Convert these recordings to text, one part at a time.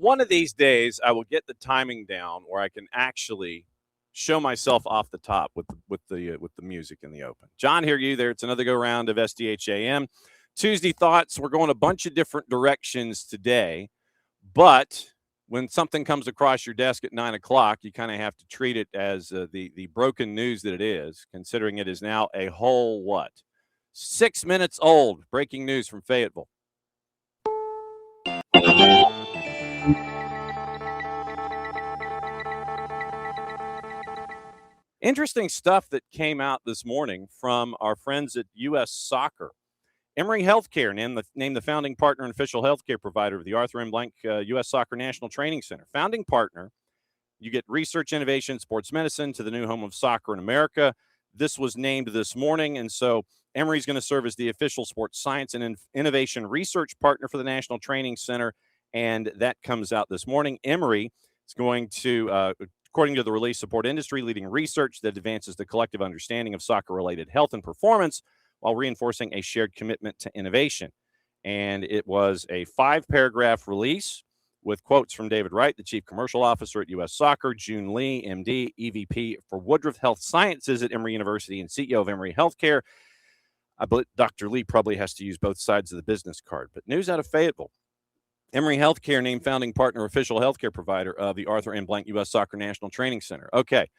One of these days, I will get the timing down where I can actually show myself off the top with the music in the open. John, hear you there. It's another go round of SDH AM. Tuesday thoughts. We're going a bunch of different directions today, but when something comes across your desk at 9 o'clock, you kind of have to treat it as the broken news that it is, considering it is now a whole 6 minutes old. Breaking news from Fayetteville. Interesting stuff that came out this morning from our friends at U.S. Soccer. Emory Healthcare named the founding partner and official healthcare provider of the Arthur M. Blank U.S. Soccer National Training Center. Founding partner, you get research, innovation, sports medicine to the new home of soccer in America. This was named this morning, and so Emory's going to serve as the official sports science and innovation research partner for the National Training Center, and that comes out this morning. Emory is going to, according to the release, support industry-leading research that advances the collective understanding of soccer-related health and performance while reinforcing a shared commitment to innovation. And it was a 5-paragraph release with quotes from David Wright, the Chief Commercial Officer at U.S. Soccer, June Lee, MD, EVP for Woodruff Health Sciences at Emory University and CEO of Emory Healthcare. I believe Dr. Lee probably has to use both sides of the business card. But news out of Fayetteville. Emory Healthcare named founding partner, official healthcare provider of the Arthur M. Blank U.S. Soccer National Training Center. Okay,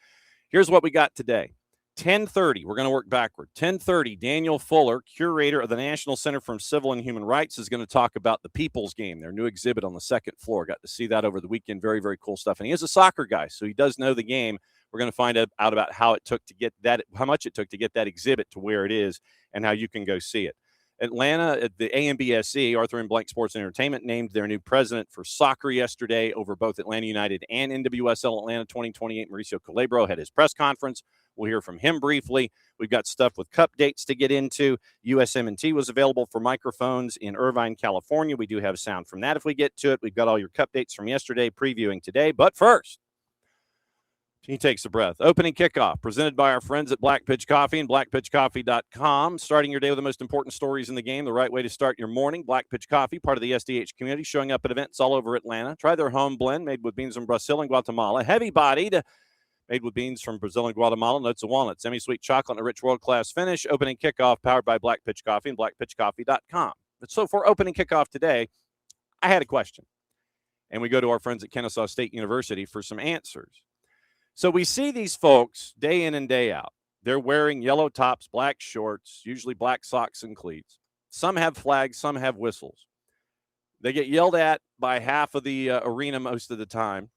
here's what we got today. 10:30, we're going to work backward. 10:30, Daniel Fuller, curator of the National Center for Civil and Human Rights, is going to talk about the People's Game, their new exhibit on the second floor. Got to see that over the weekend. Very, very cool stuff. And he is a soccer guy, so he does know the game. We're going to find out about how much it took to get that exhibit to where it is and how you can go see it. Atlanta, the AMBSC, Arthur M. Blank Sports and Entertainment, named their new president for soccer yesterday over both Atlanta United and NWSL Atlanta 2028. Mauricio Culebro had his press conference. We'll hear from him briefly. We've got stuff with Cupdates to get into. USMNT was available for microphones in Irvine, California. We do have sound from that if we get to it. We've got all your Cupdates from yesterday previewing today. But first, he takes a breath. Opening kickoff presented by our friends at Black Pitch Coffee and blackpitchcoffee.com. Starting your day with the most important stories in the game, the right way to start your morning. Black Pitch Coffee, part of the SDH community, showing up at events all over Atlanta. Try their home blend made with beans from Brazil and Guatemala. Heavy-bodied, made with beans from Brazil and Guatemala, notes of walnut, semi-sweet chocolate, and a rich world-class finish. Opening kickoff powered by Black Pitch Coffee and blackpitchcoffee.com. So for opening kickoff today, I had a question. And we go to our friends at Kennesaw State University for some answers. So we see these folks day in and day out. They're wearing yellow tops, black shorts, usually black socks and cleats. Some have flags, some have whistles. They get yelled at by half of the arena most of the time.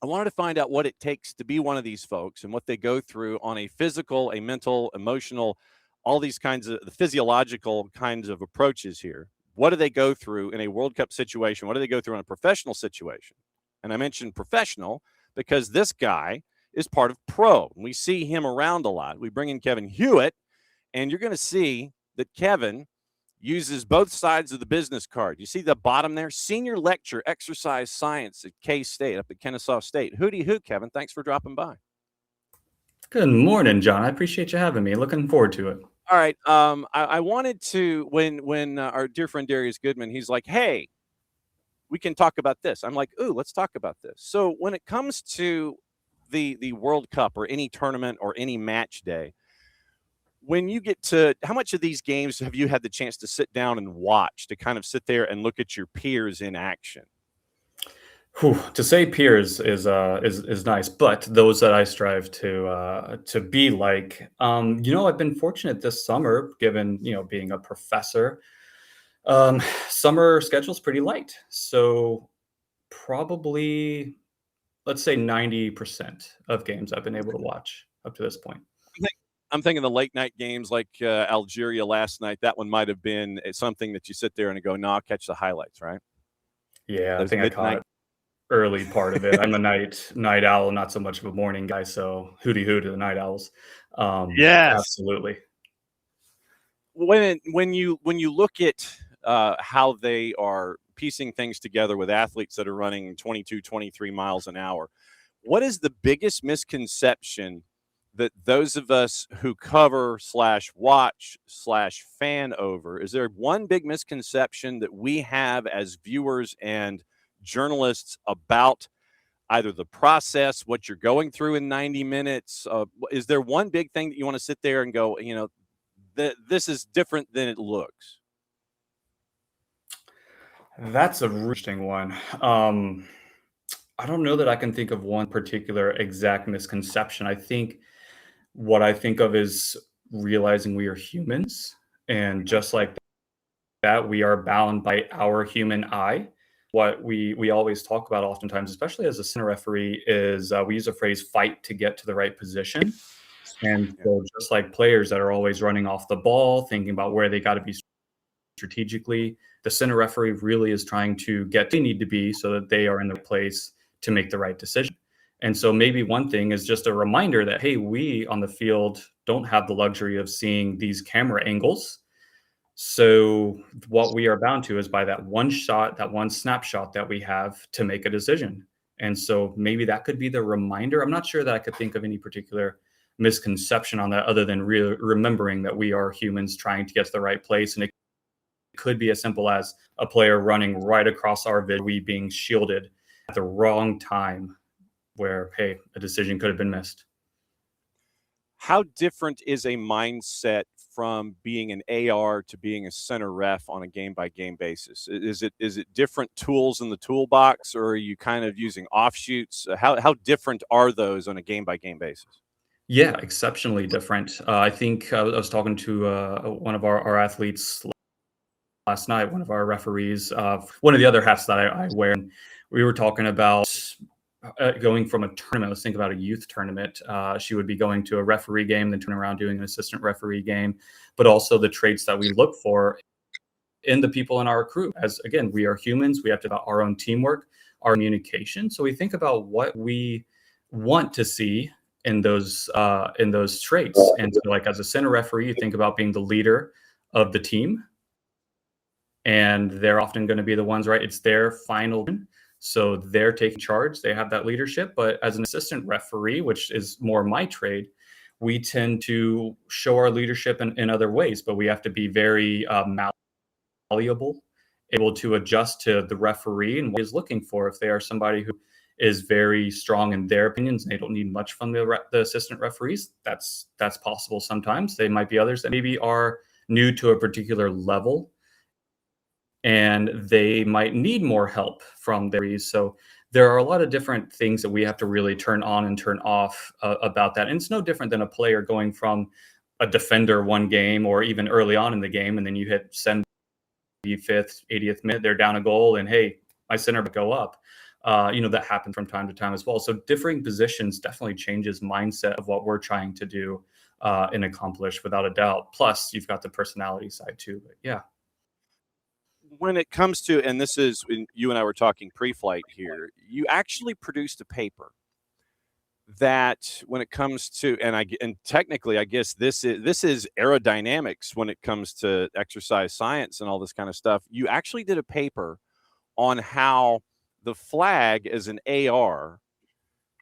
I wanted to find out what it takes to be one of these folks and what they go through on a physical, a mental, emotional, all these kinds of the physiological kinds of approaches here. What do they go through in a World Cup situation? What do they go through in a professional situation? And I mentioned professional because this guy is part of pro. We see him around a lot. We bring in Kevin Huet, and you're going to see that Kevin uses both sides of the business card. You see the bottom there? Senior lecture, exercise science at K-State up at Kennesaw State. Hooty hoot, Kevin. Thanks for dropping by. Good morning, John. I appreciate you having me. Looking forward to it. All right. I wanted to, when our dear friend Darius Goodman, he's like, hey, we can talk about this. I'm like, ooh, let's talk about this. So when it comes to the World Cup or any tournament or any match day, when you get to how much of these games have you had the chance to sit down and watch, to kind of sit there and look at your peers in action? To say peers is nice, but those that I strive to be like, I've been fortunate this summer, given, being a professor. Summer schedule's pretty light. So probably, let's say 90% of games I've been able to watch up to this point. I'm thinking the late night games like Algeria last night. That one might have been something that you sit there and go, no, I'll catch the highlights, right? Yeah, I think I caught early part of it. I'm a night owl, not so much of a morning guy. So hooty hoo to the night owls. Yes, absolutely. When you look at how they are piecing things together with athletes that are running 22, 23 miles an hour, what is the biggest misconception that those of us who cover /watch /fan over, is there one big misconception that we have as viewers and journalists about either the process, what you're going through in 90 minutes? Is there one big thing that you want to sit there and go, this is different than it looks? That's a really interesting one. I don't know that I can think of one particular exact misconception. I think what I think of is realizing we are humans, and just like that, we are bound by our human eye. What we always talk about oftentimes, especially as a center referee, is we use a phrase "fight to get to the right position." And so, just like players that are always running off the ball, thinking about where they got to be strategically, the center referee really is trying to get they need to be so that they are in the place to make the right decision. And so maybe one thing is just a reminder that, hey, we on the field don't have the luxury of seeing these camera angles. So what we are bound to is by that one shot, that one snapshot that we have to make a decision. And so maybe that could be the reminder. I'm not sure that I could think of any particular misconception on that other than remembering that we are humans trying to get to the right place. And it could be as simple as a player running right across our vid, we being shielded at the wrong time where, hey, a decision could have been missed. How different is a mindset from being an AR to being a center ref on a game-by-game basis? Is it different tools in the toolbox, or are you kind of using offshoots? How different are those on a game-by-game basis? Yeah, exceptionally different. I think I was talking to one of our athletes last night, one of our referees, one of the other hats that I wear. And we were talking about going from a tournament. Let's think about a youth tournament. She would be going to a referee game, then turn around doing an assistant referee game, but also the traits that we look for in the people in our crew. As again, we are humans. We have to have our own teamwork, our communication. So we think about what we want to see in those traits. And so, like as a center referee, you think about being the leader of the team, and they're often going to be the ones, right? It's their final. So they're taking charge. They have that leadership. But as an assistant referee, which is more my trade, we tend to show our leadership in other ways. But we have to be very malleable, able to adjust to the referee and what he's looking for. If they are somebody who is very strong in their opinions and they don't need much from the assistant referees, that's possible sometimes. They might be others that maybe are new to a particular level, and they might need more help from their referees. So there are a lot of different things that we have to really turn on and turn off about that. And it's no different than a player going from a defender one game or even early on in the game, and then you hit 75th, 80th minute, they're down a goal, and hey, my center would go up. That happens from time to time as well. So differing positions definitely changes mindset of what we're trying to do and accomplish, without a doubt. Plus, you've got the personality side too. But yeah. When it comes to, and this is when you and I were talking pre-flight here, you actually produced a paper that when it comes to, and technically, I guess this is aerodynamics when it comes to exercise science and all this kind of stuff. You actually did a paper on how the flag as an AR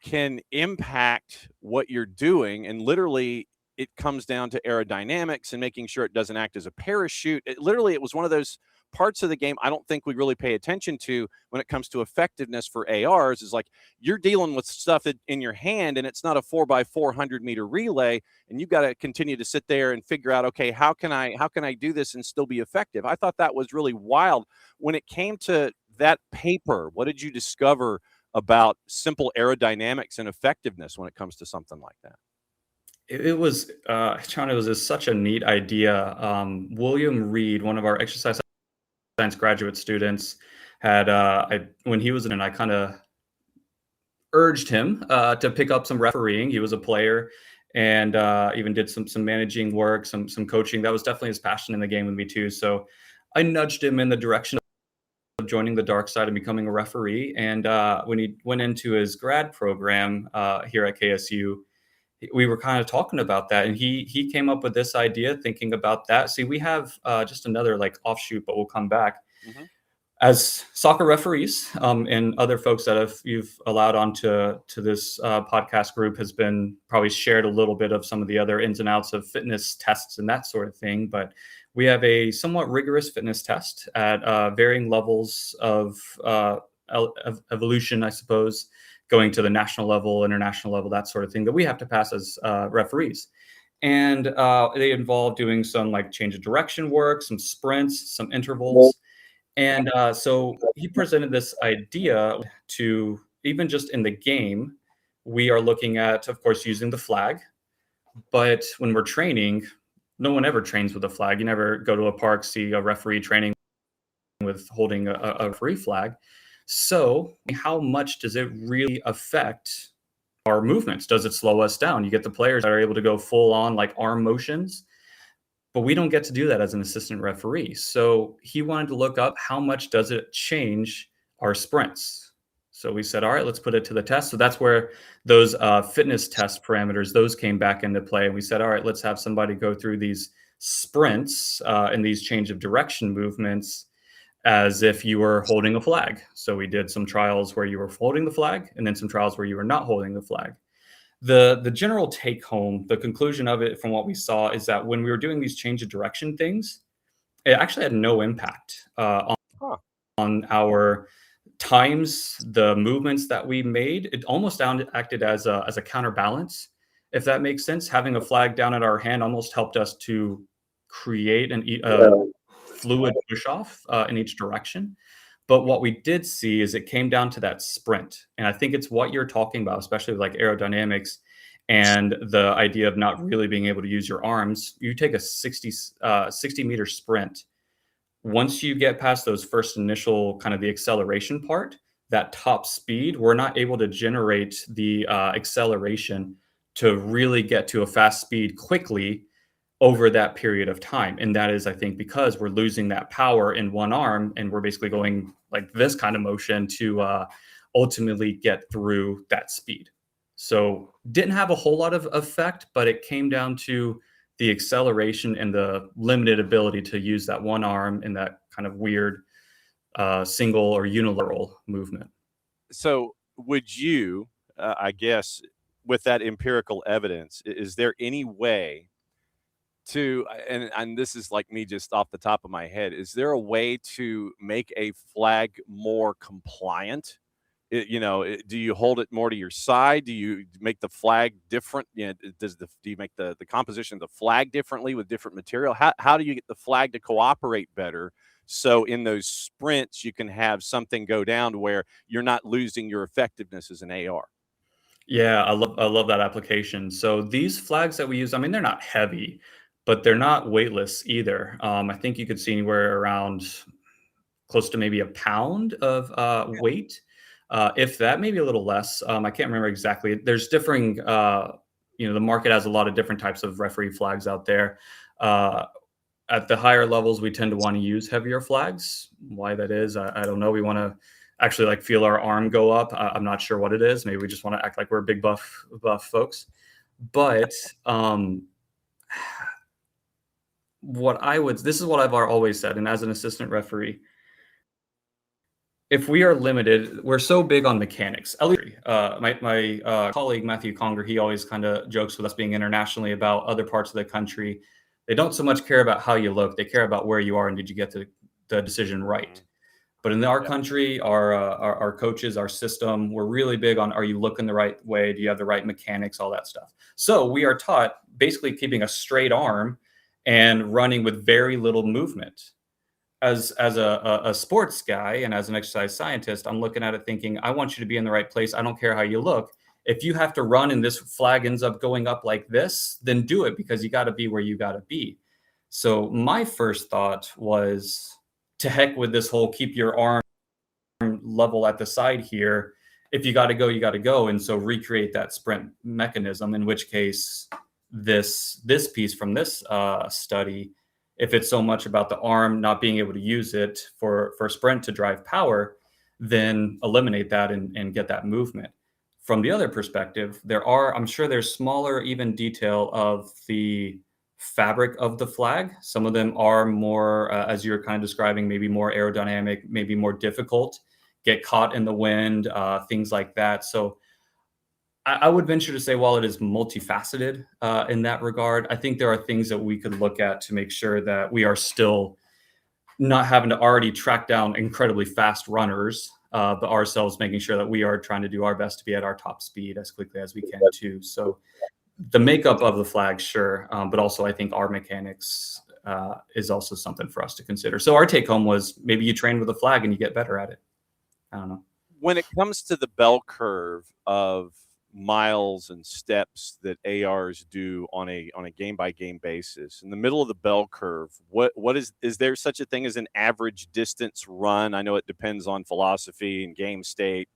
can impact what you're doing, and literally it comes down to aerodynamics and making sure it doesn't act as a parachute. It was one of those parts of the game I don't think we really pay attention to when it comes to effectiveness for ARs. Is like you're dealing with stuff in your hand, and it's not a 4x4 100-meter relay, and you've got to continue to sit there and figure out, okay, how can I do this and still be effective? I thought that was really wild. When it came to that paper, what did you discover about simple aerodynamics and effectiveness when it comes to something like that? It was, John, it was just such a neat idea. William Reed, one of our exercise science graduate students, had when he was in, I kind of urged him to pick up some refereeing. He was a player and even did some managing work, some coaching. That was definitely his passion in the game with me too. So I nudged him in the direction of joining the dark side and becoming a referee. And when he went into his grad program here at KSU, we were kind of talking about that, and he came up with this idea, thinking about that. See, we have just another like offshoot, but we'll come back. Mm-hmm. As soccer referees and other folks that you've allowed onto this podcast group has been probably shared a little bit of some of the other ins and outs of fitness tests and that sort of thing. But we have a somewhat rigorous fitness test at varying levels of evolution, I suppose, going to the national level, international level, that sort of thing that we have to pass as referees. And they involve doing some like change of direction work, some sprints, some intervals. And so he presented this idea to, even just in the game, we are looking at, of course, using the flag. But when we're training, no one ever trains with a flag. You never go to a park, see a referee training with holding a referee flag. So how much does it really affect our movements? Does it slow us down? You get the players that are able to go full on like arm motions, but we don't get to do that as an assistant referee. So he wanted to look up how much does it change our sprints. So we said, all right, let's put it to the test. So that's where those fitness test parameters, those came back into play. And we said, all right, let's have somebody go through these sprints and these change of direction movements as if you were holding a flag. So we did some trials where you were holding the flag and then some trials where you were not holding the flag. The general take home, the conclusion of it from what we saw is that when we were doing these change of direction things, it actually had no impact on our times, the movements that we made. It almost acted as a counterbalance, if that makes sense. Having a flag down at our hand almost helped us to create an fluid push off in each direction. But what we did see is it came down to that sprint. And I think it's what you're talking about, especially like aerodynamics and the idea of not really being able to use your arms. You take a 60 meter sprint. Once you get past those first initial kind of the acceleration part, that top speed, we're not able to generate the acceleration to really get to a fast speed quickly over that period of time. And that is, I think, because we're losing that power in one arm and we're basically going like this kind of motion to ultimately get through that speed. So didn't have a whole lot of effect, but it came down to the acceleration and the limited ability to use that one arm in that kind of weird single or unilateral movement. So would you, I guess, with that empirical evidence, is there any way to, and this is like me just off the top of my head, is there a way to make a flag more compliant? Do you hold it more to your side? Do you make the flag different? Do you make the composition of the flag differently with different material? How do you get the flag to cooperate better? So in those sprints, you can have something go down to where you're not losing your effectiveness as an AR. Yeah, I love that application. So these flags that we use, I mean, they're not heavy, but they're not weightless either. I think you could see anywhere around close to maybe a pound of weight. If that, maybe a little less. I can't remember exactly. There's differing, the market has a lot of different types of referee flags out there. At the higher levels, we tend to want to use heavier flags. Why that is, I don't know. We want to actually like feel our arm go up. I'm not sure what it is. Maybe we just want to act like we're big buff folks. But this is what I've always said, and as an assistant referee, if we are limited, we're so big on mechanics. My colleague, Matthew Conger, he always kind of jokes with us being internationally about other parts of the country. They don't so much care about how you look. They care about where you are and did you get the decision right. But in our country, our coaches, our system, we're really big on, are you looking the right way? Do you have the right mechanics? All that stuff. So we are taught basically keeping a straight arm and running with very little movement. As a sports guy and as an exercise scientist, I'm looking at it thinking, I want you to be in the right place. I don't care how you look. If you have to run and this flag ends up going up like this, then do it, because you got to be where you got to be. So my first thought was, to heck with this whole keep your arm level at the side here. If you got to go, you got to go. And so recreate that sprint mechanism, in which case this piece from this study, if it's so much about the arm not being able to use it for sprint to drive power, then eliminate that and get that movement. From the other perspective, I'm sure there's smaller even detail of the fabric of the flag. Some of them are more, as you're kind of describing, maybe more aerodynamic, maybe more difficult, get caught in the wind, things like that. So I would venture to say, while it is multifaceted in that regard, I think there are things that we could look at to make sure that we are still not having to already track down incredibly fast runners but ourselves making sure that we are trying to do our best to be at our top speed as quickly as we can too. So the makeup of the flag, sure, but also I think our mechanics is also something for us to consider. So our take home was maybe you train with a flag and you get better at it. I don't know. When it comes to the bell curve of miles and steps that ARs do on a game by game basis, in the middle of the bell curve, what is there such a thing as an average distance run? I know it depends on philosophy and game state,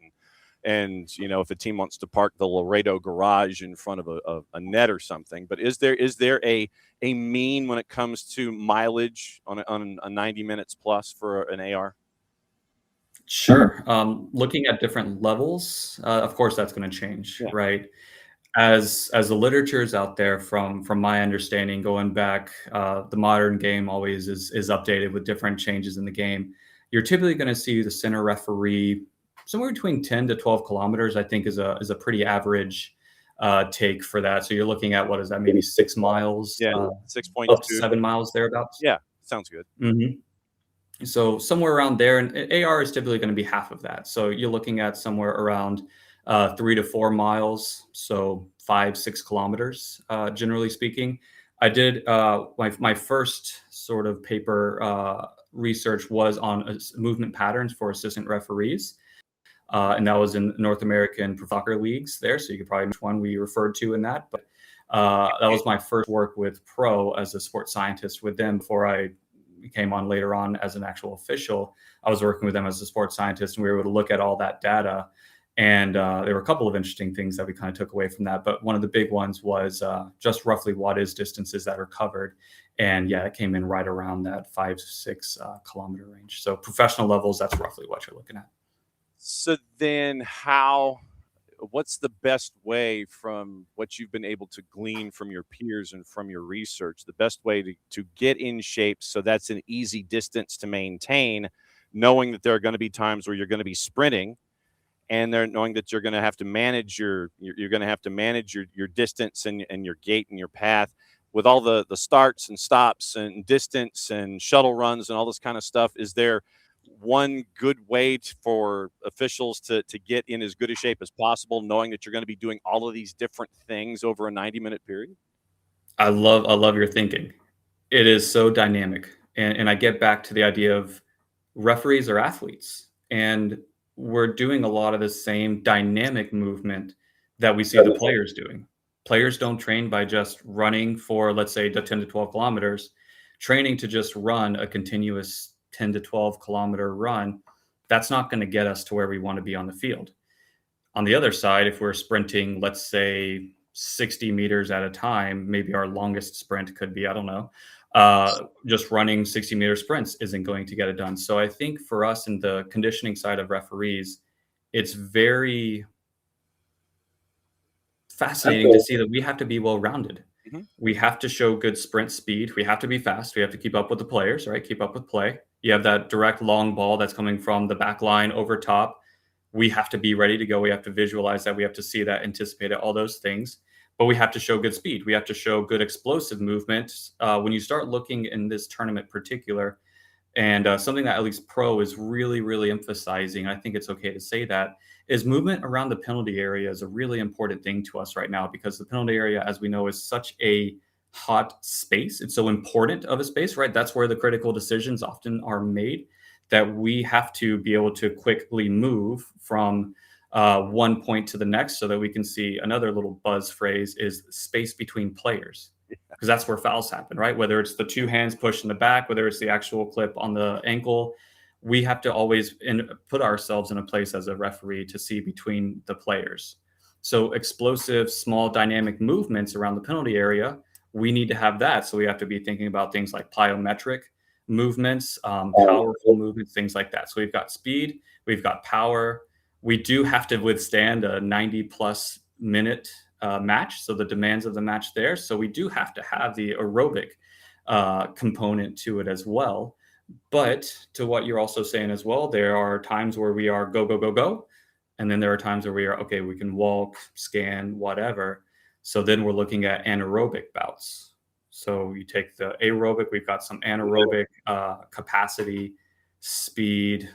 and if a team wants to park the Laredo garage in front of a net or something, but is there a mean when it comes to mileage on a 90 minutes plus for an AR? Sure. Looking at different levels, of course, that's going to change, Yeah. right? As the literature is out there, from my understanding, going back, the modern game always is updated with different changes in the game. You're typically going to see the center referee somewhere between 10 to 12 kilometers. I think is a pretty average take for that. So you're looking at, what is that? Maybe 6 miles, Yeah, up to 6.2. 7 miles thereabouts. Yeah, sounds good. Mm-hmm. So somewhere around there, and AR is typically going to be half of that. So you're looking at somewhere around 3 to 4 miles, so 5-6 kilometers, generally speaking. I did my first sort of paper research was on movement patterns for assistant referees, and that was in North American soccer leagues there. So you could probably know which one we referred to in that, but that was my first work with pro as a sports scientist with them before I came on later on as an actual official. I was working with them as a sports scientist, and we were able to look at all that data. And there were a couple of interesting things that we kind of took away from that. But one of the big ones was just roughly what is distances that are covered. And yeah, it came in right around that 5-6 kilometer range. So professional levels, that's roughly what you're looking at. So then what's the best way, from what you've been able to glean from your peers and from your research, the best way to get in shape so that's an easy distance to maintain, knowing that there are going to be times where you're going to be sprinting, and they're knowing that you're going to have to manage your distance and your gait and your path with all the starts and stops and distance and shuttle runs and all this kind of stuff? Is there one good way for officials to get in as good a shape as possible, knowing that you're going to be doing all of these different things over a 90-minute period? I love your thinking. It is so dynamic. And I get back to the idea of referees are athletes, and we're doing a lot of the same dynamic movement that we see the players doing. Players don't train by just running for, let's say, the 10 to 12 kilometers. Training to just run a continuous 10 to 12 kilometer run, that's not going to get us to where we want to be on the field. On the other side, if we're sprinting, let's say 60 meters at a time, maybe our longest sprint could be, I don't know, just running 60-meter sprints isn't going to get it done. So I think for us in the conditioning side of referees, it's very fascinating to see that we have to be well-rounded. Mm-hmm. We have to show good sprint speed. We have to be fast. We have to keep up with the players, right? Keep up with play. You have that direct long ball that's coming from the back line over top. We have to be ready to go. We have to visualize that. We have to see that, anticipate it, all those things. But we have to show good speed. We have to show good explosive movement. When you start looking in this tournament particular, and something that at least pro is really, really emphasizing, I think it's okay to say that, is movement around the penalty area is a really important thing to us right now, because the penalty area, as we know, is such a hot space. It's so important of a space, right? That's where the critical decisions often are made, that we have to be able to quickly move from one point to the next, so that we can see. Another little buzz phrase is space between players, because that's where fouls happen, right? Whether it's the two hands pushed in the back, whether it's the actual clip on the ankle, we have to always put ourselves in a place as a referee to see between the players. So explosive, small dynamic movements around the penalty area, we need to have that. So we have to be thinking about things like plyometric movements, powerful movements, things like that. So we've got speed, we've got power. We do have to withstand a 90-plus minute match, so the demands of the match there. So we do have to have the aerobic component to it as well. But to what you're also saying as well, there are times where we are go, go, go, go. And then there are times where we are, okay, we can walk, scan, whatever. So then we're looking at anaerobic bouts. So you take the aerobic, we've got some anaerobic capacity, speed,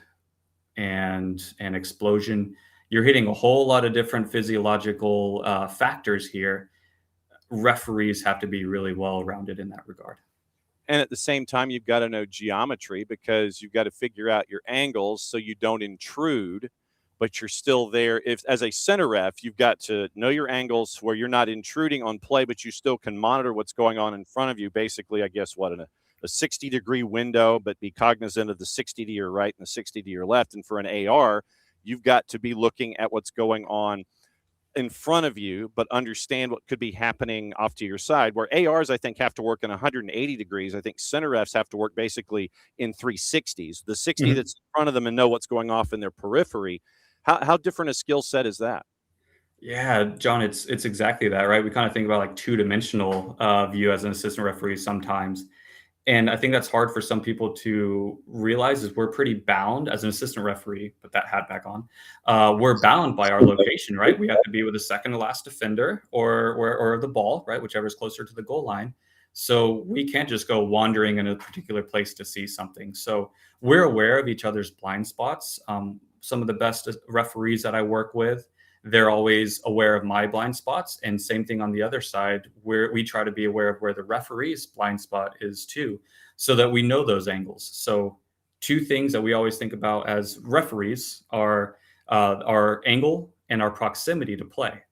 and explosion. You're hitting a whole lot of different physiological factors here. Referees have to be really well-rounded in that regard. And at the same time, you've got to know geometry, because you've got to figure out your angles so you don't intrude, but you're still there. If, as a center ref, you've got to know your angles where you're not intruding on play, but you still can monitor what's going on in front of you. Basically, I guess, in a 60-degree window, but be cognizant of the 60 to your right and the 60 to your left. And for an AR, you've got to be looking at what's going on in front of you, but understand what could be happening off to your side, where ARs, I think, have to work in 180 degrees. I think center refs have to work basically in 360s, the 60 that's in front of them, and know what's going off in their periphery. How different a skill set is that? Yeah, John, it's exactly that, right? We kind of think about like two-dimensional view as an assistant referee sometimes. And I think that's hard for some people to realize, is we're pretty bound as an assistant referee, put that hat back on. We're bound by our location, right? We have to be with the second to last defender or the ball, right? Whichever is closer to the goal line. So we can't just go wandering in a particular place to see something. So we're aware of each other's blind spots. Some of the best referees that I work with, they're always aware of my blind spots, and same thing on the other side, where we try to be aware of where the referee's blind spot is too, so that we know those angles. So two things that we always think about as referees are our angle and our proximity to play.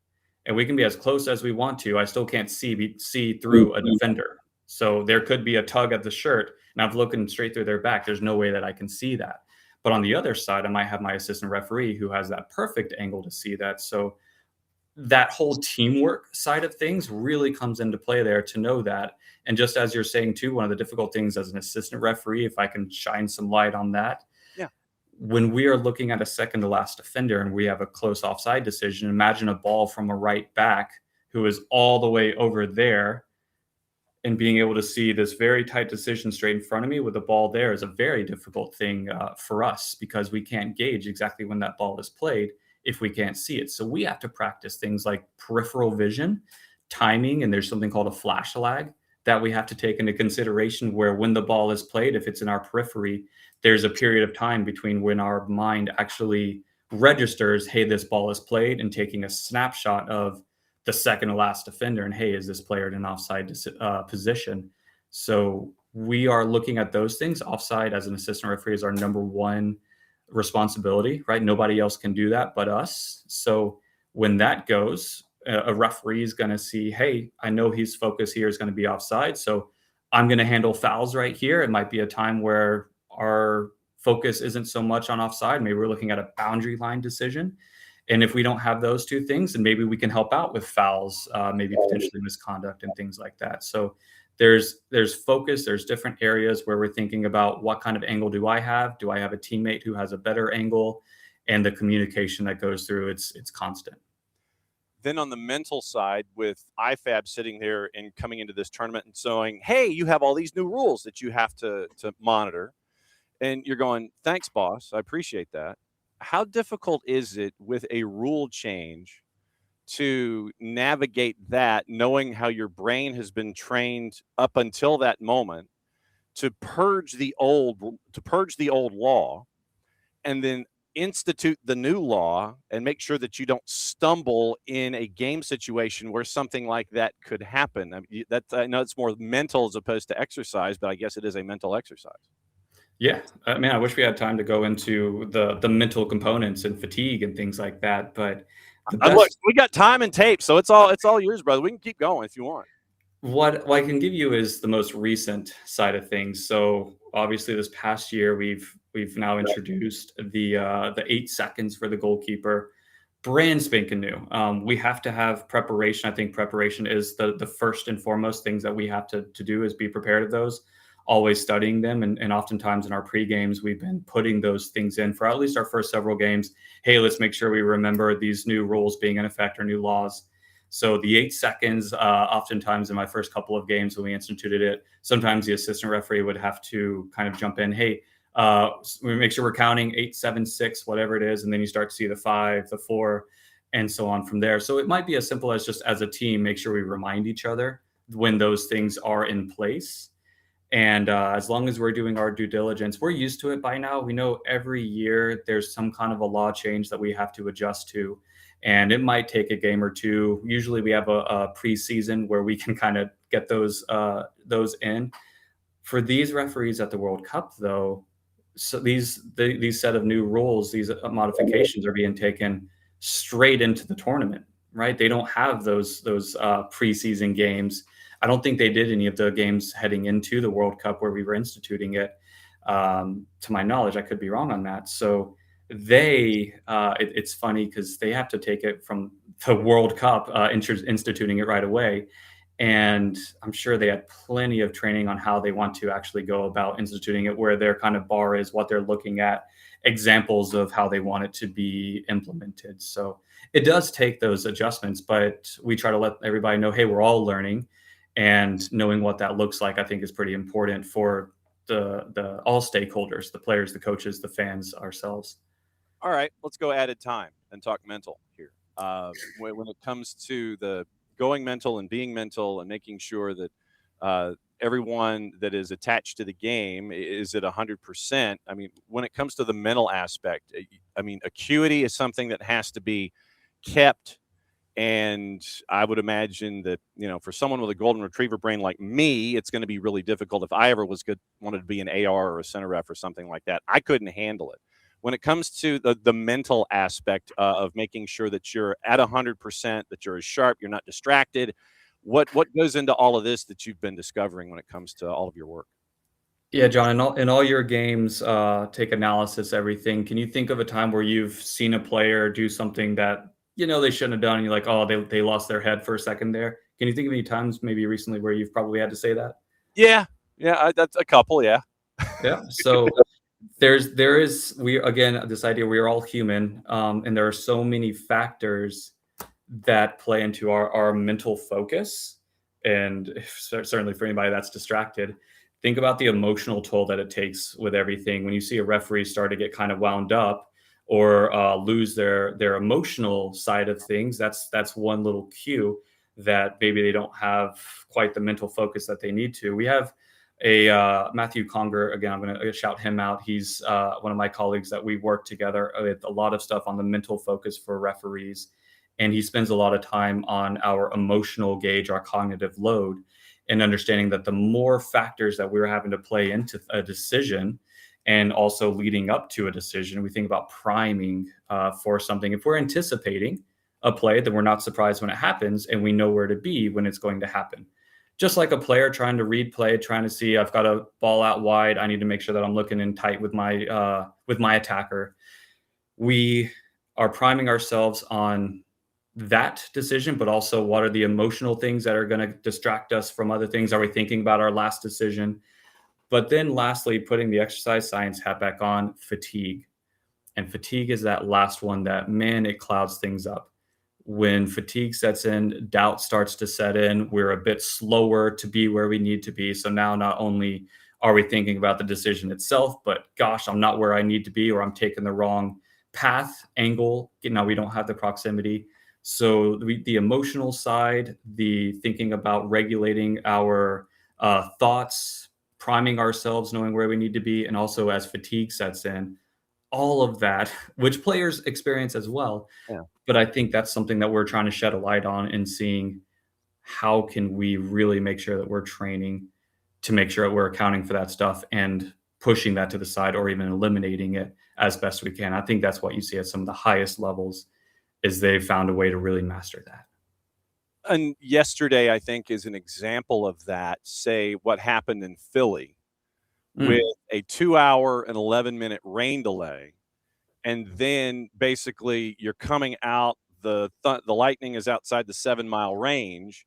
And we can be as close as we want to. I still can't see through a defender. So there could be a tug at the shirt, and I'm looking straight through their back. There's no way that I can see that. But on the other side, I might have my assistant referee who has that perfect angle to see that. So that whole teamwork side of things really comes into play there, to know that. And just as you're saying too, one of the difficult things as an assistant referee, if I can shine some light on that, when we are looking at a second to last defender and we have a close offside decision, imagine a ball from a right back who is all the way over there, and being able to see this very tight decision straight in front of me with the ball there is a very difficult thing for us, because we can't gauge exactly when that ball is played if we can't see it. So we have to practice things like peripheral vision, timing, and there's something called a flash lag that we have to take into consideration, where when the ball is played, if it's in our periphery, there's a period of time between when our mind actually registers, hey, this ball is played, and taking a snapshot of the second to last defender, and hey, is this player in an offside position? So we are looking at those things. Offside as an assistant referee is our number one responsibility, right? Nobody else can do that but us. So when that goes, a referee is going to see, hey, I know his focus here is going to be offside, so I'm going to handle fouls right here. It might be a time where our focus isn't so much on offside. Maybe we're looking at a boundary line decision. And if we don't have those two things, then maybe we can help out with fouls, maybe potentially misconduct and things like that. So there's focus, there's different areas where we're thinking about, what kind of angle do I have? Do I have a teammate who has a better angle? And the communication that goes through, it's constant. Then on the mental side, with IFAB sitting there and coming into this tournament and saying, hey, you have all these new rules that you have to monitor. And you're going, thanks, boss. I appreciate that. How difficult is it with a rule change to navigate that, knowing how your brain has been trained up until that moment to purge the old law, and then institute the new law and make sure that you don't stumble in a game situation where something like that could happen? I know it's more mental as opposed to exercise, but I guess it is a mental exercise. Yeah, I mean, I wish we had time to go into the mental components and fatigue and things like that. But look, we got time and tape, so it's all yours, brother. We can keep going if you want. What I can give you is the most recent side of things. So obviously, this past year we've now introduced the 8 seconds for the goalkeeper, brand spanking new. We have to have preparation. I think preparation is the first and foremost things that we have to do, is be prepared of those. Always studying them, and oftentimes in our pre-games, we've been putting those things in for at least our first several games. Hey, let's make sure we remember these new rules being in effect, or new laws. So the 8 seconds, oftentimes in my first couple of games when we instituted it, sometimes the assistant referee would have to kind of jump in. Hey, we make sure we're counting 8, 7, 6, whatever it is, and then you start to see the 5, the 4, and so on from there. So it might be as simple as, just as a team, make sure we remind each other when those things are in place. And as long as we're doing our due diligence, we're used to it by now. We know every year there's some kind of a law change that we have to adjust to. And it might take a game or two. Usually we have a preseason where we can kind of get those in. For these referees at the World Cup, though, so these set of new rules, these modifications are being taken straight into the tournament, right? They don't have those preseason games. I don't think they did any of the games heading into the World Cup where we were instituting it. To my knowledge, I could be wrong on that. So it's funny because they have to take it from the World Cup, instituting it right away. And I'm sure they had plenty of training on how they want to actually go about instituting it, where their kind of bar is, what they're looking at, examples of how they want it to be implemented. So it does take those adjustments, but we try to let everybody know, hey, we're all learning, and knowing what that looks like, I think is pretty important for the all stakeholders, the players, the coaches, the fans, ourselves. All right, let's go added time and talk mental here. When it comes to the going mental and being mental and making sure that everyone that is attached to the game is at 100%. I mean, when it comes to the mental aspect, I mean, acuity is something that has to be kept. And I would imagine that, for someone with a golden retriever brain like me, it's going to be really difficult. If I ever wanted to be an AR or a center ref or something like that, I couldn't handle it. When it comes to the mental aspect of making sure that you're at 100%, that you're as sharp, you're not distracted, what goes into all of this that you've been discovering when it comes to all of your work? Yeah, John, in all your games, take analysis, everything. Can you think of a time where you've seen a player do something that they shouldn't have done, and you're like, oh, they lost their head for a second there? Can you think of any times, maybe recently, where you've probably had to say that? Yeah, that's a couple. Yeah. So again, this idea we are all human, and there are so many factors that play into our mental focus, and certainly for anybody that's distracted, think about the emotional toll that it takes with everything. When you see a referee start to get kind of wound up or lose their emotional side of things, that's one little cue that maybe they don't have quite the mental focus that they need to. We have a Matthew Conger, again, I'm going to shout him out. He's one of my colleagues that we work together with a lot of stuff on the mental focus for referees. And he spends a lot of time on our emotional gauge, our cognitive load, and understanding that the more factors that we're having to play into a decision and also leading up to a decision, we think about priming for something. If we're anticipating a play, then we're not surprised when it happens, and we know where to be when it's going to happen. Just like a player trying to read play, trying to see, I've got a ball out wide, I need to make sure that I'm looking in tight with my attacker. We are priming ourselves on that decision, but also what are the emotional things that are going to distract us from other things? Are we thinking about our last decision? But then lastly, putting the exercise science hat back on, fatigue. And fatigue is that last one that, man, it clouds things up. When fatigue sets in, doubt starts to set in. We're a bit slower to be where we need to be. So now not only are we thinking about the decision itself, but gosh, I'm not where I need to be, or I'm taking the wrong path, angle. Now we don't have the proximity. So the emotional side, the thinking about regulating our thoughts, priming ourselves, knowing where we need to be, and also as fatigue sets in, all of that, which players experience as well. Yeah. But I think that's something that we're trying to shed a light on and seeing how can we really make sure that we're training to make sure that we're accounting for that stuff and pushing that to the side or even eliminating it as best we can. I think that's what you see at some of the highest levels, is they've found a way to really master that. And yesterday, I think, is an example of that. Say what happened in Philly with a 2-hour and 11-minute rain delay. And then basically you're coming out, the lightning is outside the 7-mile range,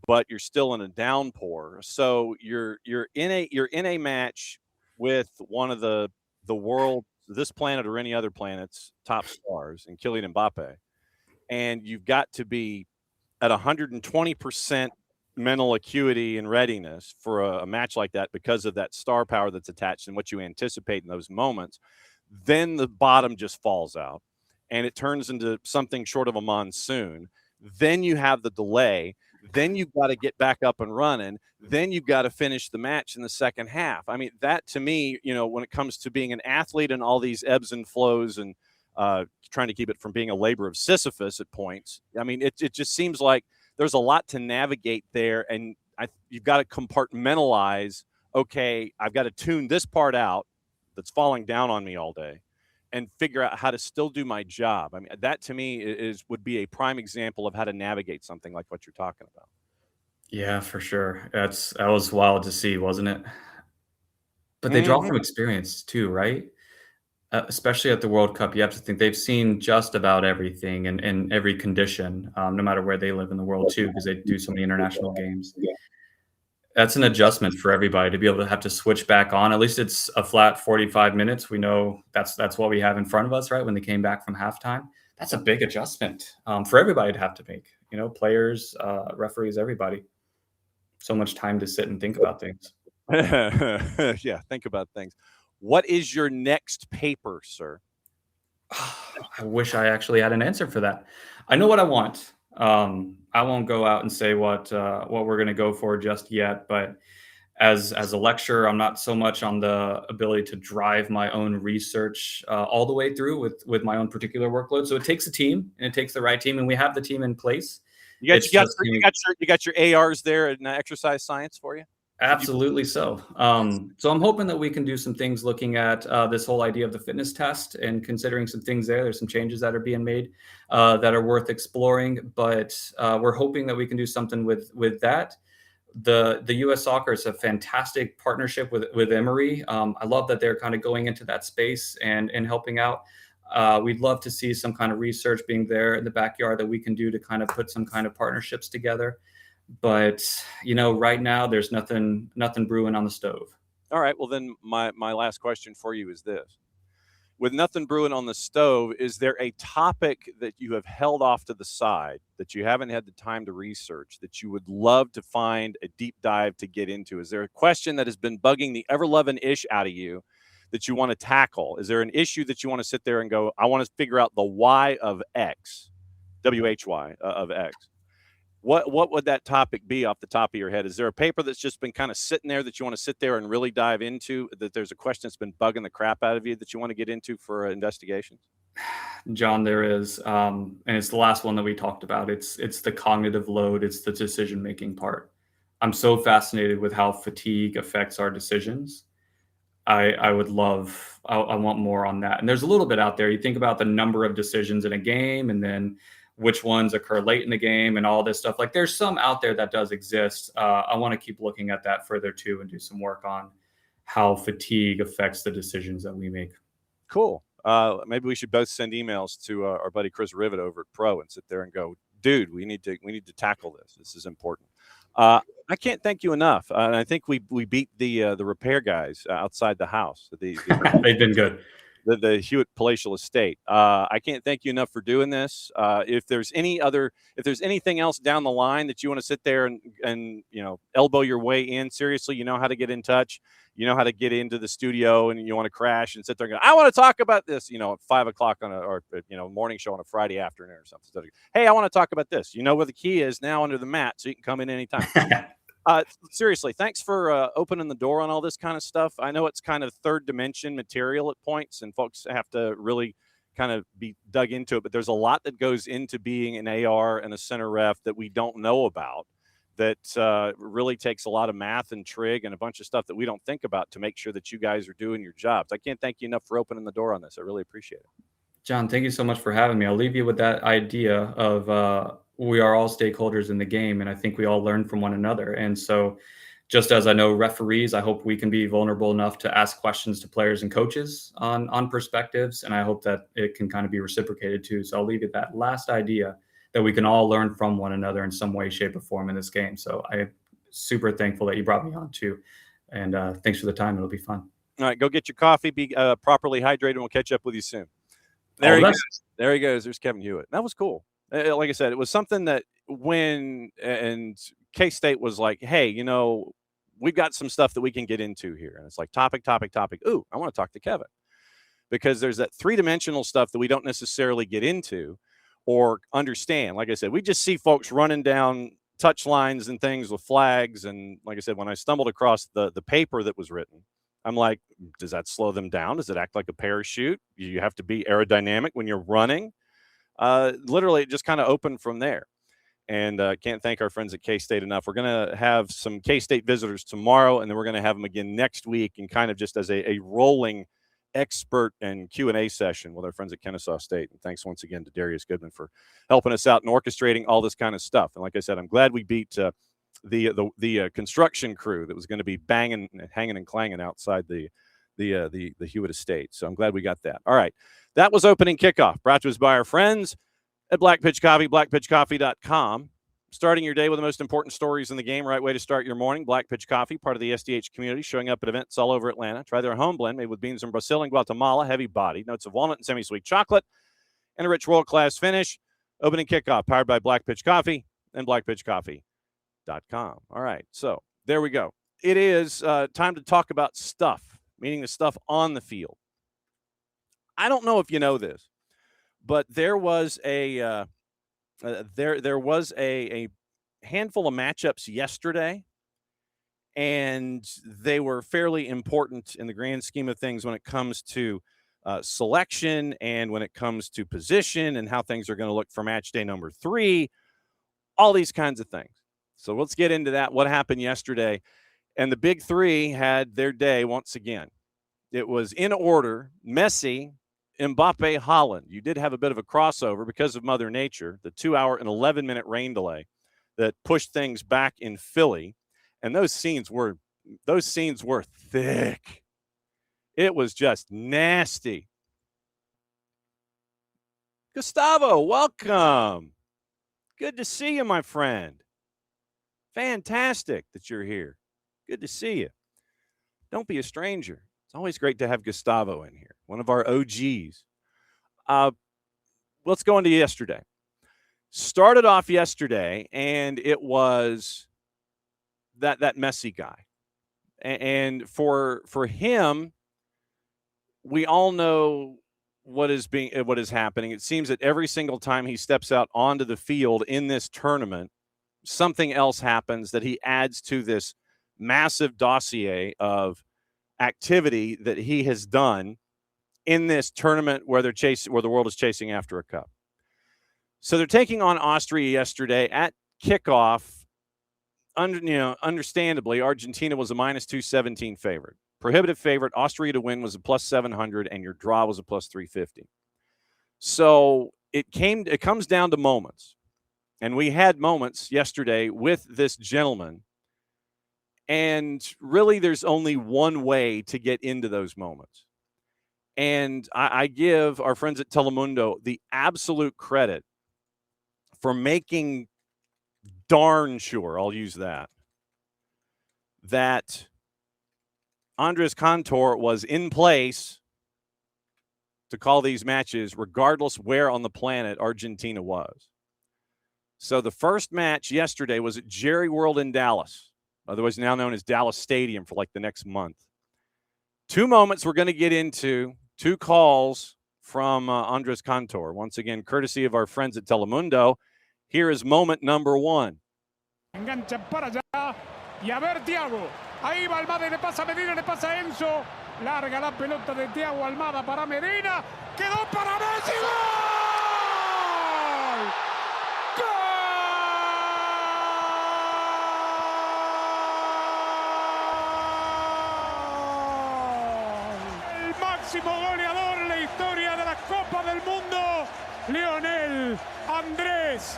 but you're still in a downpour. So you're in a match with one of the world, this planet or any other planet's top stars, and Kylian Mbappe. And you've got to be at 120% mental acuity and readiness for a match like that because of that star power that's attached and what you anticipate in those moments. Then the bottom just falls out and it turns into something short of a monsoon. Then you have the delay. Then you've got to get back up and running. Then you've got to finish the match in the second half. I mean, that to me, when it comes to being an athlete and all these ebbs and flows and trying to keep it from being a labor of Sisyphus at points, I mean, it just seems like there's a lot to navigate there. And you've got to compartmentalize, okay, I've got to tune this part out that's falling down on me all day and figure out how to still do my job. I mean, that to me would be a prime example of how to navigate something like what you're talking about. Yeah, for sure. That was wild to see, wasn't it? But they draw from experience too, right? Especially at the World Cup, you have to think they've seen just about everything and every condition, no matter where they live in the world too, because they do so many international games. That's an adjustment for everybody to be able to have to switch back on. At least it's a flat 45 minutes. We know that's what we have in front of us, right? When they came back from halftime, that's a big adjustment for everybody to have to make. Players, referees, everybody. So much time to sit and think about things. Yeah, think about things. What is your next paper, sir? I wish I actually had an answer for that. I know what I want. I won't go out and say what we're going to go for just yet, but as a lecturer, I'm not so much on the ability to drive my own research all the way through with my own particular workload. So it takes a team, and it takes the right team, and we have the team in place. You got your ARs there in exercise science for you? Absolutely so. So I'm hoping that we can do some things looking at this whole idea of the fitness test and considering some things there. There's some changes that are being made that are worth exploring, but we're hoping that we can do something with that. The U.S. Soccer is a fantastic partnership with Emory. I love that they're kind of going into that space and helping out. We'd love to see some kind of research being there in the backyard that we can do to kind of put some kind of partnerships together. But right now there's nothing brewing on the stove. All right. Well, then my last question for you is this: with nothing brewing on the stove, is there a topic that you have held off to the side that you haven't had the time to research that you would love to find a deep dive to get into? Is there a question that has been bugging the ever-loving ish out of you that you want to tackle? Is there an issue that you want to sit there and go, I want to figure out the why of X, WHY of X? What would that topic be off the top of your head? Is there a paper that's just been kind of sitting there that you want to sit there and really dive into, that there's a question that's been bugging the crap out of you that you want to get into for investigations? John, there is, and it's the last one that we talked about. It's the cognitive load. It's the decision-making part. I'm so fascinated with how fatigue affects our decisions. I want more on that. And there's a little bit out there. You think about the number of decisions in a game and then which ones occur late in the game and all this stuff. Like there's some out there that does exist. I want to keep looking at that further too and do some work on how fatigue affects the decisions that we make. Cool. Maybe we should both send emails to our buddy Chris Rivet over at Pro and sit there and go, dude, we need to tackle this. This is important. I can't thank you enough. And I think we beat the repair guys outside the house. They've been good. The Huet palatial estate. I can't thank you enough for doing this. If there's anything else down the line that you want to sit there and elbow your way in, seriously, you know how to get in touch. You know how to get into the studio, and you want to crash and sit there and go, I want to talk about this, at 5 o'clock or morning show on a Friday afternoon or something. So, hey, I want to talk about this. You know where the key is now under the mat, so you can come in anytime. Seriously, thanks for opening the door on all this kind of stuff. I know it's kind of third dimension material at points, and folks have to really kind of be dug into it. But there's a lot that goes into being an AR and a center ref that we don't know about, that really takes a lot of math and trig and a bunch of stuff that we don't think about to make sure that you guys are doing your jobs. I can't thank you enough for opening the door on this. I really appreciate it. John, thank you so much for having me. I'll leave you with that idea of we are all stakeholders in the game, and I think we all learn from one another. And so just as I know referees, I hope we can be vulnerable enough to ask questions to players and coaches on perspectives, and I hope that it can kind of be reciprocated too. So I'll leave you that last idea that we can all learn from one another in some way, shape, or form in this game. So I'm super thankful that you brought me on too, and thanks for the time. It'll be fun. All right, go get your coffee, be properly hydrated, and we'll catch up with you soon. There he goes. There he goes. There's Kevin Huet. That was cool. Like I said, it was something that and K-State was like, hey, we've got some stuff that we can get into here. And it's like topic. Ooh, I want to talk to Kevin, because there's that three-dimensional stuff that we don't necessarily get into or understand. Like I said, we just see folks running down touch lines and things with flags. And like I said, when I stumbled across the paper that was written, I'm like, does that slow them down? Does it act like a parachute? You have to be aerodynamic when you're running. Literally, it just kind of opened from there. And can't thank our friends at K-State enough. We're going to have some K-State visitors tomorrow, and then we're going to have them again next week, and kind of just as a rolling expert and Q&A session with our friends at Kennesaw State. And thanks once again to Darius Goodman for helping us out and orchestrating all this kind of stuff. And like I said, I'm glad we beat the construction crew that was going to be banging, hanging, and clanging outside the Huet estate. So I'm glad we got that. All right, that was opening kickoff, brought to us by our friends at Black Pitch Coffee, blackpitchcoffee.com. Starting your day with the most important stories in the game, right way to start your morning. Black Pitch Coffee, part of the SDH community, showing up at events all over Atlanta. Try their home blend made with beans from Brazil and Guatemala, heavy body, notes of walnut and semi-sweet chocolate, and a rich world-class finish. Opening kickoff, powered by Black Pitch Coffee and blackpitchcoffee.com. All right, so there we go. It is time to talk about stuff, meaning the stuff on the field. I don't know if you know this, but there was a handful of matchups yesterday, and they were fairly important in the grand scheme of things when it comes to selection and when it comes to position and how things are going to look for match day number 3, all these kinds of things. So let's get into that, what happened yesterday. And the big 3 had their day once again. It was in order: Messi, Mbappe, Haaland. You did have a bit of a crossover because of Mother Nature, the 2-hour and 11-minute rain delay that pushed things back in Philly. And those scenes were thick. It was just nasty. Gustavo, welcome. Good to see you, my friend. Fantastic that you're here. Good to see you. Don't be a stranger. It's always great to have Gustavo in here, one of our OGs. Let's go into yesterday. Started off yesterday, and it was that Messi guy. And for him, we all know what is happening. It seems that every single time he steps out onto the field in this tournament, something else happens that he adds to this massive dossier of activity that he has done in this tournament where the world is chasing after a cup. So they're taking on Austria yesterday at kickoff. Understandably, Argentina was a -217 favorite. Prohibitive favorite. Austria to win was a +700, and your draw was a +350. So it comes down to moments. And we had moments yesterday with this gentleman. And really, there's only one way to get into those moments. And I give our friends at Telemundo the absolute credit for making darn sure, I'll use that Andres Cantor was in place to call these matches regardless where on the planet Argentina was. So the first match yesterday was at Jerry World in Dallas, otherwise now known as Dallas Stadium, for like the next month. 2 moments we're going to get into, 2 calls from Andres Cantor. Once again, courtesy of our friends at Telemundo. Here is moment number 1. Enganchan para allá y a ver Thiago. Ahí va Almada y le pasa a Medina, le pasa a Enzo. Larga la pelota de Thiago Almada para Medina. Quedó para Messi. ¡Gol! ¡Gol! El máximo goleador en la historia de la Copa del Mundo, Lionel Andrés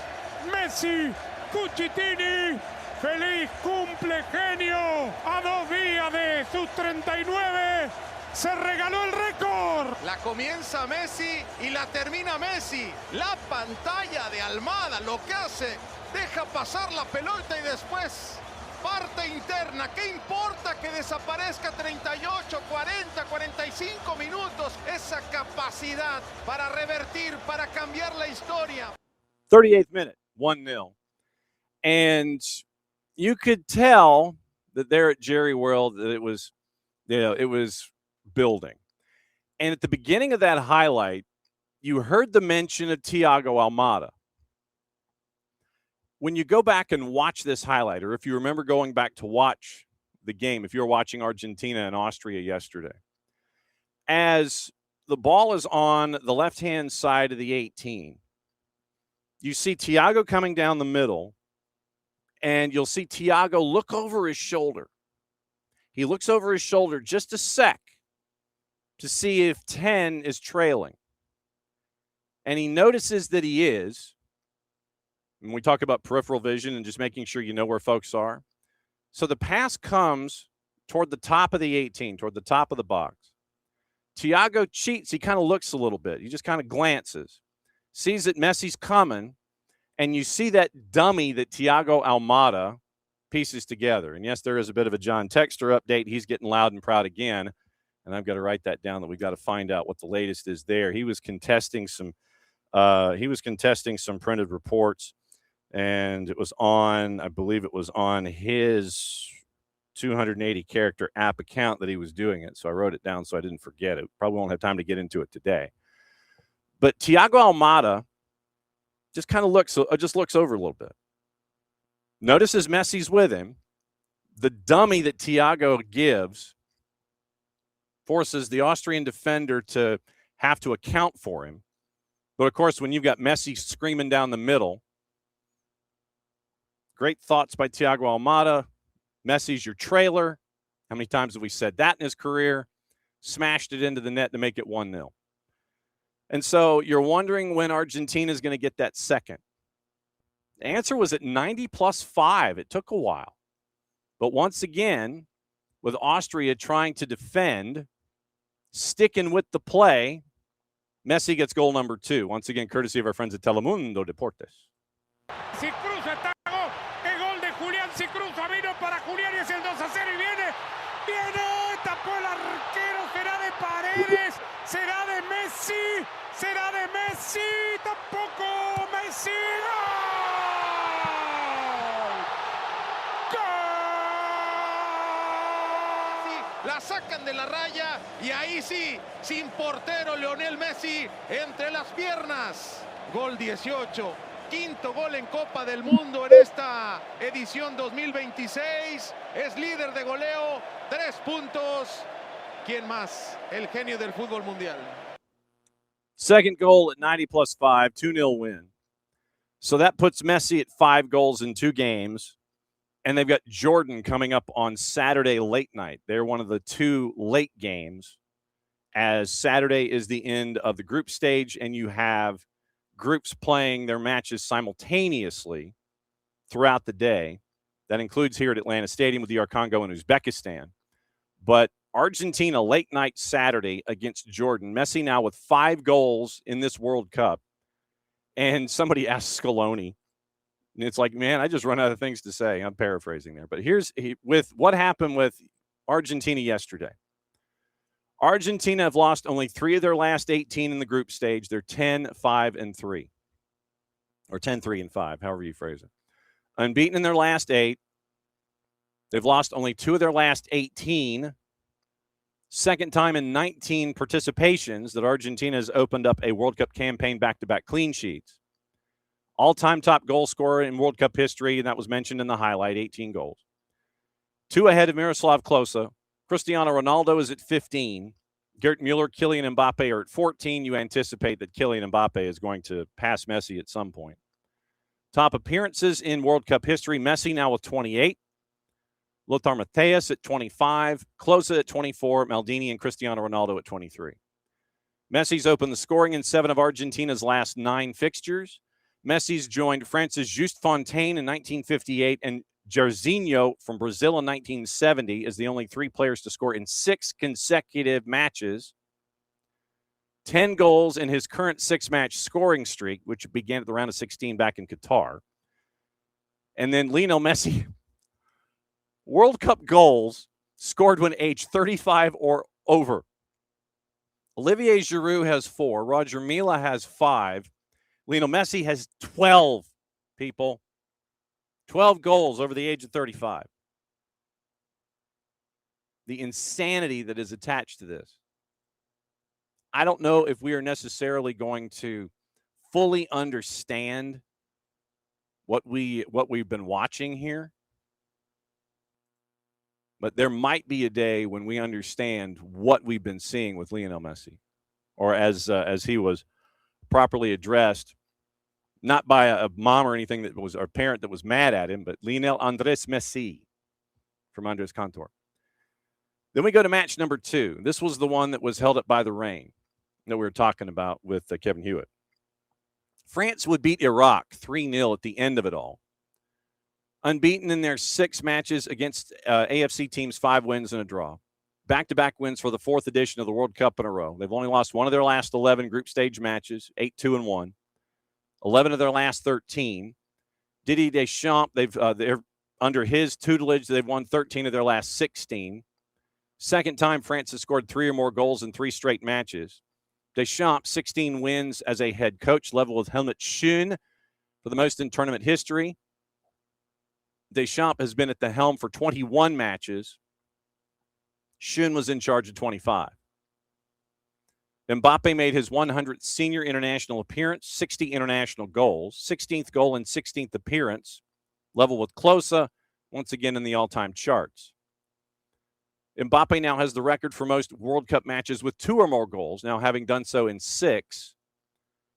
Messi Cucitini. ¡Feliz cumple, genio! A 2 días de sus 39, se regaló el récord. La comienza Messi y la termina Messi. La pantalla de Almada lo que hace, deja pasar la pelota y después parte interna. ¿Qué importa que desaparezca 38, 40, 45 minutos? Esa capacidad para revertir, para cambiar la historia. 38th minute, 1-0. And you could tell that there at Jerry World that it was building. And at the beginning of that highlight, you heard the mention of Thiago Almada. when you go back and watch this highlight, or if you remember going back to watch the game, if you were watching Argentina and Austria yesterday, as the ball is on the left-hand side of the 18, you see Thiago coming down the middle, and you'll see Thiago look over his shoulder. He looks over his shoulder just a sec to see if 10 is trailing. And he notices that he is. And we talk about peripheral vision and just making sure you know where folks are. So the pass comes toward the top of the 18, toward the top of the box. Thiago cheats. He kind of looks a little bit. He just kind of glances, sees that Messi's coming, and you see that dummy that Thiago Almada pieces together. And yes, there is a bit of a John Texter update. He's getting loud and proud again, and I've got to write that down that we've got to find out what the latest is there. He was contesting some printed reports, and it was on, I believe it was on his 280 character app account that he was doing it. So I wrote it down so I didn't forget it. Probably won't have time to get into it today. But Thiago Almada just kind of looks over a little bit. Notices Messi's with him. The dummy that Thiago gives forces the Austrian defender to have to account for him. But, of course, when you've got Messi screaming down the middle, great thoughts by Thiago Almada. Messi's your trailer. How many times have we said that in his career? Smashed it into the net to make it 1-0. And so you're wondering when Argentina is going to get that second. The answer was at 90+5. It took a while. But once again, with Austria trying to defend, sticking with the play, Messi gets goal number 2. Once again, courtesy of our friends at Telemundo Deportes. Si cruza Tago, el gol de Julián, si cruza, vino para Julián y es el 2-0 y viene, tapó el arquero, será de Paredes, será de Messi, tampoco Messi, ¡Gol! La sacan de la raya y ahí sí, sin portero, Lionel Messi entre las piernas. Gol 18, quinto gol en Copa del Mundo en esta edición 2026. Es líder de goleo, 3 puntos. ¿Quién más? El genio del fútbol mundial. Second goal at 90+5, 2-0 win. So that puts Messi at 5 goals in 2 games. And they've got Jordan coming up on Saturday late night. They're one of the 2 late games, as Saturday is the end of the group stage, and you have groups playing their matches simultaneously throughout the day. That includes here at Atlanta Stadium with DR Congo and Uzbekistan. But Argentina late night Saturday against Jordan. Messi now with 5 goals in this World Cup. And somebody asked Scaloni, and it's like, man, I just run out of things to say. I'm paraphrasing there. But with what happened with Argentina yesterday. Argentina have lost only 3 of their last 18 in the group stage. They're 10-5-3. Or 10-3-5, however you phrase it. Unbeaten in their last 8. They've lost only 2 of their last 18. Second time in 19 participations that Argentina has opened up a World Cup campaign back-to-back clean sheets. All-time top goal scorer in World Cup history, and that was mentioned in the highlight, 18 goals. 2 ahead of Miroslav Klose. Cristiano Ronaldo is at 15. Gerd Muller, Kylian Mbappe are at 14. You anticipate that Kylian Mbappe is going to pass Messi at some point. Top appearances in World Cup history, Messi now with 28. Lothar Matthäus at 25. Klose at 24. Maldini and Cristiano Ronaldo at 23. Messi's opened the scoring in 7 of Argentina's last 9 fixtures. Messi's joined France's Just Fontaine in 1958 and Jairzinho from Brazil in 1970 as the only 3 players to score in 6 consecutive matches. 10 goals in his current 6-match scoring streak, which began at the round of 16 back in Qatar. And then Lionel Messi, World Cup goals scored when aged 35 or over. Olivier Giroud has 4. Roger Mila has 5. Lionel Messi has 12, people. 12 goals over the age of 35. The insanity that is attached to this. I don't know if we are necessarily going to fully understand what we've been watching here. But there might be a day when we understand what we've been seeing with Lionel Messi, or as he was properly addressed, not by a mom or anything that was, or parent that was mad at him, but Lionel Andres Messi from Andres Cantor. Then we go to match number 2. This was the one that was held up by the rain that we were talking about with Kevin Huet. France would beat Iraq 3-0 at the end of it all. Unbeaten in their 6 matches against AFC teams, 5 wins and a draw. Back-to-back wins for the 4th edition of the World Cup in a row. They've only lost one of their last 11 group stage matches, 8-2-1. 11 of their last 13. Didier Deschamps, they're under his tutelage, they've won 13 of their last 16. Second time France has scored 3 or more goals in 3 straight matches. Deschamps, 16 wins as a head coach, level with Helmut Schön for the most in tournament history. Deschamps has been at the helm for 21 matches. Schön was in charge of 25. Mbappe made his 100th senior international appearance, 60 international goals, 16th goal and 16th appearance, level with Klose, once again in the all-time charts. Mbappe now has the record for most World Cup matches with 2 or more goals, now having done so in 6.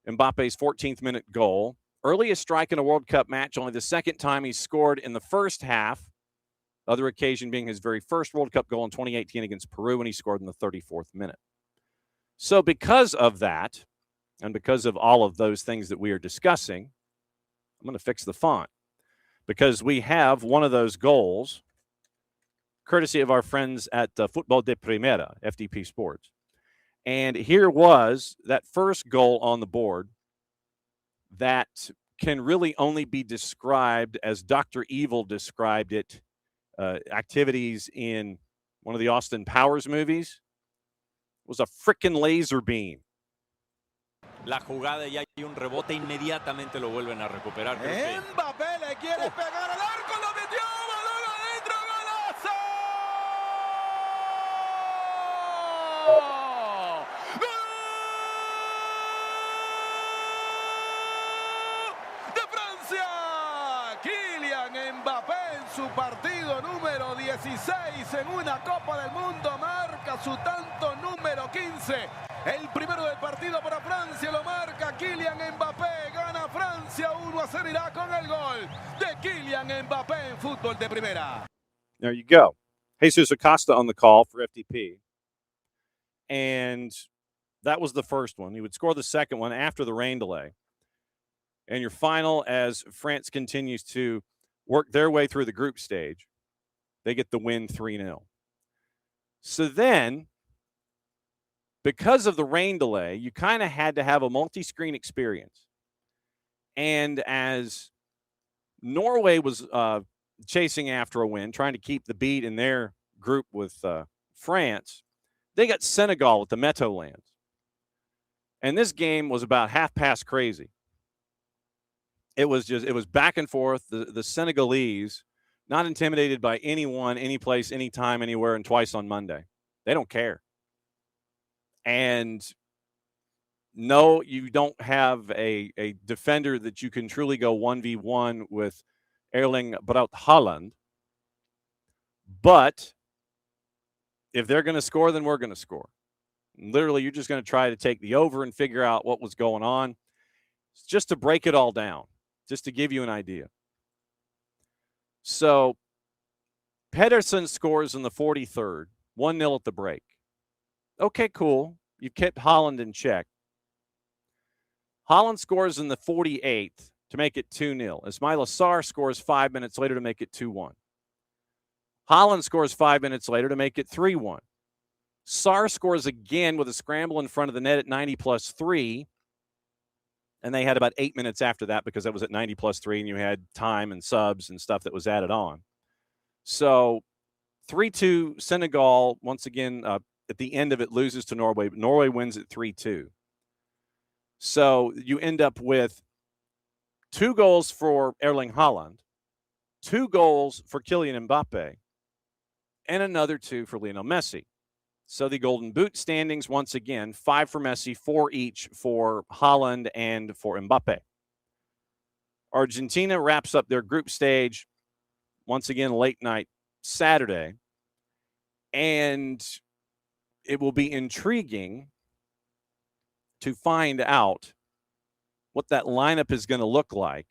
Mbappe's 14th minute goal, earliest strike in a World Cup match, only the second time he scored in the first half, other occasion being his very first World Cup goal in 2018 against Peru when he scored in the 34th minute. So because of that, and because of all of those things that we are discussing, I'm going to fix the font, because we have one of those goals, courtesy of our friends at Football de Primera, FDP Sports. And here was that first goal on the board that can really only be described as Dr. Evil described it, activities in one of the Austin Powers movies. It was a frickin' laser beam. La jugada y hay un rebote, inmediatamente lo vuelven a recuperar. Mbappé le quiere pegar al arco, lo metió, balón adentro, golazo. ¡Gol de Francia! Kylian Mbappé en su partido número 16 en una Copa del Mundo marca su tanto número 15. El primero del partido para Francia lo marca Kylian Mbappé. Gana Francia 1-0, irá con el gol de Kylian Mbappé en fútbol de primera. There you go. Jesus Acosta on the call for FDP. And that was the first one. He would score the second one after the rain delay. And your final, as France continues to work their way through the group stage, they get the win 3-0. So then, because of the rain delay, you kind of had to have a multi-screen experience. And as Norway was chasing after a win, trying to keep the beat in their group with France, they got Senegal at the Meadowlands. And this game was about half past crazy. It was back and forth. The Senegalese, not intimidated by anyone, any place, anytime, anywhere, and twice on Monday. They don't care. And no, you don't have a defender that you can truly go 1v1 with Erling Braut Haaland. But if they're going to score, then we're going to score. Literally, you're just going to try to take the over and figure out what was going on. Just to break it all down, just to give you an idea. So Pedersen scores in the 43rd, 1-0 at the break. Okay, cool. You've kept Haaland in check. Haaland scores in the 48th to make it 2-0. Ismaila Sarr scores 5 minutes later to make it 2-1. Haaland scores 5 minutes later to make it 3-1. Sarr scores again with a scramble in front of the net at 90+3. And they had about 8 minutes after that because that was at 90+3 and you had time and subs and stuff that was added on. So 3-2 Senegal, once again, at the end of it, loses to Norway, but Norway wins at 3-2. So you end up with 2 goals for Erling Haaland, 2 goals for Kylian Mbappe, and another 2 for Lionel Messi. So the Golden Boot standings, once again, 5 for Messi, 4 each for Haaland and for Mbappe. Argentina wraps up their group stage once again late night Saturday. And it will be intriguing to find out what that lineup is going to look like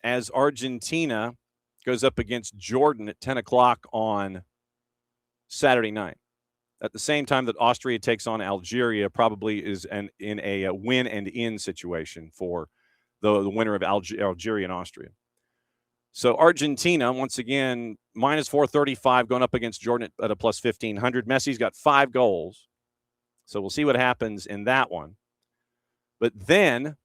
as Argentina goes up against Jordan at 10 o'clock on Saturday night. At the same time that Austria takes on Algeria, probably is in a win and in situation for the winner of Algeria and Austria. So Argentina, once again, minus 435 going up against Jordan at a plus 1,500. Messi's got 5 goals. So we'll see what happens in that one. But then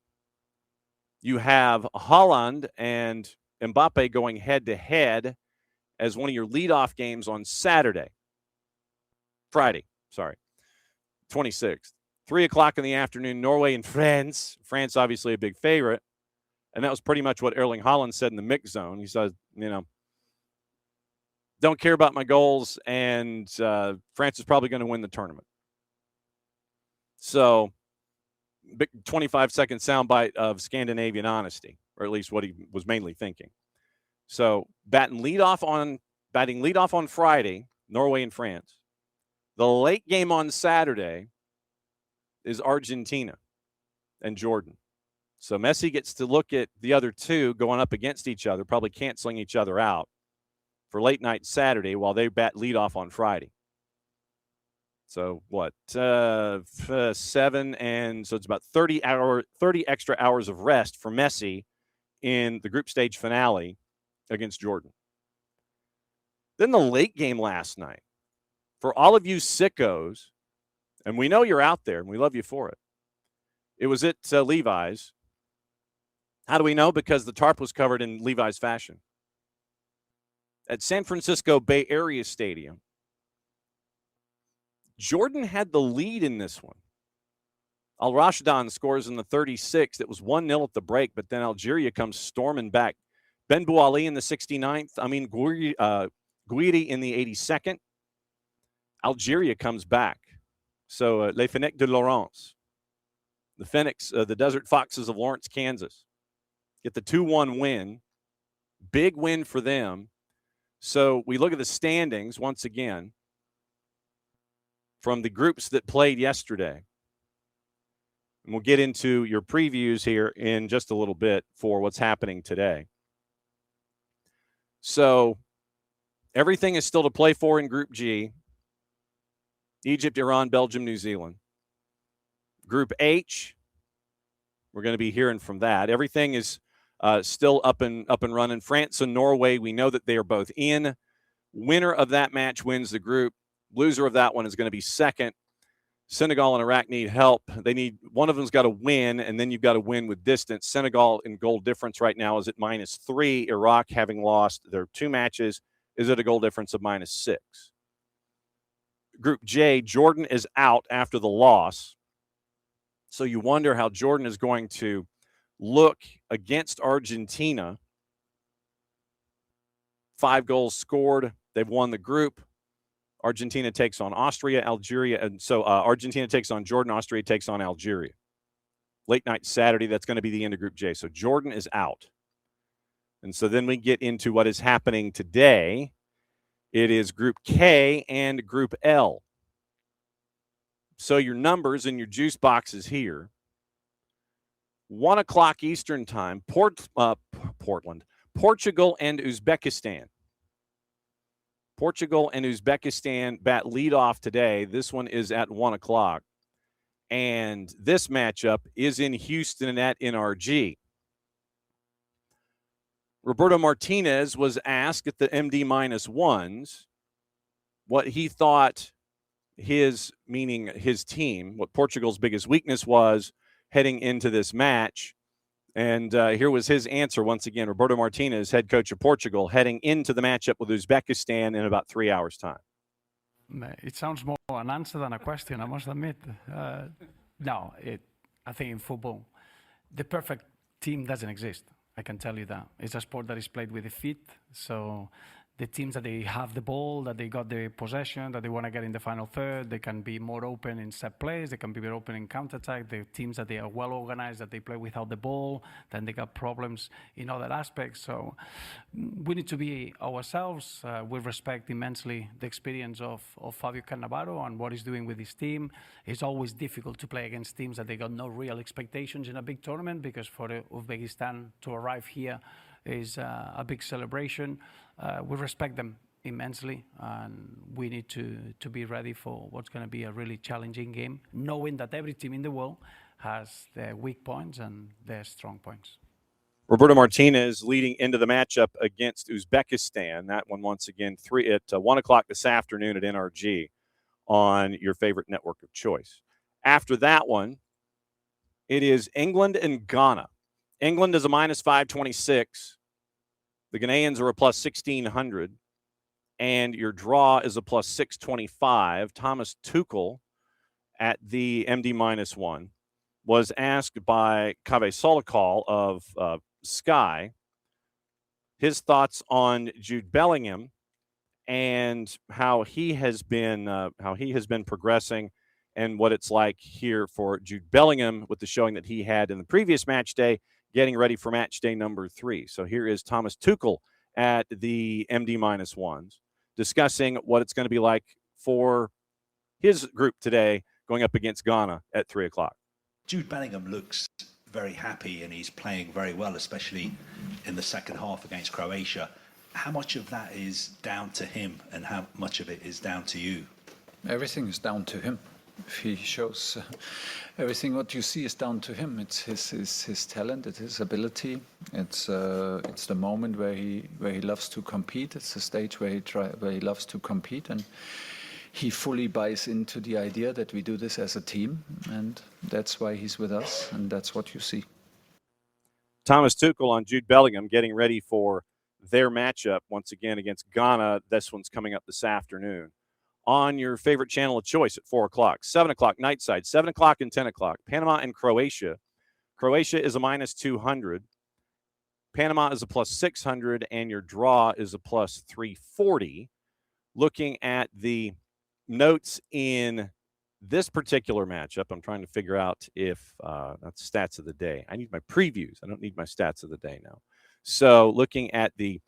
you have Haaland and Mbappe going head-to-head as one of your leadoff games on Friday, 26th. 3 o'clock in the afternoon, Norway and France. France, obviously a big favorite. And that was pretty much what Erling Haaland said in the mix zone. He said, don't care about my goals, and France is probably going to win the tournament. So, big 25-second soundbite of Scandinavian honesty, or at least what he was mainly thinking. So, batting leadoff on Friday, Norway and France. The late game on Saturday is Argentina and Jordan. So Messi gets to look at the other two going up against each other, probably canceling each other out for late night Saturday while they bat leadoff on Friday. So what? 7, and so it's about 30 extra hours of rest for Messi in the group stage finale against Jordan. Then the late game last night. For all of you sickos, and we know you're out there and we love you for it, it was at Levi's. How do we know? Because the tarp was covered in Levi's fashion. At San Francisco Bay Area Stadium, Jordan had the lead in this one. Al-Rashdan scores in the 36th. It was 1-0 at the break, but then Algeria comes storming back. Ben Bouali in the 69th. Guiri in the 82nd. Algeria comes back. So Les Fennecs de Lawrence, the Phoenix, the Desert Foxes of Lawrence, Kansas, get the 2-1 win. Big win for them. So we look at the standings once again from the groups that played yesterday. And we'll get into your previews here in just a little bit for what's happening today. So everything is still to play for in Group G. Egypt, Iran, Belgium, New Zealand. Group H, we're going to be hearing from that. Everything is still up and running. France and Norway, we know that they are both in. Winner of that match wins the group. Loser of that one is going to be second. Senegal and Iraq need help. One of them's got to win, and then you've got to win with distance. Senegal in goal difference right now is at -3. Iraq, having lost their 2 matches, is at a goal difference of -6. Group J, Jordan is out after the loss. So you wonder how Jordan is going to look against Argentina. 5 goals scored. They've won the group. Argentina takes on Austria, Algeria. And so Argentina takes on Jordan. Austria takes on Algeria. Late night Saturday, that's going to be the end of Group J. So Jordan is out. And so then we get into what is happening today. It is Group K and Group L. So your numbers and your juice boxes here. 1 o'clock Eastern time, Portland, Portugal and Uzbekistan. Portugal and Uzbekistan bat lead off today. This one is at 1 o'clock. And this matchup is in Houston at NRG. Roberto Martinez was asked at the MD-1s what he thought meaning his team, what Portugal's biggest weakness was heading into this match. And here was his answer once again. Roberto Martinez, head coach of Portugal, heading into the matchup with Uzbekistan in about 3 hours' time. It sounds more an answer than a question, I must admit. I think in football, the perfect team doesn't exist. I can tell you that. It's a sport that is played with the feet. So the teams that they have the ball, that they got the possession, that they want to get in the final third, they can be more open in set plays, they can be more open in counterattack. The teams that they are well organized, that they play without the ball, then they got problems in other aspects. So we need to be ourselves. We respect immensely the experience of Fabio Cannavaro and what he's doing with his team. It's always difficult to play against teams that they got no real expectations in a big tournament, because for Uzbekistan to arrive here is a big celebration. We respect them immensely, and we need to be ready for what's going to be a really challenging game, knowing that every team in the world has their weak points and their strong points. Roberto Martinez leading into the matchup against Uzbekistan. That one, once again, 1 o'clock this afternoon at NRG on your favorite network of choice. After that one, it is England and Ghana. England is a minus 526. The Ghanaians are a plus 1,600. And your draw is a plus 625. Thomas Tuchel at the MD minus 1 was asked by Kave Solikal of Sky his thoughts on Jude Bellingham and how he has been progressing, and what it's like here for Jude Bellingham with the showing that he had in the previous match day, getting ready for match day number 3. So here is Thomas Tuchel at the MD minus 1s discussing what it's going to be like for his group today going up against Ghana at 3 o'clock. Jude Bellingham looks very happy and he's playing very well, especially in the second half against Croatia. How much of that is down to him and how much of it is down to you? Everything is down to him. If he shows everything what you see is down to him. It's his talent, it's his ability. It's the moment where he loves to compete. It's the stage where he loves to compete, and he fully buys into the idea that we do this as a team, and that's why he's with us, and that's what you see. Thomas Tuchel on Jude Bellingham getting ready for their matchup once again against Ghana. This one's coming up this afternoon on your favorite channel of choice at 4 o'clock. 7 o'clock nightside, 7 o'clock and 10 o'clock. Panama and Croatia. Croatia is a minus 200. Panama is a plus 600, and your draw is a plus 340. Looking at the notes in this particular matchup, I'm trying to figure out if that's stats of the day. I need my previews. I don't need my stats of the day now. So looking at the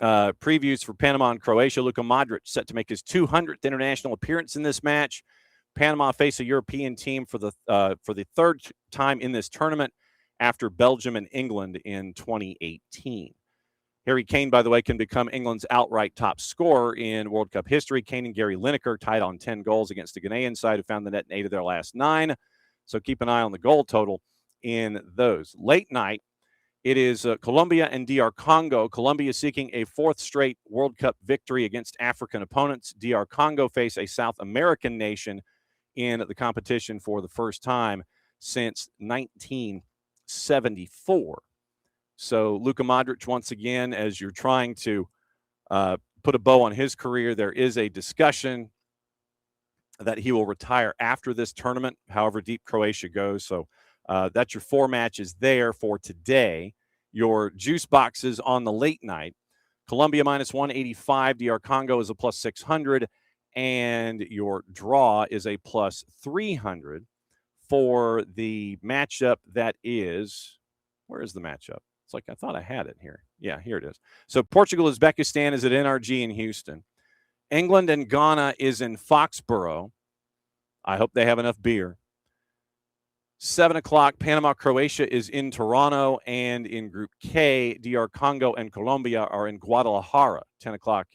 previews for Panama and Croatia, Luka Modric set to make his 200th international appearance in this match. Panama face a European team for the third time in this tournament after Belgium and England in 2018. Harry Kane, by the way, can become England's outright top scorer in World Cup history. Kane and Gary Lineker tied on 10 goals against the Ghanaian side, who found the net in 8 of their last 9. So keep an eye on the goal total in those. Late night, it is Colombia and DR Congo. Colombia seeking a 4th straight World Cup victory against African opponents. DR Congo face a South American nation in the competition for the first time since 1974. So Luka Modric, once again, as you're trying to put a bow on his career, there is a discussion that he will retire after this tournament, however deep Croatia goes. So that's your 4 matches there for today. Your juice boxes on the late night. Colombia minus 185. DR Congo is a plus 600. And your draw is a plus 300 for the matchup that is, where is the matchup? It's like I thought I had it here. Yeah, here it is. So Portugal-Uzbekistan is at NRG in Houston. England and Ghana is in Foxborough. I hope they have enough beer. 7 o'clock, Panama-Croatia is in Toronto, and in Group K, DR Congo and Colombia are in Guadalajara, 10 o'clock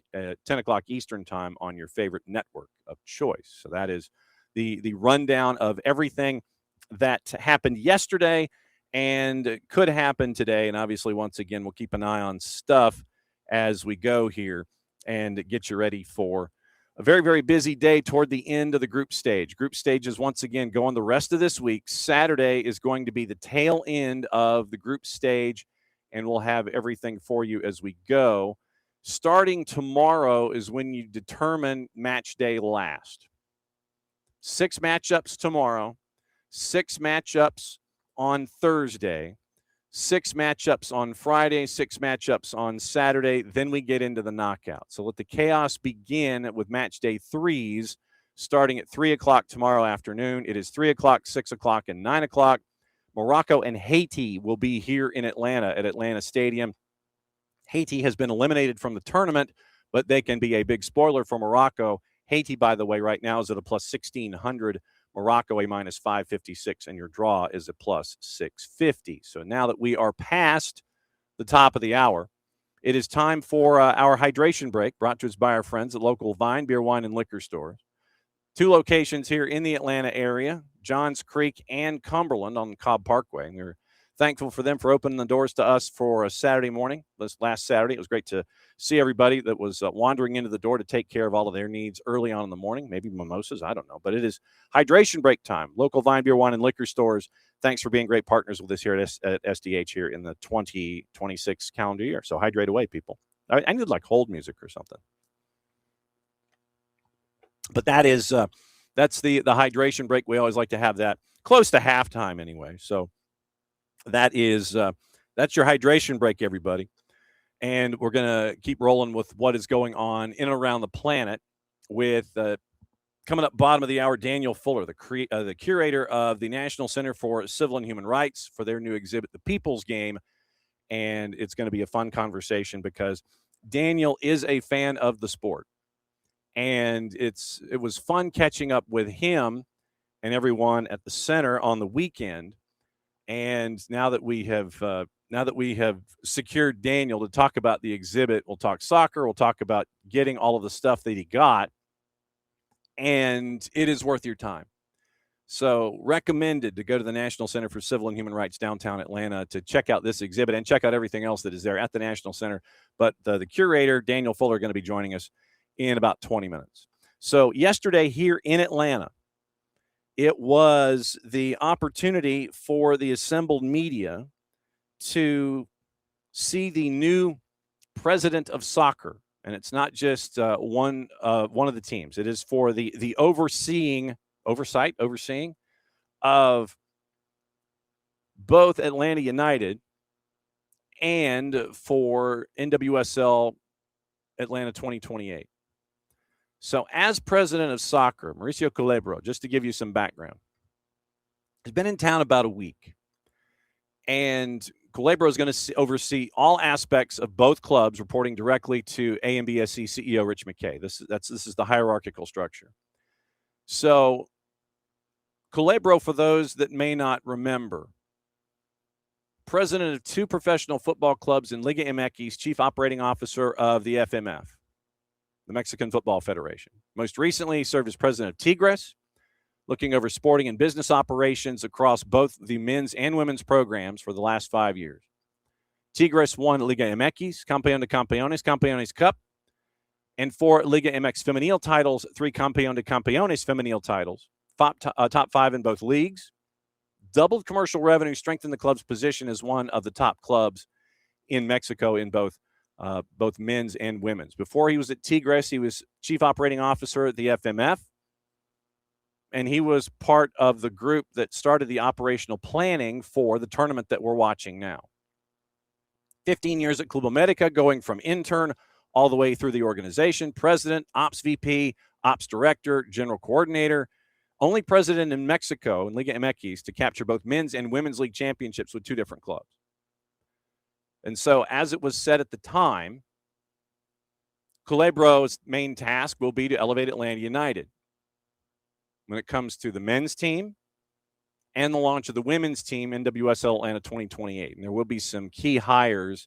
Eastern time on your favorite network of choice. So that is the rundown of everything that happened yesterday and could happen today. And obviously, once again, we'll keep an eye on stuff as we go here and get you ready for a very, very busy day toward the end of the group stage. Group stages, once again, going the rest of this week. Saturday is going to be the tail end of the group stage, and we'll have everything for you as we go. Starting tomorrow is when you determine match day last. 6 matchups tomorrow, 6 matchups on Thursday, 6 matchups on Friday, 6 matchups on Saturday. Then we get into the knockout. So let the chaos begin with match day 3s starting at 3 o'clock tomorrow afternoon. It is 3 o'clock, 6 o'clock, and 9 o'clock. Morocco and Haiti will be here in Atlanta at Atlanta Stadium. Haiti has been eliminated from the tournament, but they can be a big spoiler for Morocco. Haiti, by the way, right now is at a plus 1,600. Morocco a minus 556, and your draw is a plus 650. So now that we are past the top of the hour, it is time for our hydration break, brought to us by our friends at local Vine Beer, Wine, and Liquor stores. 2 locations here in the Atlanta area, Johns Creek and Cumberland on the Cobb Parkway. And we're thankful for them for opening the doors to us for a Saturday morning. This last Saturday, it was great to see everybody that was wandering into the door to take care of all of their needs early on in the morning, maybe mimosas, I don't know. But it is hydration break time. Local Vine Beer, Wine, and Liquor stores, thanks for being great partners with us here at SDH here in the 2026 calendar year. So hydrate away, people. I need like hold music or something. But that is that's the hydration break. We always like to have that close to halftime anyway. So that is that's your hydration break, everybody. And we're going to keep rolling with what is going on in and around the planet with coming up bottom of the hour, Daniel Fuller, the curator of the National Center for Civil and Human Rights, for their new exhibit, The People's Game. And it's going to be a fun conversation because Daniel is a fan of the sport. And it was fun catching up with him and everyone at the center on the weekend. And now that we have secured Daniel to talk about the exhibit, we'll talk soccer, we'll talk about getting all of the stuff that he got, and it is worth your time. So recommended to go to the National Center for Civil and Human Rights downtown Atlanta to check out this exhibit and check out everything else that is there at the National Center. But the curator, Daniel Fuller, are going to be joining us in about 20 minutes. So yesterday here in Atlanta, it was the opportunity for the assembled media to see the new president of soccer. And it's not just one of the teams. It is for the overseeing of both Atlanta United and for NWSL Atlanta 2028. So as president of soccer, Mauricio Culebro, just to give you some background, has been in town about a week. And Culebro is going to oversee all aspects of both clubs, reporting directly to AMBSC CEO Rich McKay. This is the hierarchical structure. So Culebro, for those that may not remember, president of 2 professional football clubs in Liga MX, chief operating officer of the FMF, the Mexican Football Federation. Most recently, he served as president of Tigres, looking over sporting and business operations across both the men's and women's programs for the last 5 years. Tigres won Liga MX, Campeón de Campeones, Campeones Cup, and 4 Liga MX Femenil titles, 3 Campeón de Campeones Femenil titles, top 5 in both leagues, doubled commercial revenue, strengthened the club's position as one of the top clubs in Mexico in both men's and women's. Before he was at Tigres, he was chief operating officer at the FMF, and he was part of the group that started the operational planning for the tournament that we're watching now. 15 years at Club America, going from intern all the way through the organization, president, ops VP, ops director, general coordinator, only president in Mexico in Liga MX to capture both men's and women's league championships with 2 different clubs. And so, as it was said at the time, Culebro's main task will be to elevate Atlanta United when it comes to the men's team and the launch of the women's team, NWSL Atlanta 2028. And there will be some key hires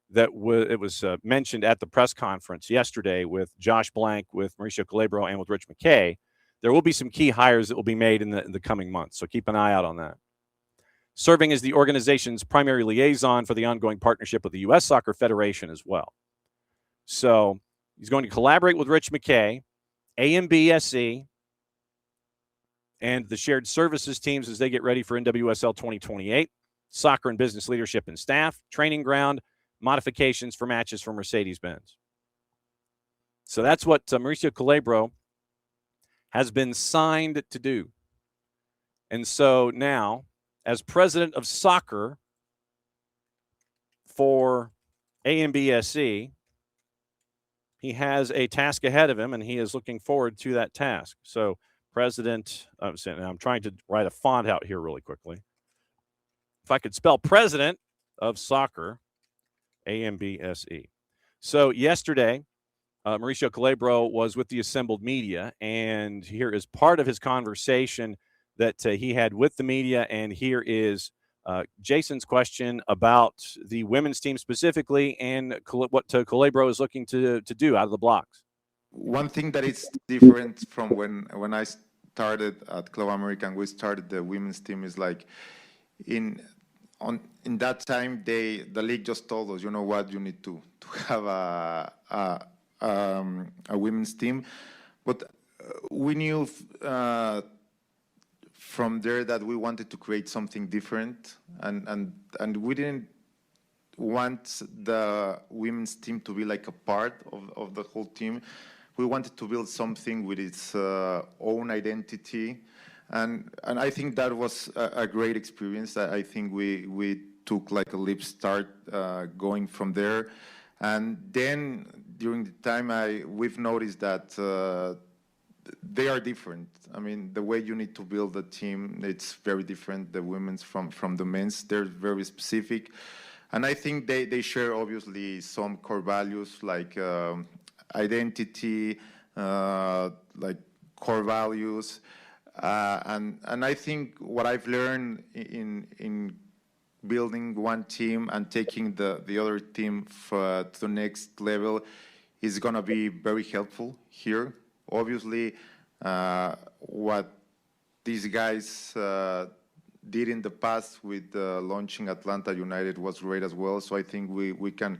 that it was mentioned at the press conference yesterday with Josh Blank, with Mauricio Culebro, and with Rich McKay. There will be some key hires that will be made in the coming months, so keep an eye out on that. Serving as the organization's primary liaison for the ongoing partnership with the U.S. Soccer Federation as well. So he's going to collaborate with Rich McKay, AMBSC, and the shared services teams as they get ready for NWSL 2028, soccer and business leadership and staff, training ground, modifications for matches for Mercedes-Benz. So that's what Mauricio Culebro has been signed to do. And so now, as president of soccer, for AMBSE, he has a task ahead of him, and he is looking forward to that task. So, President, I'm trying to write a font out here really quickly. If I could spell President of Soccer, AMBSE. So, yesterday, Mauricio Culebro was with the assembled media, and here is part of his conversation that he had with the media, and here is Jason's question about the women's team specifically and what Culebro is looking to do out of the blocks. One thing that is different from when I started at Club American, we started the women's team, is like in that time the league just told us, you know what, you need to have a women's team, but we knew from there that we wanted to create something different, and we didn't want the women's team to be like a part of the whole team. We wanted to build something with its own identity, and I think that was a great experience. I think we took like a leap start going from there, and then during the time we've noticed that they are different. I mean, the way you need to build a team, it's very different, the women's from the men's. They're very specific. And I think they share, obviously, some core values like identity, like core values. And I think what I've learned in building one team and taking the other team to the next level is going to be very helpful here. Obviously, what these guys did in the past with launching Atlanta United was great as well. So I think we can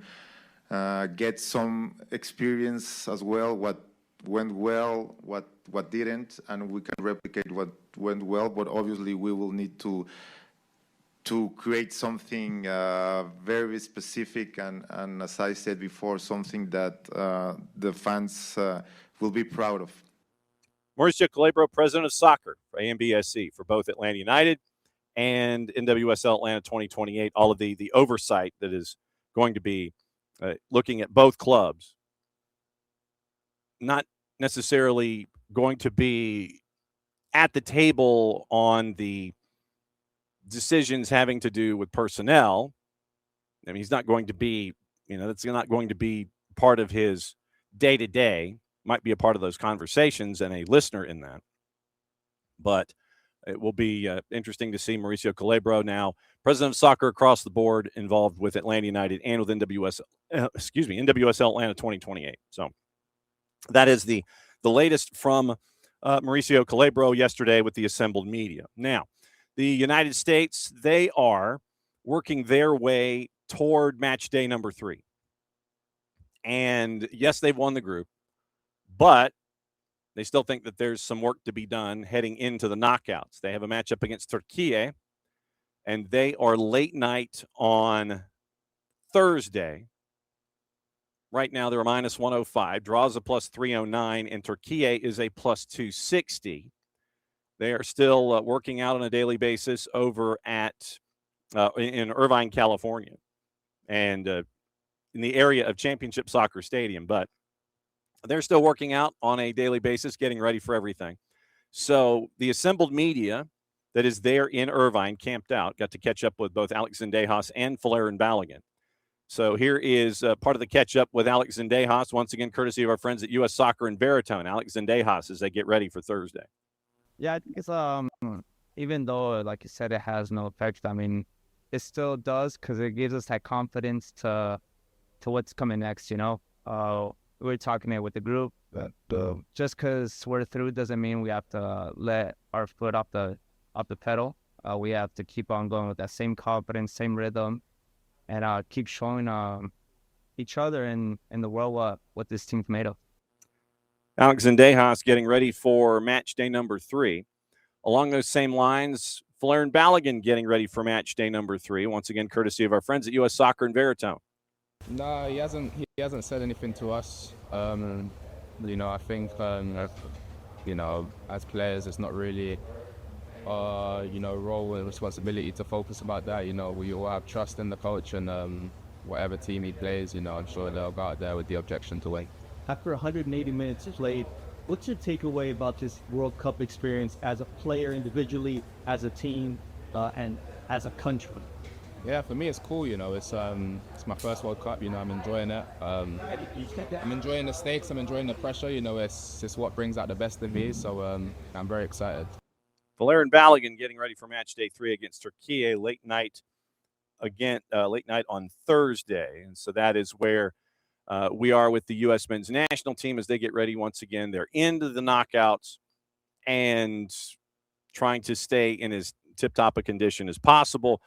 get some experience as well, what went well, what didn't, and we can replicate what went well. But obviously, we will need to create something very specific and as I said before, something that the fans will be proud of. Mauricio Culebro, president of soccer for AMBSE, for both Atlanta United and NWSL Atlanta 2028, all of the oversight that is going to be looking at both clubs. Not necessarily going to be at the table on the decisions having to do with personnel. I mean, he's not going to be, that's not going to be part of his day-to-day. Might be a part of those conversations and a listener in that. But it will be interesting to see Mauricio Culebro, now president of soccer across the board, involved with Atlanta United and with NWSL Atlanta 2028. So that is the latest from Mauricio Culebro yesterday with the assembled media. Now, the United States, they are working their way toward match day number 3. And yes, they've won the group, but they still think that there's some work to be done heading into the knockouts. They have a matchup against Turkey, and they are late night on Thursday. Right now, they're a minus 105. Draws a plus 309, and Turkey is a plus 260. They are still working out on a daily basis over at in Irvine, California, and in the area of Championship Soccer Stadium. But they're still working out on a daily basis, getting ready for everything. So the assembled media that is there in Irvine, camped out, got to catch up with both Alex Zendejas and Folarin Balogun. So here is part of the catch-up with Alex Zendejas, once again, courtesy of our friends at US Soccer in Baritone. Alex Zendejas, as they get ready for Thursday. Yeah, I think it's even though, like you said, it has no effect. I mean, it still does, because it gives us that confidence to what's coming next. We're talking it with the group that just because we're through doesn't mean we have to let our foot off the pedal. We have to keep on going with that same confidence, same rhythm, and keep showing each other and the world what this team's made of. Alex Zendejas getting ready for match day number 3. Along those same lines, Folarin Balogun getting ready for match day number 3. Once again, courtesy of our friends at US Soccer in Baritone. No, he hasn't said anything to us. I think as players, it's not really role and responsibility to focus about that. We all have trust in the coach, and whatever team he plays, I'm sure they'll go out there with the objection to win. After 180 minutes played, what's your takeaway about this World Cup experience as a player individually, as a team, and as a country? Yeah, for me it's cool, it's my first World Cup, I'm enjoying it. I'm enjoying the stakes, I'm enjoying the pressure, it's what brings out the best in me, so I'm very excited. Valerian Balogun getting ready for match day 3 against Turkey, late night on Thursday. And so that is where we are with the U.S. men's national team as they get ready once again. They're into the knockouts and trying to stay in as tip-top a condition as possible.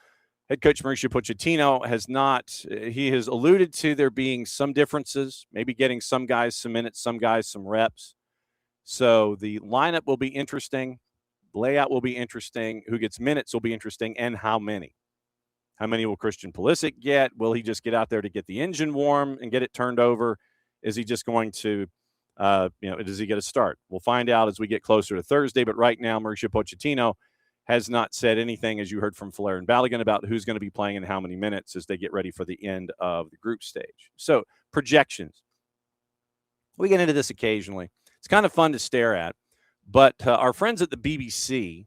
Head coach Mauricio Pochettino has alluded to there being some differences, maybe getting some guys some minutes, some guys some reps. So the lineup will be interesting. The layout will be interesting. Who gets minutes will be interesting, and how many. How many will Christian Pulisic get? Will he just get out there to get the engine warm and get it turned over? Is he just going to, does he get a start? We'll find out as we get closer to Thursday. But right now, Mauricio Pochettino has not said anything, as you heard from Valerian Balogun, about who's going to be playing and how many minutes as they get ready for the end of the group stage. So projections. We get into this occasionally. It's kind of fun to stare at. But our friends at the BBC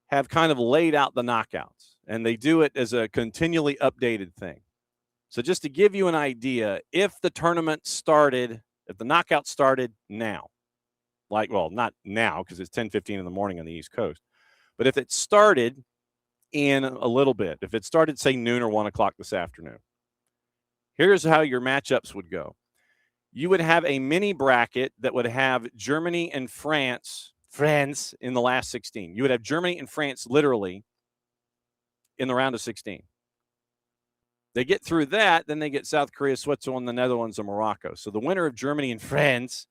have kind of laid out the knockouts, and they do it as a continually updated thing. So just to give you an idea, if the knockout started now, not now because it's 10:15 in the morning on the East Coast, but if it started in a little bit, if it started, say, noon or 1 o'clock this afternoon, here's how your matchups would go. You would have a mini bracket that would have Germany and France in the last 16. You would have Germany and France literally in the round of 16. They get through that, then they get South Korea, Switzerland, the Netherlands, and Morocco. So the winner of Germany and France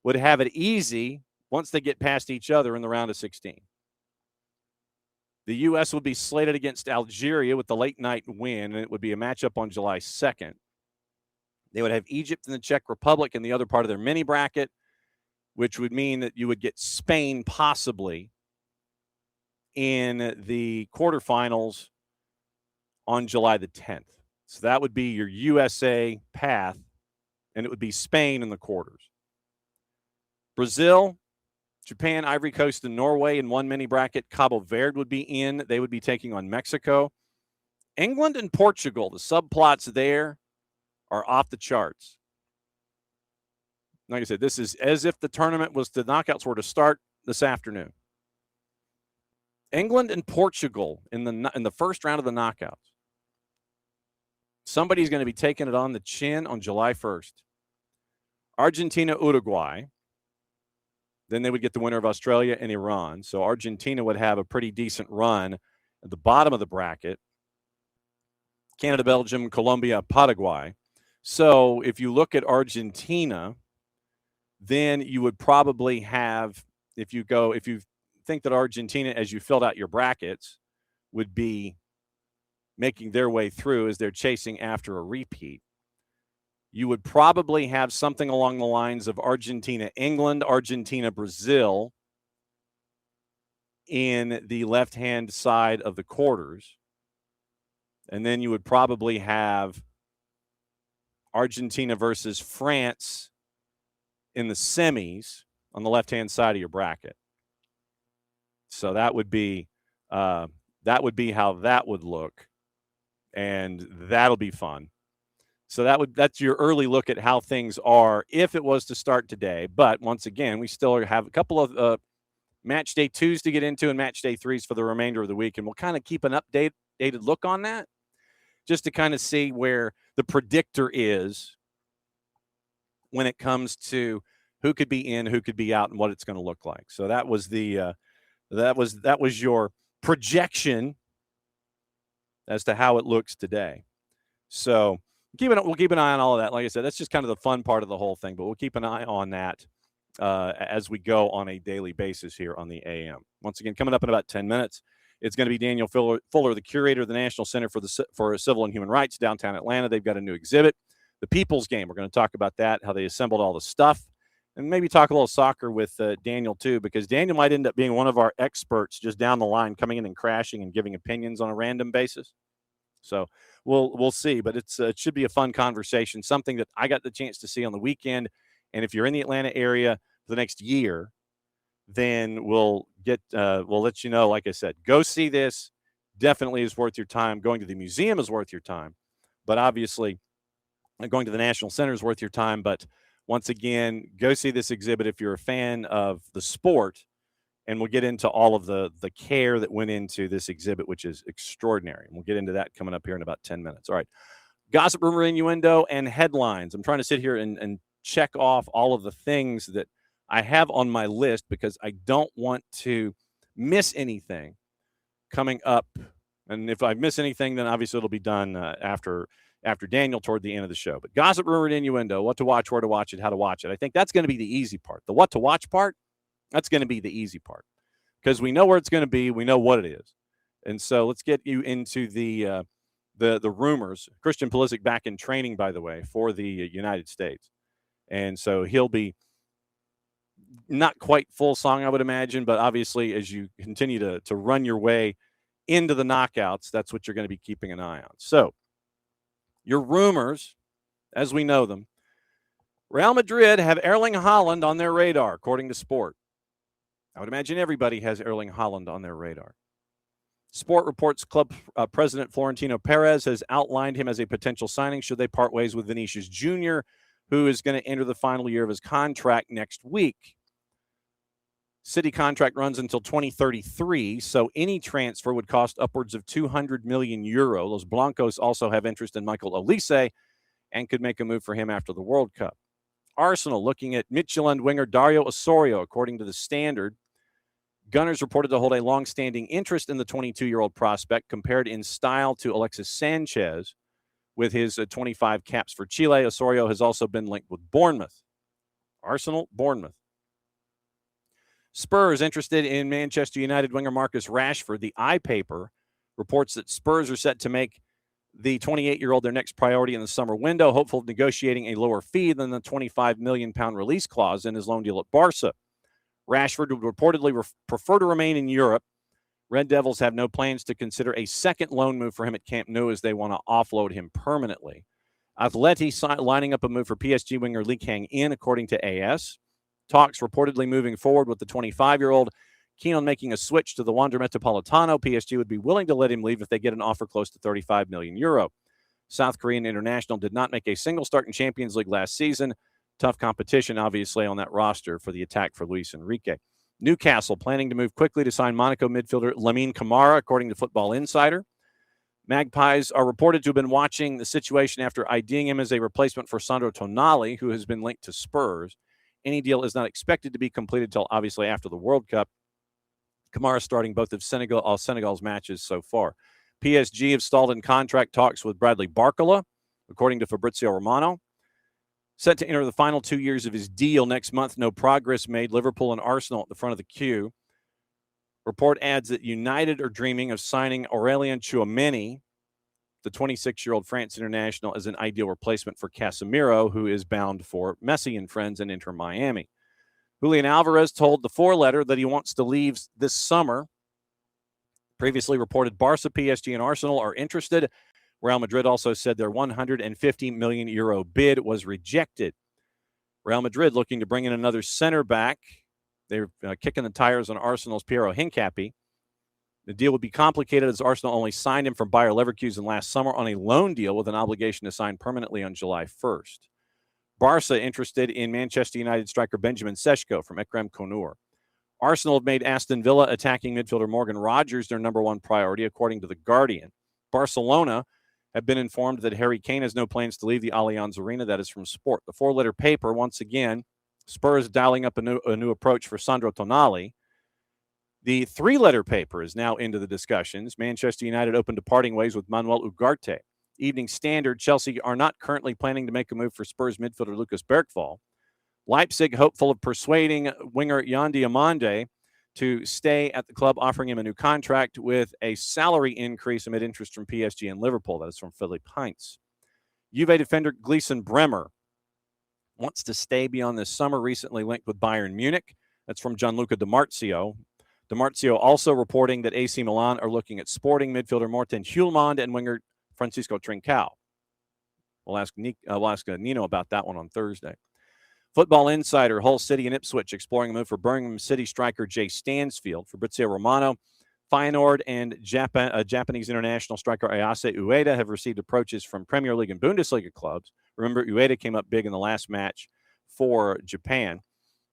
would have it easy once they get past each other in the round of 16. The U.S. would be slated against Algeria with the late night win, and it would be a matchup on July 2nd. They would have Egypt and the Czech Republic in the other part of their mini bracket, which would mean that you would get Spain possibly in the quarterfinals on July the 10th. So that would be your USA path, and it would be Spain in the quarters. Brazil, Japan, Ivory Coast, and Norway in one mini bracket. Cabo Verde would be in. They would be taking on Mexico. England and Portugal, the subplots there are off the charts. Like I said, this is as if the knockouts were to start this afternoon. England and Portugal in the first round of the knockouts. Somebody's going to be taking it on the chin on July 1st. Argentina, Uruguay. Then they would get the winner of Australia and Iran. So Argentina would have a pretty decent run at the bottom of the bracket. Canada, Belgium, Colombia, Paraguay. So if you look at Argentina, then you would probably have, if you think that Argentina, as you filled out your brackets, would be making their way through as they're chasing after a repeat, you would probably have something along the lines of Argentina, England, Argentina, Brazil in the left-hand side of the quarters. And then you would probably have Argentina versus France in the semis on the left-hand side of your bracket. So that would be how that would look, and that'll be fun. So that's your early look at how things are if it was to start today. But once again, we still have a couple of match day 2s to get into and match day 3s for the remainder of the week, and we'll kind of keep an updated look on that just to kind of see where the predictor is when it comes to who could be in, who could be out, and what it's going to look like. So that was that was your projection as to how it looks today. So we'll keep an eye on all of that. Like I said, that's just kind of the fun part of the whole thing, but we'll keep an eye on that as we go on a daily basis here on the AM. Once again, coming up in about 10 minutes, it's going to be Daniel Fuller, the curator of the National Center for Civil and Human Rights downtown Atlanta. They've got a new exhibit, The People's Game. We're going to talk about that, how they assembled all the stuff, and maybe talk a little soccer with Daniel too, because Daniel might end up being one of our experts just down the line, coming in and crashing and giving opinions on a random basis. So we'll see, but it should be a fun conversation, something that I got the chance to see on the weekend. And if you're in the Atlanta area for the next year, then we'll let you know. Like I said, go see this. Definitely is worth your time. Going to the museum is worth your time, but obviously going to the National Center is worth your time. But once again, go see this exhibit if you're a fan of the sport, and we'll get into all of the care that went into this exhibit, which is extraordinary. And we'll get into that coming up here in about 10 minutes. All right. Gossip, rumor, innuendo, and headlines. I'm trying to sit here and check off all of the things that I have on my list because I don't want to miss anything coming up. And if I miss anything, then obviously it'll be done after Daniel toward the end of the show. But gossip, rumor, and innuendo, what to watch, where to watch it, how to watch it. I think that's going to be the easy part. The what to watch part, that's going to be the easy part because we know where it's going to be. We know what it is. And so let's get you into the rumors. Christian Pulisic back in training, by the way, for the United States. And so he'll be not quite full song, I would imagine, but obviously as you continue to run your way into the knockouts, that's what you're going to be keeping an eye on. So your rumors, as we know them, Real Madrid have Erling Haaland on their radar, according to Sport. I would imagine everybody has Erling Haaland on their radar. Sport reports club president Florentino Perez has outlined him as a potential signing should they part ways with Vinicius Jr., who is going to enter the final year of his contract next week. City contract runs until 2033, so any transfer would cost upwards of 200 million euro. Los Blancos also have interest in Michael Olise and could make a move for him after the World Cup. Arsenal looking at Midtjylland winger Dario Osorio, according to the Standard. Gunners reported to hold a long-standing interest in the 22-year-old prospect, compared in style to Alexis Sanchez with his 25 caps for Chile. Osorio has also been linked with Bournemouth. Arsenal, Bournemouth. Spurs interested in Manchester United winger Marcus Rashford. The iPaper reports that Spurs are set to make the 28-year-old their next priority in the summer window, hopeful of negotiating a lower fee than the £25 million release clause in his loan deal at Barca. Rashford would reportedly prefer to remain in Europe. Red Devils have no plans to consider a second loan move for him at Camp Nou as they want to offload him permanently. Atleti lining up a move for PSG winger Lee Kang-in, according to AS. Talks reportedly moving forward with the 25-year-old, keen on making a switch to the Wander Metropolitano. PSG would be willing to let him leave if they get an offer close to 35 million euro. South Korean international did not make a single start in Champions League last season. Tough competition, obviously, on that roster for the attack for Luis Enrique. Newcastle planning to move quickly to sign Monaco midfielder Lamine Camara, according to Football Insider. Magpies are reported to have been watching the situation after IDing him as a replacement for Sandro Tonali, who has been linked to Spurs. Any deal is not expected to be completed until, obviously, after the World Cup. Kamara starting both of Senegal's matches so far. PSG have stalled in contract talks with Bradley Barcola, according to Fabrizio Romano. Set to enter the final 2 years of his deal next month. No progress made. Liverpool and Arsenal at the front of the queue. Report adds that United are dreaming of signing Aurélien Tchouameni, the 26-year-old France international, as an ideal replacement for Casemiro, who is bound for Messi and friends and Inter Miami. Julian Alvarez told the four-letter that he wants to leave this summer. Previously reported Barca, PSG, and Arsenal are interested. Real Madrid also said their 150 million euro bid was rejected. Real Madrid looking to bring in another center back. They're kicking the tires on Arsenal's Piero Hincapié. The deal would be complicated as Arsenal only signed him from Bayer Leverkusen last summer on a loan deal with an obligation to sign permanently on July 1st. Barca interested in Manchester United striker Benjamin Sesko from Ekrem Konur. Arsenal have made Aston Villa attacking midfielder Morgan Rogers their number one priority, according to The Guardian. Barcelona have been informed that Harry Kane has no plans to leave the Allianz Arena. That is from Sport. The four-letter paper, once again, Spurs dialing up a new approach for Sandro Tonali. The three-letter paper is now into the discussions. Manchester United open to parting ways with Manuel Ugarte. Evening Standard, Chelsea are not currently planning to make a move for Spurs midfielder Lucas Bergvall. Leipzig hopeful of persuading winger Jan Diomande to stay at the club, offering him a new contract with a salary increase amid interest from PSG and Liverpool. That is from Philipp Heinz. Juve defender Gleison Bremer wants to stay beyond this summer, recently linked with Bayern Munich. That's from Gianluca Di Marzio. Di Marzio also reporting that AC Milan are looking at Sporting midfielder Morten Hjulmand and winger Francisco Trincao. We'll ask Nino about that one on Thursday. Football Insider, Hull City and Ipswich exploring a move for Birmingham City striker Jay Stansfield. Fabrizio Romano, Feyenoord, and Japanese international striker Ayase Ueda have received approaches from Premier League and Bundesliga clubs. Remember, Ueda came up big in the last match for Japan.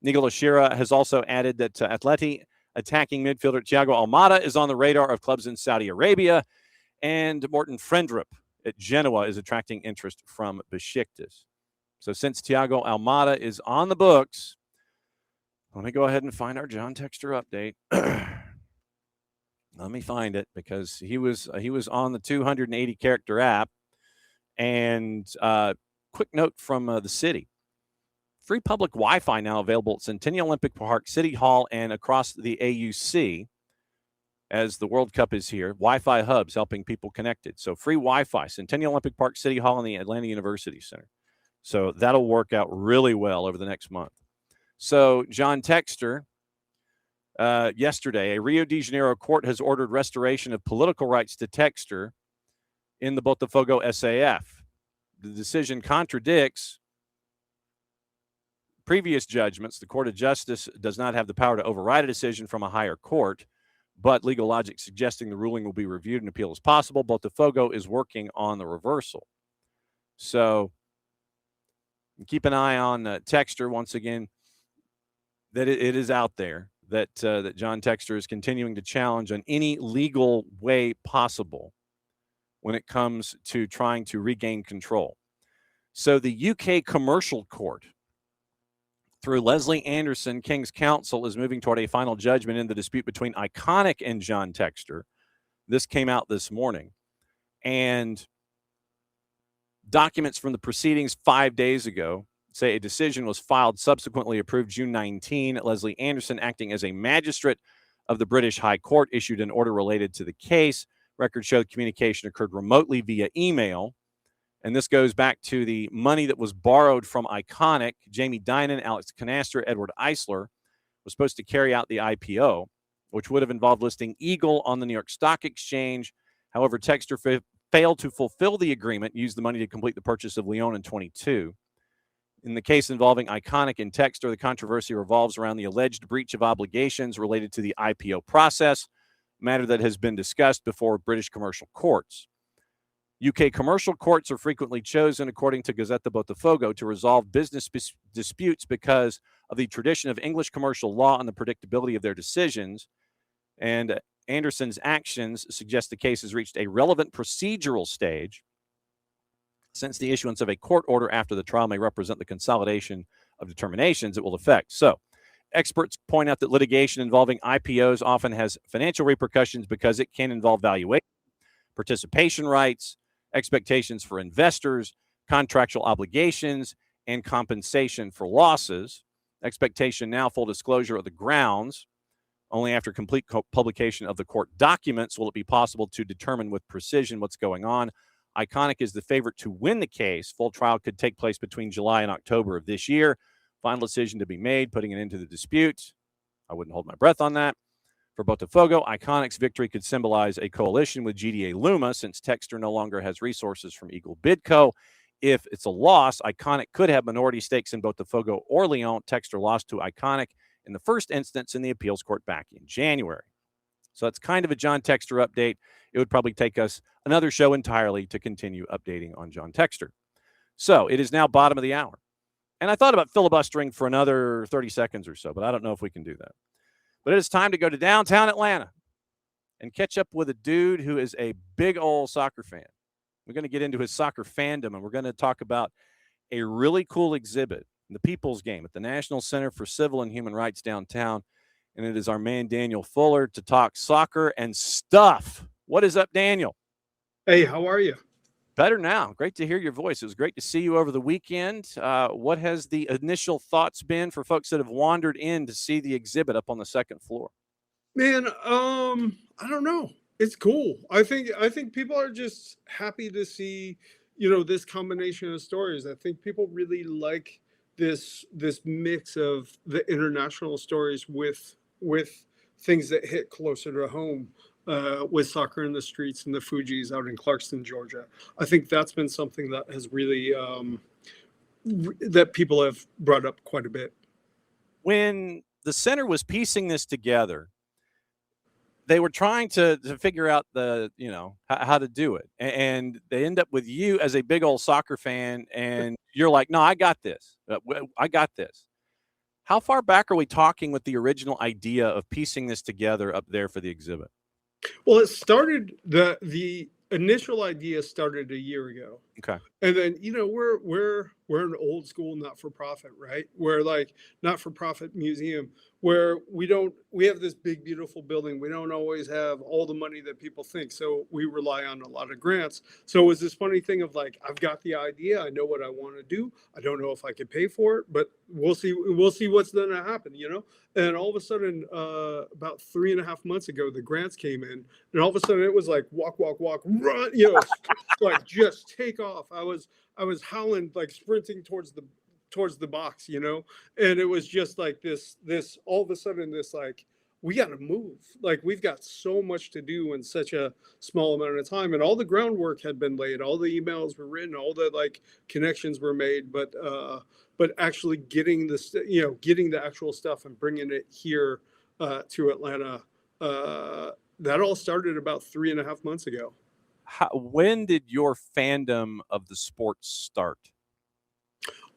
Nigel Ashira has also added that Atleti attacking midfielder Thiago Almada is on the radar of clubs in Saudi Arabia, and Morten Frendrup at Genoa is attracting interest from Besiktas. So since Thiago Almada is on the books, let me go ahead and find our John Texter update. Let me find it because he was on the 280 character app. And quick note from the city. Free public Wi-Fi now available at Centennial Olympic Park, City Hall, and across the AUC as the World Cup is here. Wi-Fi hubs helping people connected. So free Wi-Fi, Centennial Olympic Park, City Hall, and the Atlanta University Center. So that'll work out really well over the next month. So John Texter, yesterday, a Rio de Janeiro court has ordered restoration of political rights to Texter in the Botafogo SAF. The decision contradicts previous judgments. The Court of Justice does not have the power to override a decision from a higher court, but legal logic suggesting the ruling will be reviewed and appeal is possible. Botafogo is working on the reversal. So keep an eye on Texter once again, that it is out there that John Texter is continuing to challenge on any legal way possible when it comes to trying to regain control. So the UK Commercial Court, through Leslie Anderson, King's Counsel, is moving toward a final judgment in the dispute between Iconic and John Texter. This came out this morning. And documents from the proceedings 5 days ago say a decision was filed, subsequently approved June 19. Leslie Anderson, acting as a magistrate of the British High Court, issued an order related to the case. Records show communication occurred remotely via email. And this goes back to the money that was borrowed from Iconic. Jamie Dinan, Alex Canaster, Edward Eisler was supposed to carry out the IPO, which would have involved listing Eagle on the New York Stock Exchange. However, Texter failed to fulfill the agreement, used the money to complete the purchase of Lyon in 22. In the case involving Iconic and Texter, the controversy revolves around the alleged breach of obligations related to the IPO process, a matter that has been discussed before British commercial courts. UK commercial courts are frequently chosen, according to Gazzetta Botafogo, to resolve business disputes because of the tradition of English commercial law and the predictability of their decisions. And Anderson's actions suggest the case has reached a relevant procedural stage, since the issuance of a court order after the trial may represent the consolidation of determinations it will affect. So, experts point out that litigation involving IPOs often has financial repercussions because it can involve valuation, participation rights, expectations for investors, contractual obligations, and compensation for losses. Expectation now, full disclosure of the grounds. Only after complete publication of the court documents will it be possible to determine with precision what's going on. Iconic is the favorite to win the case. Full trial could take place between July and October of this year. Final decision to be made, putting an end to the dispute. I wouldn't hold my breath on that. For Botafogo, Iconic's victory could symbolize a coalition with GDA Luma, since Texter no longer has resources from Eagle Bidco. If it's a loss, Iconic could have minority stakes in Botafogo or Lyon. Texter lost to Iconic in the first instance in the appeals court back in January. So that's kind of a John Texter update. It would probably take us another show entirely to continue updating on John Texter. So it is now bottom of the hour. And I thought about filibustering for another 30 seconds or so, but I don't know if we can do that. But it is time to go to downtown Atlanta and catch up with a dude who is a big old soccer fan. We're going to get into his soccer fandom, and we're going to talk about a really cool exhibit, the People's Game at the National Center for Civil and Human Rights downtown. And it is our man, Daniel Fuller, to talk soccer and stuff. What is up, Daniel? Hey, how are you? Better now. Great to hear your voice. It was great to see you over the weekend. What has the initial thoughts been for folks that have wandered in to see the exhibit up on the second floor? Man, I don't know. It's cool. I think people are just happy to see, this combination of stories. I think people really like this mix of the international stories with things that hit closer to home. with soccer in the streets and the Fujis out in Clarkston, Georgia. I think that's been something that has really that people have brought up quite a bit. When the center was piecing this together, they were trying to figure out how to do it, and they end up with you as a big old soccer fan, and you're like, no, I got this. I got this. How far back are we talking with the original idea of piecing this together up there for the exhibit? Well, it started, the initial idea started a year ago. Okay. And then, we're an old school not-for-profit, right? We're like not-for-profit museum where we have this big, beautiful building. We don't always have all the money that people think. So we rely on a lot of grants. So it was this funny thing of like, I've got the idea. I know what I want to do. I don't know if I can pay for it, but we'll see what's going to happen, And all of a sudden, about 3.5 months ago, the grants came in, and all of a sudden it was like walk, run, like just take off. I was howling, like sprinting towards the box, and it was just like this all of a sudden this like, we got to move. Like, we've got so much to do in such a small amount of time, and all the groundwork had been laid, all the emails were written, all the like connections were made, but actually getting the actual stuff and bringing it here to Atlanta, that all started about 3.5 months ago. When did your fandom of the sport start?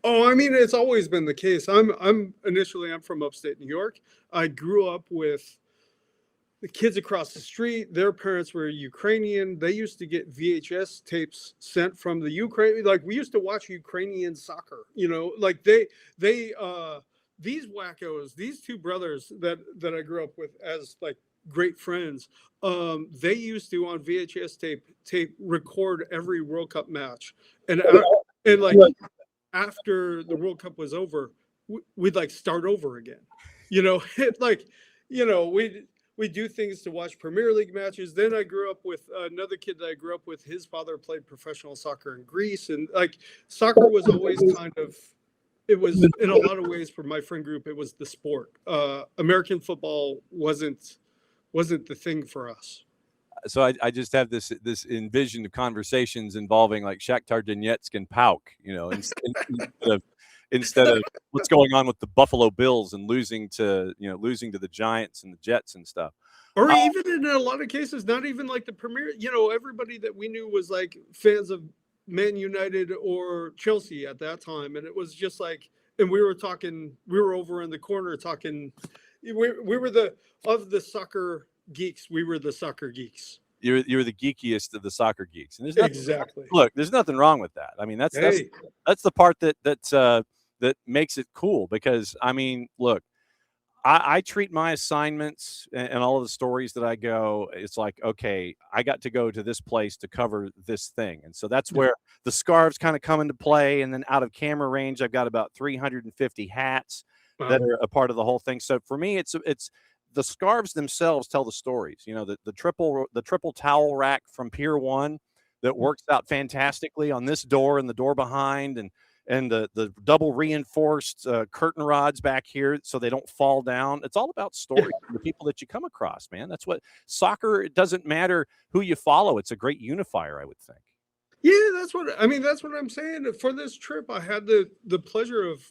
Oh, I mean, it's always been the case. I'm from upstate New York. I grew up with the kids across the street. Their parents were Ukrainian. They used to get VHS tapes sent from the Ukraine. Like, we used to watch Ukrainian soccer, like these wackos, these two brothers that I grew up with as like great friends. They used to, on VHS tape record every World Cup match. And like, after the World Cup was over, we'd like start over again. We do things to watch Premier League matches. Then I grew up with another kid that I grew up with. His father played professional soccer in Greece. And like, soccer was always it was, in a lot of ways, for my friend group, it was the sport. American football wasn't the thing for us. So I just have this envision of conversations involving like Shakhtar Donetsk and PAOK, instead of what's going on with the Buffalo Bills and losing to the Giants and the Jets and stuff. Or even in a lot of cases, not even like the Premier, everybody that we knew was like fans of Man United or Chelsea at that time. And it was just like, and we were over in the corner talking, we were of the soccer geeks. We were the soccer geeks. You're the geekiest of the soccer geeks. And there's exactly. Look, there's nothing wrong with that. I mean, that's the part that makes it cool, because I mean, look, I treat my assignments and all of the stories that I go, it's like, okay, I got to go to this place to cover this thing. And so that's where the scarves kind of come into play. And then out of camera range, I've got about 350 hats that are a part of the whole thing. So for me, it's the scarves themselves tell the stories. The triple towel rack from Pier 1 that works out fantastically on this door and the door behind, and the double reinforced curtain rods back here so they don't fall down. It's all about stories, the people that you come across, man. That's what soccer, it doesn't matter who you follow. It's a great unifier, I would think. Yeah, that's what I'm saying. For this trip, I had the pleasure of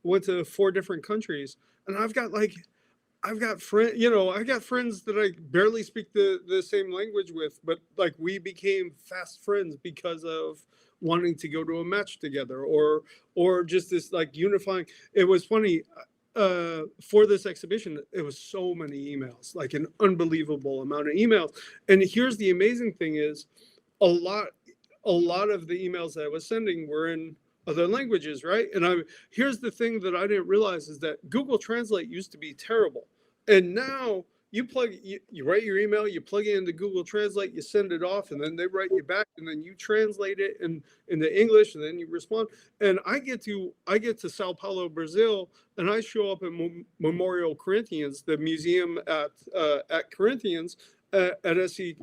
went to 4 different countries, and I've got friends, I got friends that I barely speak the same language with, but like, we became fast friends because of wanting to go to a match together, or just this like unifying. It was funny, for this exhibition, it was so many emails, like an unbelievable amount of emails. And here's the amazing thing is, a lot of the emails that I was sending were in other languages, right? And here's the thing that I didn't realize is that Google Translate used to be terrible. And now you write your email, you plug it into Google Translate, you send it off, and then they write you back, and then you translate it into English, and then you respond. And I get to Sao Paulo, Brazil, and I show up at Memorial Corinthians, the museum at Corinthians, at SC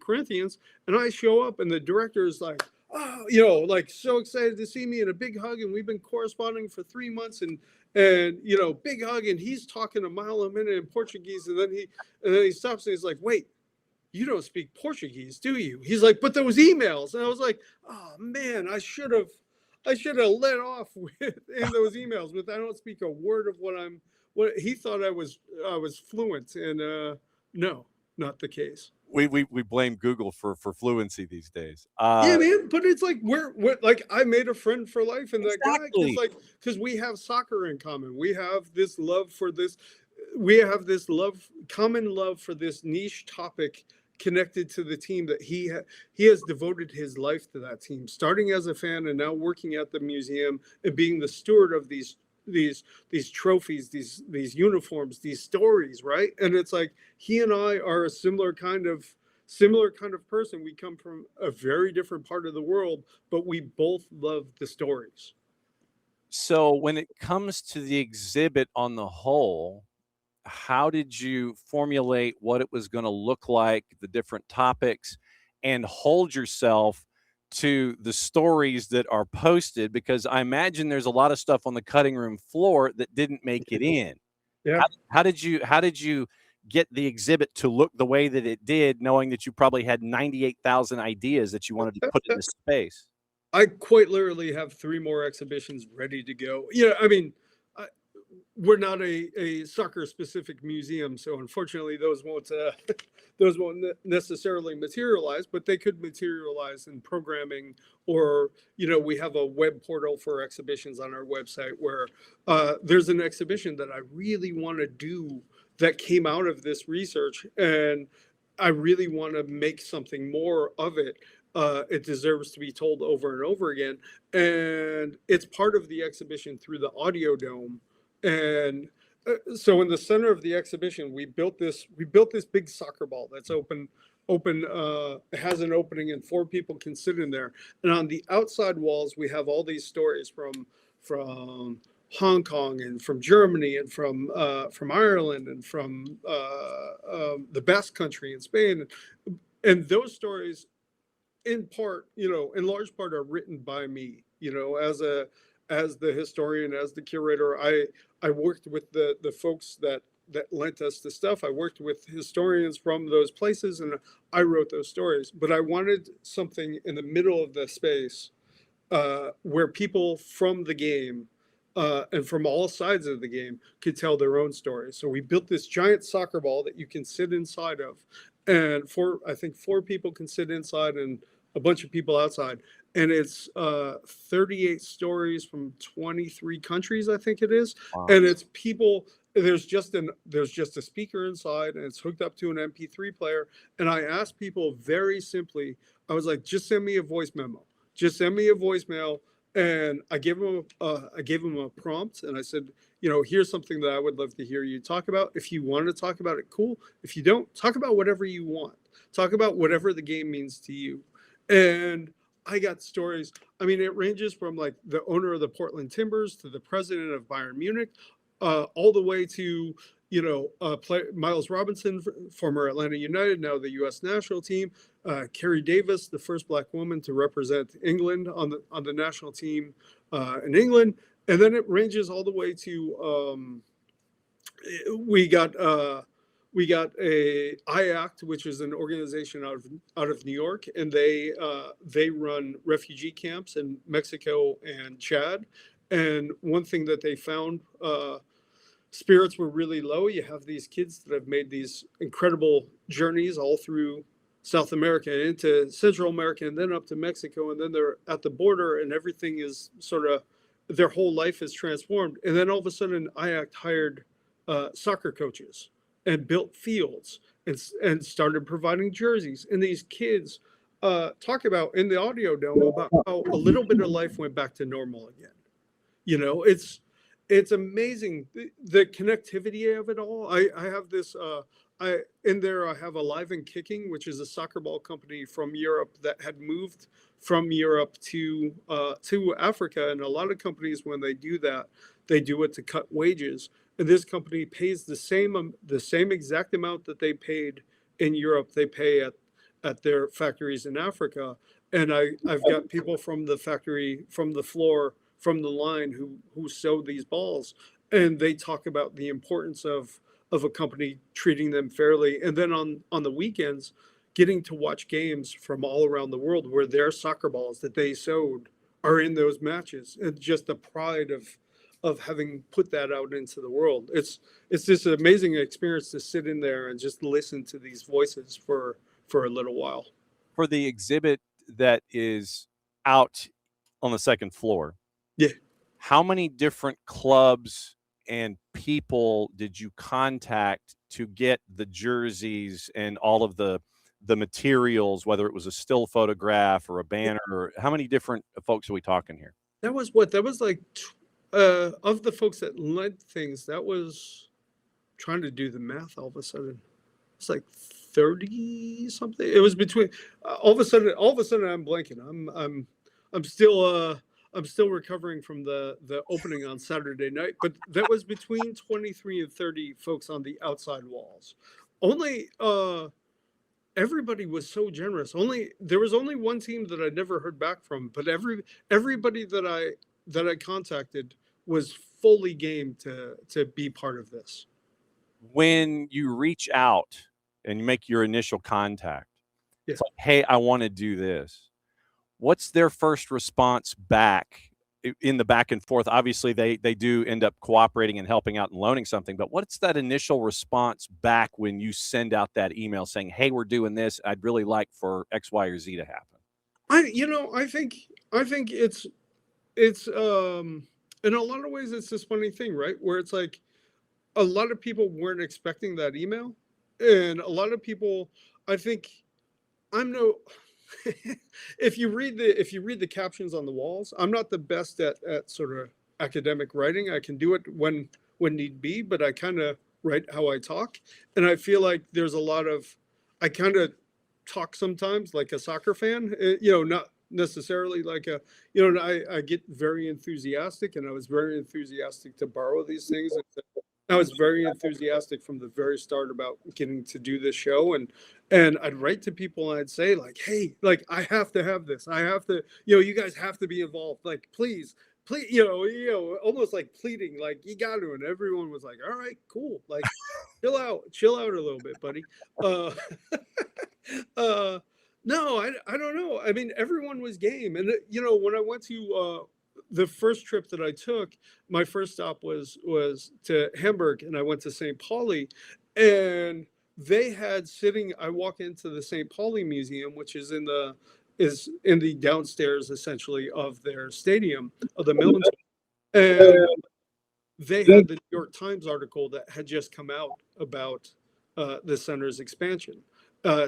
Corinthians, and I show up, and the director is like, oh, like so excited to see me and a big hug. And we've been corresponding for 3 months and big hug. And he's talking a mile a minute in Portuguese. And then he stops and he's like, wait, you don't speak Portuguese, do you? He's like, but those emails. And I was like, oh man, I should have let off in those emails, but I don't speak a word of what he thought I was fluent. And no, not the case. We blame Google for fluency these days. Yeah, man, but it's like we're like I made a friend for life, and that guy, because we have soccer in common. We have this love for this. We have this common love for this niche topic connected to the team that he has devoted his life to that team, starting as a fan and now working at the museum and being the steward of these trophies, these uniforms, these stories, right? And it's like he and I are a similar kind of person. We come from a very different part of the world, but we both love the stories. So when it comes to the exhibit on the whole, how did you formulate what it was going to look like, the different topics, and hold yourself to the stories that are posted? Because I imagine there's a lot of stuff on the cutting room floor that didn't make it in. Yeah. How did you get the exhibit to look the way that it did, knowing that you probably had 98,000 ideas that you wanted to put in the space? I quite literally have 3 more exhibitions ready to go. Yeah, I mean, we're not a soccer specific museum, so unfortunately those won't necessarily materialize, but they could materialize in programming, or we have a web portal for exhibitions on our website where there's an exhibition that I really want to do that came out of this research, and I really want to make something more of it. It deserves to be told over and over again, and it's part of the exhibition through the audio dome. And so in the center of the exhibition, we built this big soccer ball that's open. It has an opening and 4 people can sit in there. And on the outside walls, we have all these stories from Hong Kong and from Germany and from Ireland and from the Basque Country in Spain. And those stories, in large part, are written by me, as the historian, as the curator. I worked with the folks that lent us the stuff. I worked with historians from those places, and I wrote those stories. But I wanted something in the middle of the space where people from the game and from all sides of the game could tell their own stories. So we built this giant soccer ball that you can sit inside of, and I think 4 people can sit inside and a bunch of people outside. And it's 38 stories from 23 countries, I think it is. Wow. And it's people. There's just a speaker inside, and it's hooked up to an MP3 player. And I asked people very simply. I was like, just send me a voice memo. Just send me a voicemail. And I gave them a prompt, and I said, here's something that I would love to hear you talk about. If you want to talk about it, cool. If you don't, talk about whatever you want. Talk about whatever the game means to you. And I got stories. I mean, it ranges from like the owner of the Portland Timbers to the president of Bayern Munich, all the way to, Miles Robinson, former Atlanta United, now the U.S. national team, Carrie Davis, the first Black woman to represent England on the national team in England. And then it ranges all the way to, we got a IACT, which is an organization out of New York, and they run refugee camps in Mexico and Chad. And one thing that they found, spirits were really low. You have these kids that have made these incredible journeys all through South America into Central America and then up to Mexico, and then they're at the border, and everything is sort of, their whole life is transformed. And then all of a sudden, IACT hired soccer coaches and built fields and started providing jerseys. And these kids talk about in the audio dome about how a little bit of life went back to normal again. It's amazing the connectivity of it all. I have this I have Alive and Kicking, which is a soccer ball company from Europe that had moved from Europe to Africa. And a lot of companies, when they do that, they do it to cut wages. And this company pays the same exact amount that they paid in Europe, they pay at their factories in Africa. and I've got people from the factory, from the floor, from the line who sew these balls, and they talk about the importance of a company treating them fairly. And then on the weekends, getting to watch games from all around the world where their soccer balls that they sewed are in those matches, and just the pride of having put that out into the world. It's this amazing experience to sit in there and just listen to these voices for a little while. For the exhibit that is out on the second floor, yeah, how many different clubs and people did you contact to get the jerseys and all of the materials, whether it was a still photograph or a banner? Or how many different folks are we talking here? That was like of the folks that led things, that was, trying to do the math all of a sudden, it's like 30 something. It was between all of a sudden I'm blanking. I'm still recovering from the opening on Saturday night, but that was between 23 and 30 folks on the outside walls. Only everybody was so generous. There was only one team that I never heard back from, but everybody that I contacted was fully game to be part of this. When you reach out and you make your initial contact, yeah. It's like, hey, I want to do this. What's their first response back in the back and forth? Obviously, they do end up cooperating and helping out and loaning something, but what's that initial response back when you send out that email saying, hey, we're doing this, I'd really like for X, Y, or Z to happen? I think it's in a lot of ways, it's this funny thing, right? Where it's like a lot of people weren't expecting that email. And a lot of people, I think, if you read the captions on the walls, I'm not the best at sort of academic writing. I can do it when need be, but I kind of write how I talk. And I feel like there's a lot of, I kind of talk sometimes like a soccer fan, not necessarily like I get very enthusiastic, and I was very enthusiastic to borrow these things. I was very enthusiastic from the very start about getting to do this show, and I'd write to people and I'd say like, hey, like I have to have this. I have to, you guys have to be involved. Like, please, almost like pleading, like you got to. And everyone was like, all right, cool. Like, chill out a little bit, buddy. No, I don't know. I mean, everyone was game. And, when I went to the first trip that I took, my first stop was to Hamburg, and I went to St. Pauli, and they had I walk into the St. Pauli Museum, which is in the downstairs essentially of their stadium, of the Millens. And they had the New York Times article that had just come out about the center's expansion.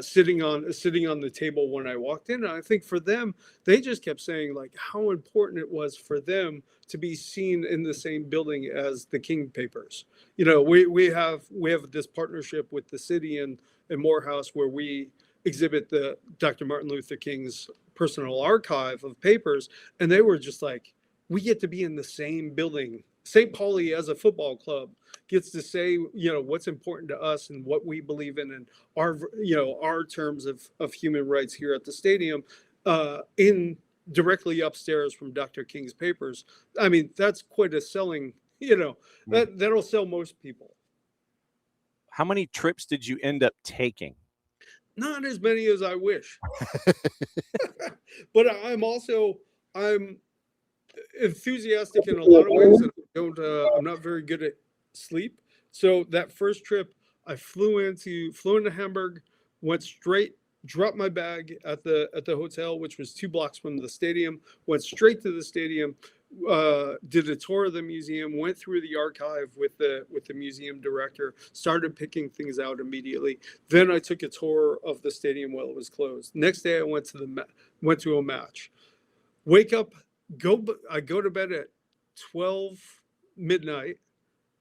Sitting on the table when I walked in. And I think for them, they just kept saying like how important it was for them to be seen in the same building as the King papers. We have this partnership with the city and Morehouse where we exhibit the Dr. Martin Luther King's personal archive of papers. And they were just like, we get to be in the same building. St. Pauli as a football club gets to say, what's important to us and what we believe in, and our terms of human rights here at the stadium, in directly upstairs from Dr. King's papers. I mean, that's quite a selling, that'll sell most people. How many trips did you end up taking? Not as many as I wish. But I'm enthusiastic in a lot of ways, and I'm not very good at sleep. So that first trip, I flew into Hamburg, went straight, dropped my bag at the hotel, which was 2 blocks from the stadium, went straight to the stadium, did a tour of the museum, went through the archive with the museum director, started picking things out immediately. Then I took a tour of the stadium while it was closed. Next day I went to a match. Wake up, I go to bed at 12 midnight,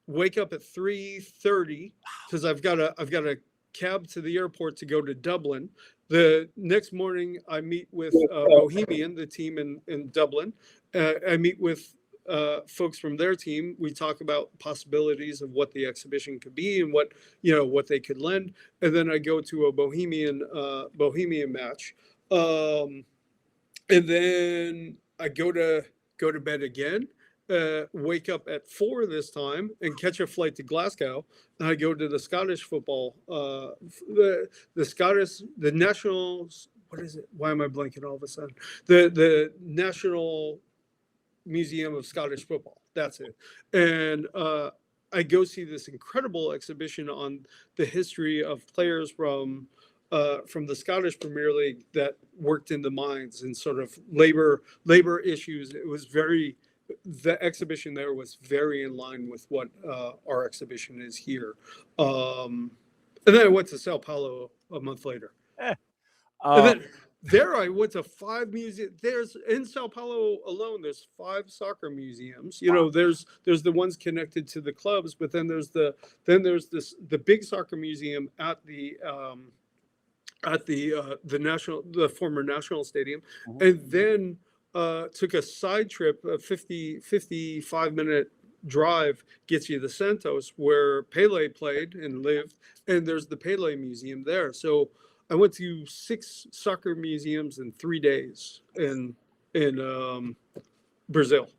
wake up at 3:30 because I've got a cab to the airport to go to Dublin. The next morning I meet with Bohemian, the team in Dublin. I meet with folks from their team. We talk about possibilities of what the exhibition could be and what they could lend. And then I go to a Bohemian match. and then I go to bed again. Wake up at 4 this time and catch a flight to Glasgow. And I go to the Scottish football, the national. What is it? Why am I blanking all of a sudden? The National Museum of Scottish Football. That's it. And I go see this incredible exhibition on the history of players from the Scottish Premier League that worked in the mines and sort of labor issues. It was the exhibition there was very in line with what our exhibition is here. And then I went to Sao Paulo a month later. And then there I went to 5 museums. There's in Sao Paulo alone, there's 5 soccer museums. You know, there's the ones connected to the clubs, but then there's the big soccer museum at the former national stadium, and then took a side trip, a 55-minute drive gets you to Santos, where Pele played and lived, and there's the Pele Museum there. So I went to 6 soccer museums in 3 days in Brazil.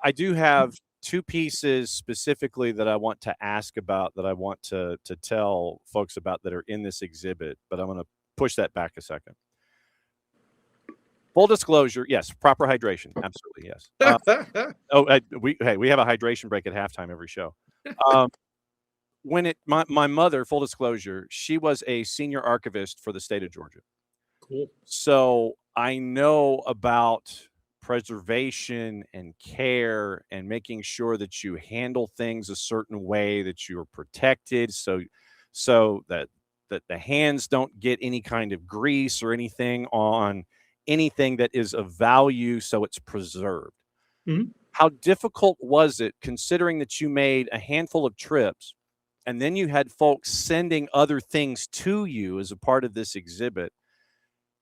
I do have 2 pieces specifically that I want to ask about, that I want to tell folks about, that are in this exhibit, but I'm going to push that back a second. Full disclosure, yes, proper hydration, absolutely, yes. We have a hydration break at halftime every show. My mother, full disclosure, she was a senior archivist for the state of Georgia. Cool. So I know about preservation and care and making sure that you handle things a certain way, that you are protected, so that the hands don't get any kind of grease or anything on anything that is of value, so it's preserved. Mm-hmm. How difficult was it, considering that you made a handful of trips and then you had folks sending other things to you as a part of this exhibit?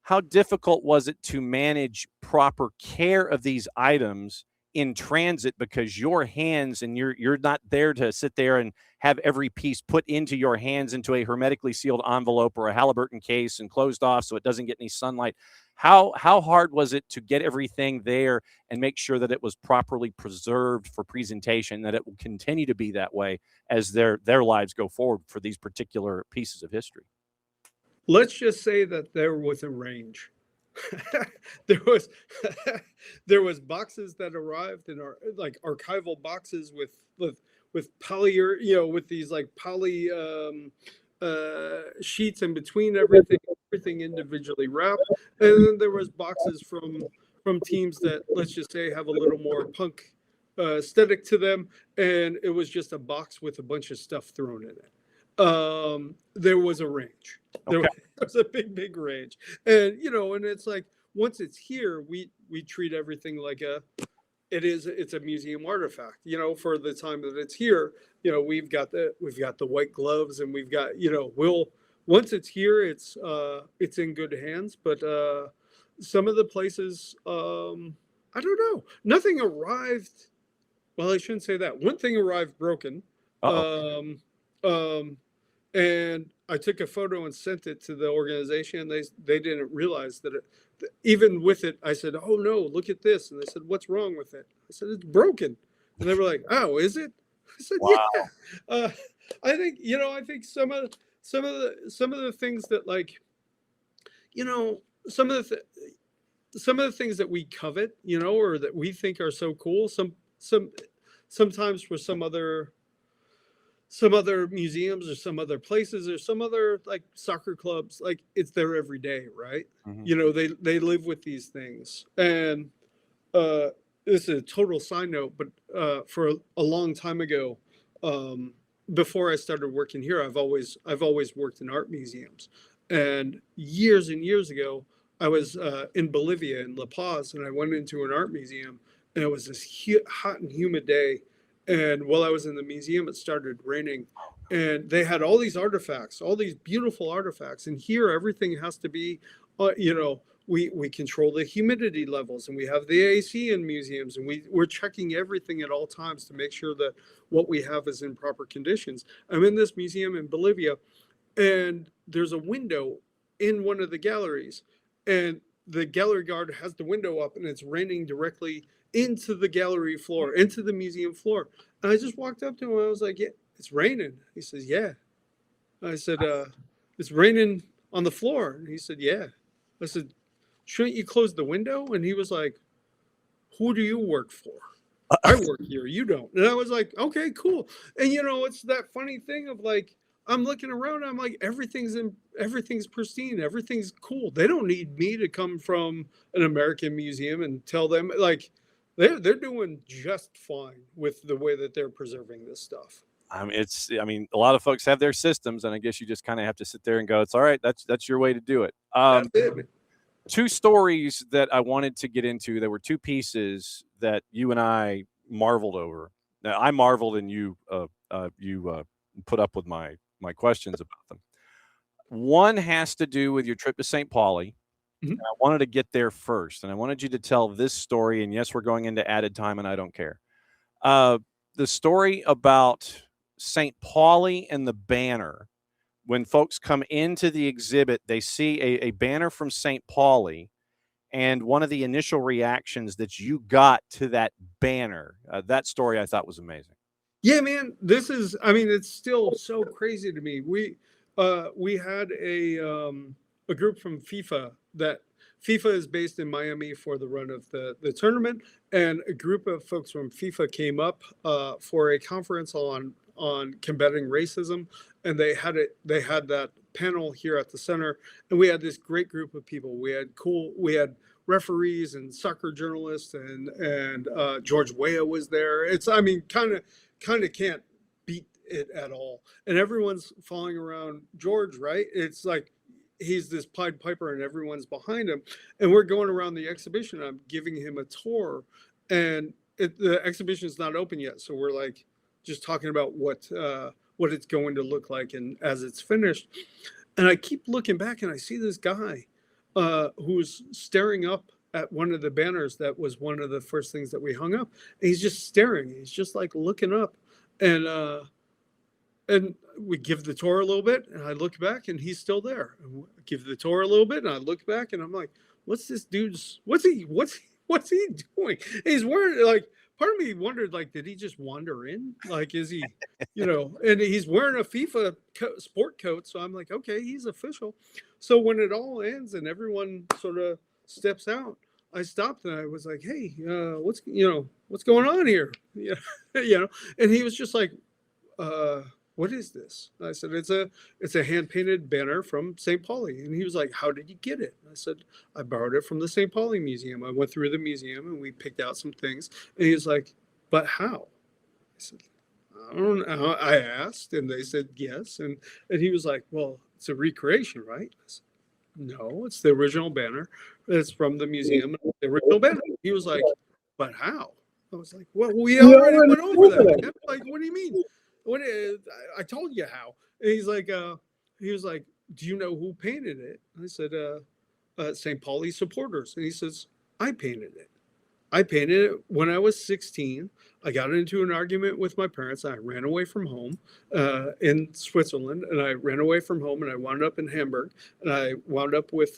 How difficult was it to manage proper care of these items in transit, because your hands, and you're not there to sit there and have every piece put into your hands into a hermetically sealed envelope or a Halliburton case and closed off so it doesn't get any sunlight? How hard was it to get everything there and make sure that it was properly preserved for presentation, that it will continue to be that way as their lives go forward for these particular pieces of history? Let's just say that there was a range. there was boxes that arrived in our archival boxes with poly, with these poly sheets in between everything individually wrapped, and then there was boxes from teams that, let's just say, have a little more punk aesthetic to them, and it was just a box with a bunch of stuff thrown in it. There was a range. There was a big range, and and it's like, once it's here, we treat everything like it's a museum artifact. For the time that it's here, we've got the white gloves, and we've got once it's here, it's in good hands. But some of the places, I don't know, nothing arrived. Well, I shouldn't say that. One thing arrived broken. And I took a photo and sent it to the organization. They didn't realize that even with it, I said, "Oh no, look at this." And they said, "What's wrong with it?" I said, "It's broken." And they were like, "Oh, is it?" I said, wow. "Yeah." I think some of the things that, some of the things that we covet, or that we think are so cool, sometimes for some other museums or some other places or some other soccer clubs, it's there every day, right? Mm-hmm. They live with these things. And this is a total side note, but for a long time ago, before I started working here, I've always worked in art museums. And years ago, I was in Bolivia, in La Paz, and I went into an art museum, and it was this hot and humid day. And while I was in the museum, it started raining, and they had all these artifacts, all these beautiful artifacts. And here, everything has to be, we control the humidity levels, and we have the AC in museums, and we're checking everything at all times to make sure that what we have is in proper conditions. I'm in this museum in Bolivia, and there's a window in one of the galleries, and the gallery guard has the window up and it's raining directly into the gallery floor, into the museum floor. And I just walked up to him. I was like, yeah, it's raining. He says, yeah. I said, it's raining on the floor. And he said, yeah. I said, shouldn't you close the window? And he was like, who do you work for? I work here. You don't. And I was like, okay, cool. And it's that funny thing of like, I'm looking around. I'm like, everything's pristine. Everything's cool. They don't need me to come from an American museum and tell them like they're doing just fine with the way that they're preserving this stuff. I mean, a lot of folks have their systems, and I guess you just kind of have to sit there and go, it's all right. That's your way to do it. That's it. Two stories that I wanted to get into. There were two pieces that you and I marveled over. Now, I marveled, and you put up with my questions about them. One has to do with your trip to St. Pauli. Mm-hmm. I wanted to get there first, and I wanted you to tell this story. And yes, we're going into added time, and I don't care. The story about St. Pauli and the banner. When folks come into the exhibit, they see a banner from St. Pauli, and one of the initial reactions that you got to that banner, that story I thought was amazing. Yeah, man, it's still so crazy to me. We had a group from FIFA that FIFA is based in Miami for the run of the tournament, and a group of folks from FIFA came up for a conference on combating racism, and they had that panel here at the center, and we had this great group of people. We had referees and soccer journalists, and George Weah was there. Kind of can't beat it at all, and everyone's following around George, right? It's like he's this Pied Piper and everyone's behind him, and we're going around the exhibition. I'm giving him a tour, and the exhibition is not open yet, so we're like just talking about what it's going to look like and as it's finished. And I keep looking back, and I see this guy who's staring up at one of the banners that was one of the first things that we hung up. And he's just staring. He's just like looking up, and we give the tour a little bit, and I look back, and he's still there. And we give the tour a little bit, and I look back, and I'm like, what's this dude's? What's he doing? And he's wearing like. Part of me wondered, like, did he just wander in? Like, is he, and he's wearing a FIFA sport coat. So I'm like, okay, he's official. So when it all ends and everyone sort of steps out, I stopped and I was like, hey, what's going on here? And he was just like, what is this? I said, it's a hand-painted banner from St. Pauli. And he was like, how did you get it? I said, I borrowed it from the St. Pauli Museum. I went through the museum and we picked out some things. And he was like, but how? I said, I don't know. I asked, and they said yes. And he was like, well, it's a recreation, right? I said, no, it's the original banner. It's from the museum. The original banner. He was like, but how? I was like, well, we already went over that. Man. Like, what do you mean? I told you how. And he was like, do you know who painted it? I said, St. Pauli supporters. And he says, I painted it. I painted it when I was 16. I got into an argument with my parents. I ran away from home in Switzerland, and I ran away from home, and I wound up in Hamburg, and I wound up with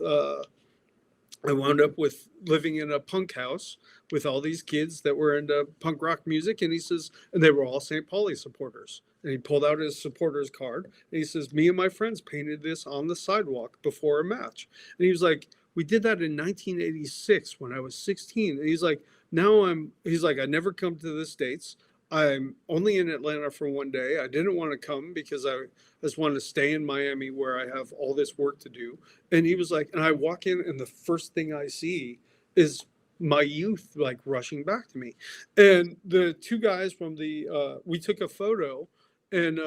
living in a punk house with all these kids that were into punk rock music. And he says, and they were all St. Pauli supporters. And he pulled out his supporters card. And he says, me and my friends painted this on the sidewalk before a match. And he was like, we did that in 1986 when I was 16. And he's like, I never come to the States. I'm only in Atlanta for one day. I didn't want to come because I just wanted to stay in Miami where I have all this work to do. And he was like, and I walk in and the first thing I see is my youth like rushing back to me. And the two guys from we took a photo, and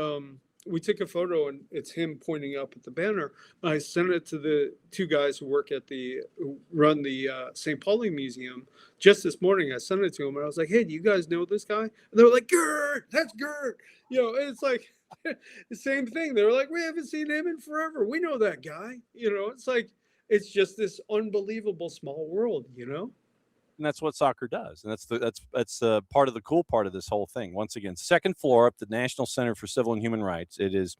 it's him pointing up at the banner. I sent it to the two guys who run the St. Pauli Museum just this morning. I sent it to them, and I was like, hey, do you guys know this guy? And they were like, Gert, that's Gert. And it's like the same thing. They were like, we haven't seen him in forever. We know that guy. It's like, it's just this unbelievable small world, And that's what soccer does. And that's part of the cool part of this whole thing. Once again, second floor up the National Center for Civil and Human Rights. It is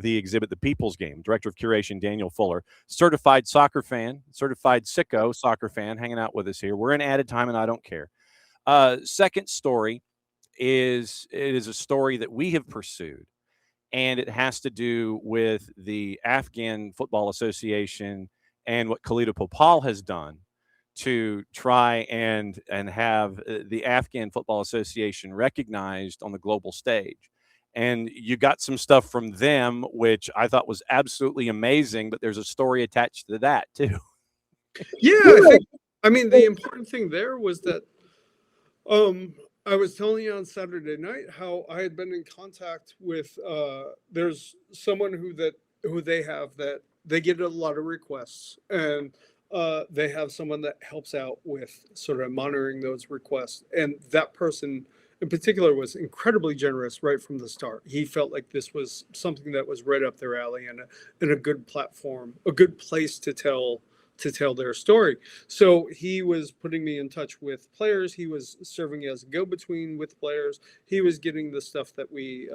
the exhibit, The People's Game. Director of Curation, Daniel Fuller, certified soccer fan, certified sicko soccer fan, hanging out with us here. We're in added time, and I don't care. Second story is a story that we have pursued, and it has to do with the Afghan Football Association and what Khalida Popal has done to try and have the Afghan Football Association recognized on the global stage. And you got some stuff from them, which I thought was absolutely amazing, but there's a story attached to that too. Yeah, I mean, the important thing there was that I was telling you on Saturday night how I had been in contact with there's someone who they have that they get a lot of requests, and they have someone that helps out with sort of monitoring those requests. And that person in particular was incredibly generous right from the start. He felt like this was something that was right up their alley and a good platform, a good place to tell their story. So he was putting me in touch with players. He was serving as a go-between with players. He was getting the stuff that we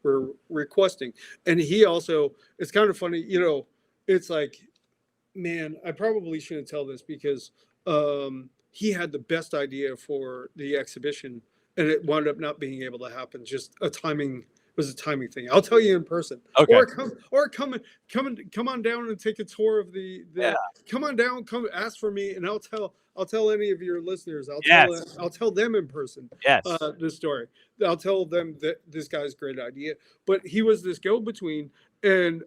were requesting. And he also, it's kind of funny, it's like, man, I probably shouldn't tell this because he had the best idea for the exhibition, and it wound up not being able to happen. Just a timing thing. I'll tell you in person. Okay. Or come on down and take a tour of the come on down, come ask for me, and I'll tell any of your listeners. I'll tell them in person. Yes. This story. I'll tell them that this guy's great idea. But he was this go-between, and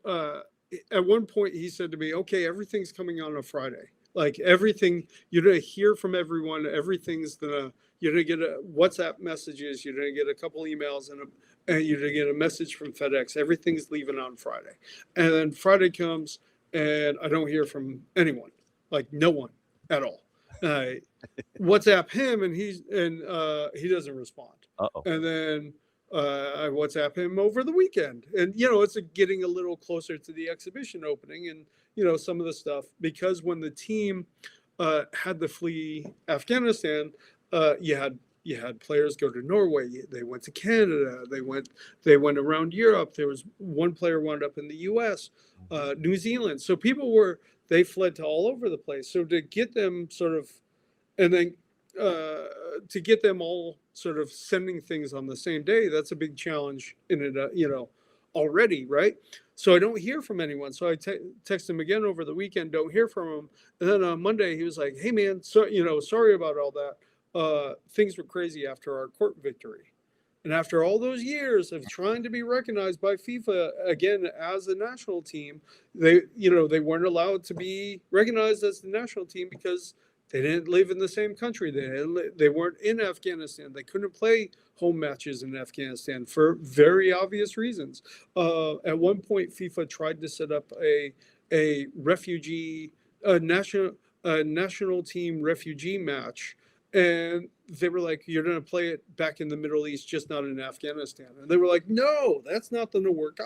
at one point he said to me, "Okay, everything's coming on a Friday. Like everything, you're gonna hear from everyone. Everything's you're gonna get WhatsApp messages. You're gonna get a couple emails and you're gonna get a message from FedEx. Everything's leaving on Friday." And then Friday comes, and I don't hear from anyone, like no one at all. WhatsApp him, and he doesn't respond. Uh-oh. And then I WhatsApp him over the weekend, and it's getting a little closer to the exhibition opening, and some of the stuff, because when the team had to flee Afghanistan, you had players go to Norway. They went to Canada. They went around Europe. There was one player wound up in the U.S., New Zealand. So they fled to all over the place. So to get them sort of, and then to get them all sort of sending things on the same day, that's a big challenge in it, already, right? So I don't hear from anyone. So I text him again over the weekend, don't hear from him. And then on Monday, he was like, "Hey man, sorry about all that. Things were crazy after our court victory. And after all those years of trying to be recognized by FIFA again as a national team, they weren't allowed to be recognized as the national team because they didn't live in the same country. They weren't in Afghanistan. They couldn't play home matches in Afghanistan for very obvious reasons. At one point, FIFA tried to set up a national team refugee match, and they were like, "You're going to play it back in the Middle East, just not in Afghanistan." And they were like, "No, that's not going to work."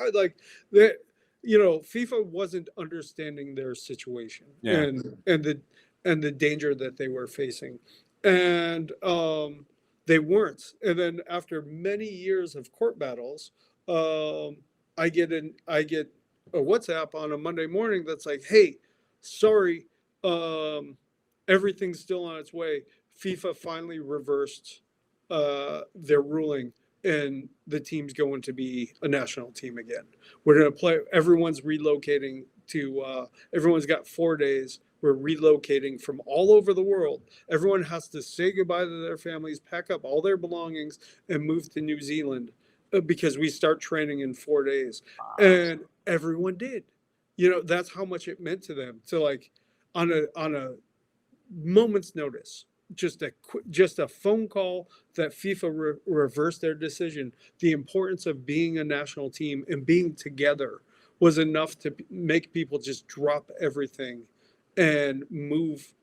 FIFA wasn't understanding their situation and the danger that they were facing, and they weren't. And then after many years of court battles, I get a WhatsApp on a Monday morning that's like, "Hey, sorry, everything's still on its way. FIFA finally reversed their ruling, and the team's going to be a national team again. We're going to play. Everyone's relocating to. Everyone's got 4 days. We're relocating from all over the world. Everyone has to say goodbye to their families, pack up all their belongings, and move to New Zealand because we start training in 4 days." And everyone did. That's how much it meant to them. So like on a moment's notice, just a phone call that FIFA reversed their decision. The importance of being a national team and being together was enough to make people just drop everything and move,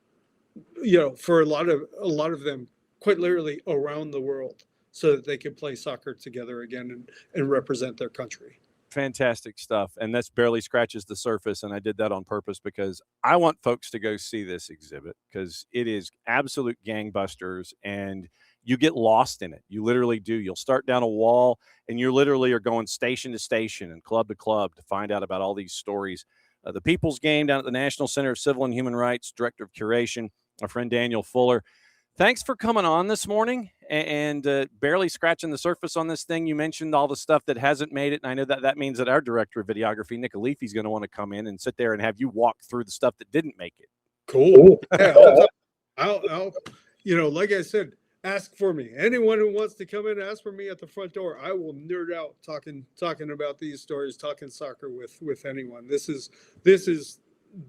for a lot of them, quite literally around the world, so that they could play soccer together again and represent their country. Fantastic stuff. And that's barely scratches the surface. And I did that on purpose because I want folks to go see this exhibit because it is absolute gangbusters. And you get lost in it. You literally do. You'll start down a wall, and you literally are going station to station and club to club to find out about all these stories. The People's Game down at the National Center of Civil and Human Rights, Director of Curation, our friend Daniel Fuller. Thanks for coming on this morning and barely scratching the surface on this thing. You mentioned all the stuff that hasn't made it, and I know that means that our director of videography, Nick Alifi, is going to want to come in and sit there and have you walk through the stuff that didn't make it. Cool. Yeah, I'll like I said, ask for me. Anyone who wants to come in, ask for me at the front door. I will nerd out talking about these stories, talking soccer with anyone. This is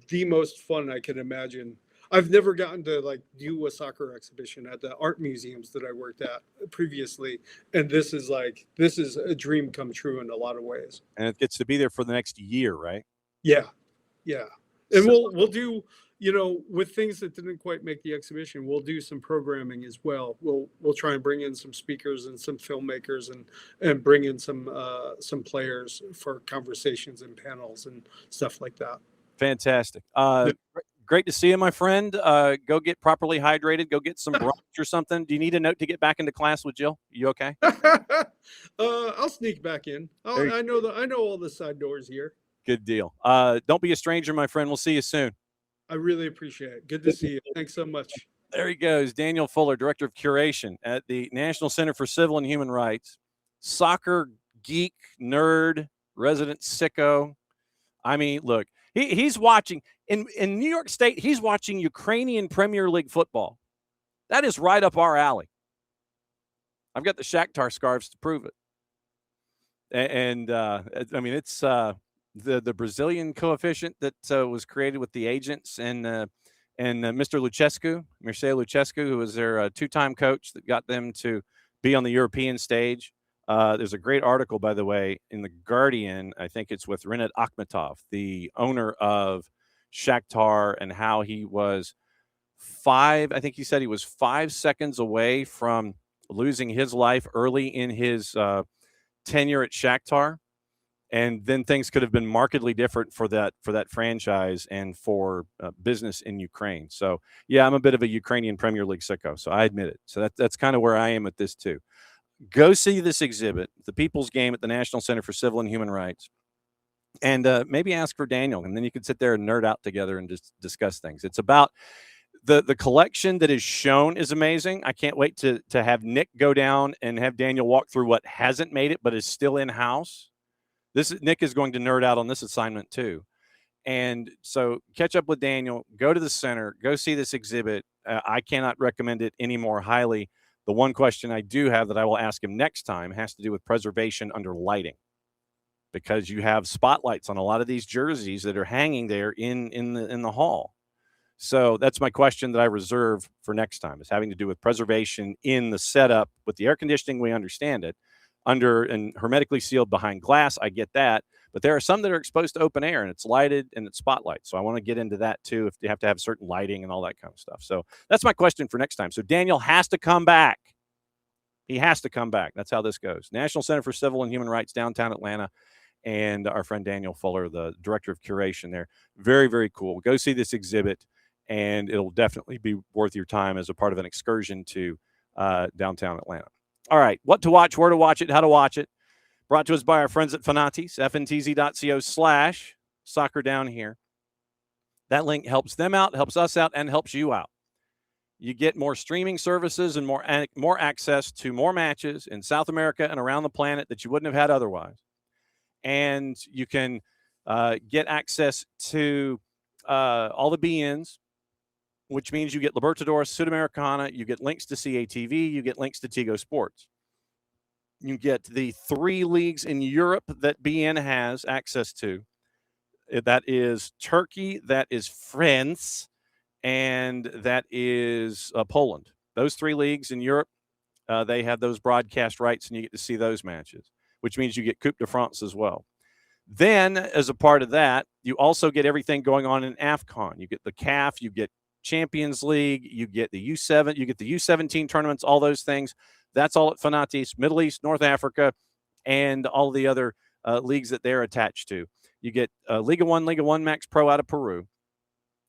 the most fun I can imagine. I've never gotten to do a soccer exhibition at the art museums that I worked at previously, and this is a dream come true in a lot of ways. And it gets to be there for the next year, right? Yeah, and we'll do with things that didn't quite make the exhibition. We'll do some programming as well. We'll try and bring in some speakers and some filmmakers and bring in some players for conversations and panels and stuff like that. Fantastic. Great to see you, my friend. Go get properly hydrated. Go get some brunch or something. Do you need a note to get back into class with Jill? You okay? I'll sneak back in. I know all the side doors here. Good deal. Don't be a stranger, my friend. We'll see you soon. I really appreciate it. Good to see you. Thanks so much. There he goes. Daniel Fuller, Director of Curation at the National Center for Civil and Human Rights. Soccer geek, nerd, resident sicko. I mean, look, he's watching in New York State. He's watching Ukrainian Premier League football. That is right up our alley. I've got the Shakhtar scarves to prove it. And I mean, it's the Brazilian coefficient that was created with the agents and Mr. Luchescu, Mircea Luchescu, who was their two-time coach that got them to be on the European stage. There's a great article, by the way, in The Guardian. I think it's with Rinat Akhmetov, the owner of Shakhtar, and how he was 5 seconds away from losing his life early in his tenure at Shakhtar. And then things could have been markedly different for that franchise and for business in Ukraine. So, yeah, I'm a bit of a Ukrainian Premier League sicko, so I admit it. So that's kind of where I am with this, too. Go see this exhibit, The People's Game at the National Center for Civil and Human Rights, and maybe ask for Daniel, and then you can sit there and nerd out together and just discuss things. It's about the collection that is shown is amazing. I can't wait to have Nick go down and have Daniel walk through what hasn't made it but is still in-house. Nick is going to nerd out on this assignment too. And so catch up with Daniel, go to the center, go see this exhibit. I cannot recommend it any more highly. The one question I do have that I will ask him next time has to do with preservation under lighting, because you have spotlights on a lot of these jerseys that are hanging there in the hall. So that's my question that I reserve for next time, is having to do with preservation in the setup. With the air conditioning, we understand it. Under and hermetically sealed behind glass, I get that. But there are some that are exposed to open air, and it's lighted and it's spotlight. So I want to get into that too, if you have to have certain lighting and all that kind of stuff. So that's my question for next time. So Daniel has to come back. He has to come back. That's how this goes. National Center for Civil and Human Rights, downtown Atlanta, and our friend Daniel Fuller, the Director of Curation there. Very, very cool. Go see this exhibit, and it'll definitely be worth your time as a part of an excursion to downtown Atlanta. All right, what to watch, where to watch it, how to watch it. Brought to us by our friends at Fanati's, fntz.co/soccer down here. That link helps them out, helps us out, and helps you out. You get more streaming services and more access to more matches in South America and around the planet that you wouldn't have had otherwise. And you can get access to all the BNs, which means you get Libertadores, Sudamericana, you get links to CATV, you get links to Tigo Sports. You get the 3 leagues in Europe that BN has access to. That is Turkey, that is France, and that is Poland. Those 3 leagues in Europe, they have those broadcast rights, and you get to see those matches, which means you get Coupe de France as well. Then, as a part of that, you also get everything going on in AFCON. You get the CAF, you get Champions League, you get the U7, you get the U17 tournaments, all those things. That's all at Fanati's, Middle East, North Africa, and all the other leagues that they're attached to. You get Liga 1 Max Pro out of Peru,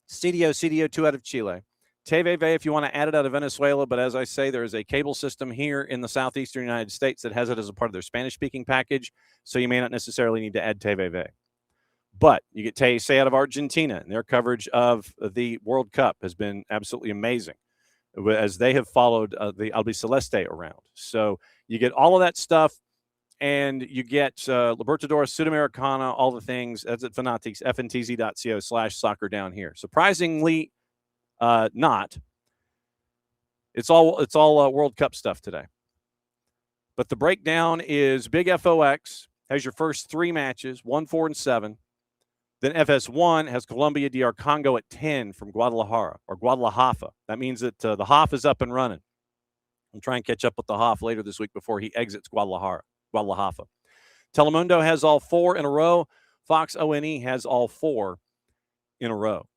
CDO 2 out of Chile, TVV, if you want to add it out of Venezuela, but as I say, there is a cable system here in the southeastern United States that has it as a part of their Spanish-speaking package, so you may not necessarily need to add TVV. But you get TSA out of Argentina, and their coverage of the World Cup has been absolutely amazing, as they have followed the Albiceleste around. So you get all of that stuff, and you get Libertadores, Sudamericana, all the things. That's at Fanatics, fntz.co/soccer down here. Surprisingly, not. It's all World Cup stuff today. But the breakdown is Big FOX has your first 3 matches, 1, 4, and 7. Then FS1 has Colombia, DR Congo at 10 from Guadalajara or Guadalajara. That means that the HOF is up and running. I'll try and catch up with the HOF later this week before he exits Guadalajara. Telemundo has all 4 in a row. Fox ONE has all 4 in a row.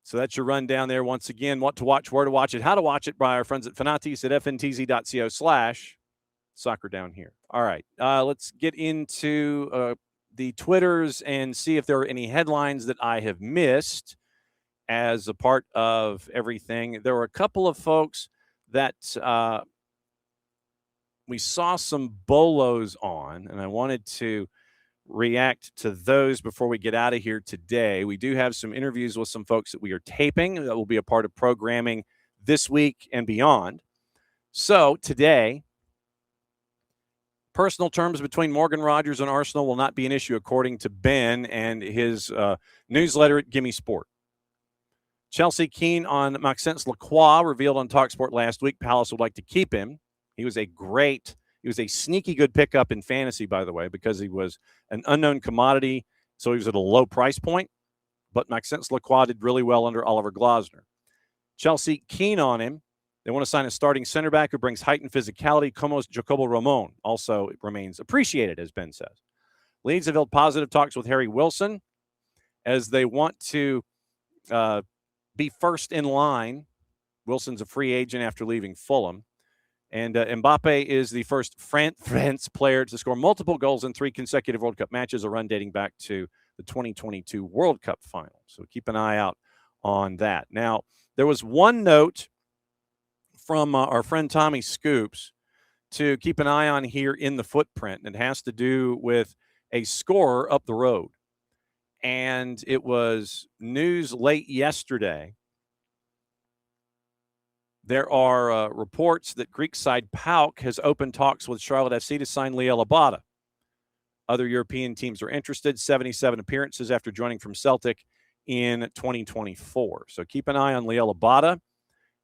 So that's your rundown there. Once again, what to watch, where to watch it, how to watch it by our friends at Fanatics at fntz.co/soccer down here. All right, let's get into the Twitters and see if there are any headlines that I have missed as a part of everything. There were a couple of folks that we saw some bolos on, and I wanted to react to those before we get out of here today. We do have some interviews with some folks that we are taping that will be a part of programming this week and beyond. So today, personal terms between Morgan Rogers and Arsenal will not be an issue, according to Ben and his newsletter at Gimme Sport. Chelsea keen on Maxence Lacroix, revealed on TalkSport last week. Palace would like to keep him. He was a sneaky good pickup in fantasy, by the way, because he was an unknown commodity, so he was at a low price point. But Maxence Lacroix did really well under Oliver Glasner. Chelsea keen on him. They want to sign a starting center back who brings height and physicality. Como Jacobo Ramon also remains appreciated, as Ben says. Leeds have held positive talks with Harry Wilson as they want to be first in line. Wilson's a free agent after leaving Fulham. And Mbappe is the first France player to score multiple goals in 3 consecutive World Cup matches, a run dating back to the 2022 World Cup final. So keep an eye out on that. Now, there was one note from our friend Tommy Scoops to keep an eye on here in the footprint, and it has to do with a scorer up the road. And it was news late yesterday. There are reports that Greek side PAOK has opened talks with Charlotte FC to sign Liel Abada. Other European teams are interested. 77 appearances after joining from Celtic in 2024. So keep an eye on Liel Abada.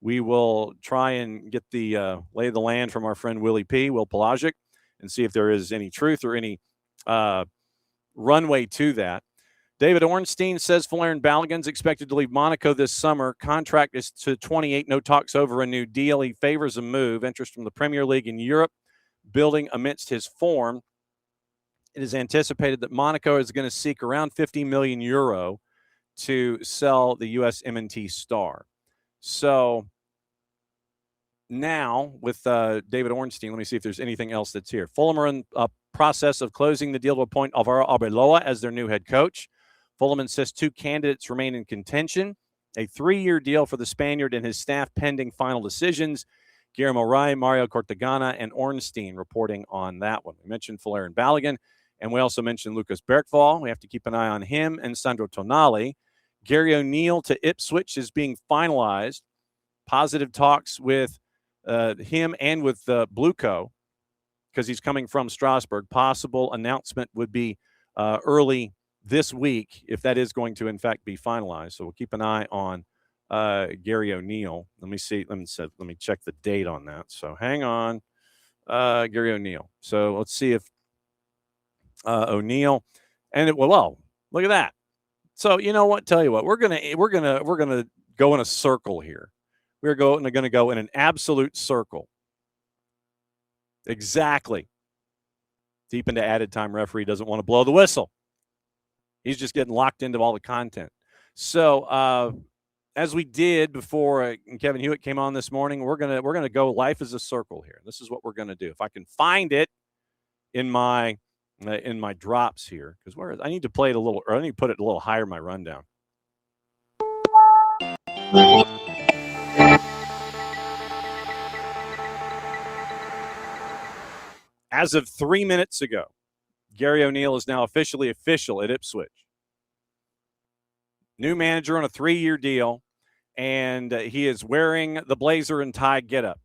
We will try and get the lay of the land from our friend Will Pelagic, and see if there is any truth or any runway to that. David Ornstein says Valerian Balogun's expected to leave Monaco this summer. Contract is to 28. No talks over a new deal. He favors a move. Interest from the Premier League in Europe building amidst his form. It is anticipated that Monaco is going to seek around 50 million euro to sell the USMNT star. So now with David Ornstein, let me see if there's anything else that's here. Fulham are in a process of closing the deal to appoint Alvaro Arbeloa as their new head coach. Fulham insists 2 candidates remain in contention. A 3-year deal for the Spaniard and his staff pending final decisions. Guillermo Rai, Mario Cortegana, and Ornstein reporting on that one. We mentioned Valerian Balogun, and we also mentioned Lucas Bergvall. We have to keep an eye on him and Sandro Tonali. Gary O'Neill to Ipswich is being finalized. Positive talks with him and with Bluco, because he's coming from Strasbourg. Possible announcement would be early this week, if that is going to, in fact, be finalized. So we'll keep an eye on Gary O'Neill. Let me check the date on that. So hang on, Gary O'Neill. So let's see if O'Neill well, look at that. So you know what? Tell you what, we're gonna go in a circle here. We're going to go in an absolute circle. Exactly. Deep into added time, referee doesn't want to blow the whistle. He's just getting locked into all the content. So as we did before Kevin Huet came on this morning, we're gonna go life as a circle here. This is what we're gonna do. If I can find it in my drops here, because I need to play it a little, or I need to put it a little higher in my rundown. As of 3 minutes ago, Gary O'Neill is now officially official at Ipswich. New manager on a 3-year deal, and he is wearing the blazer and tie getup.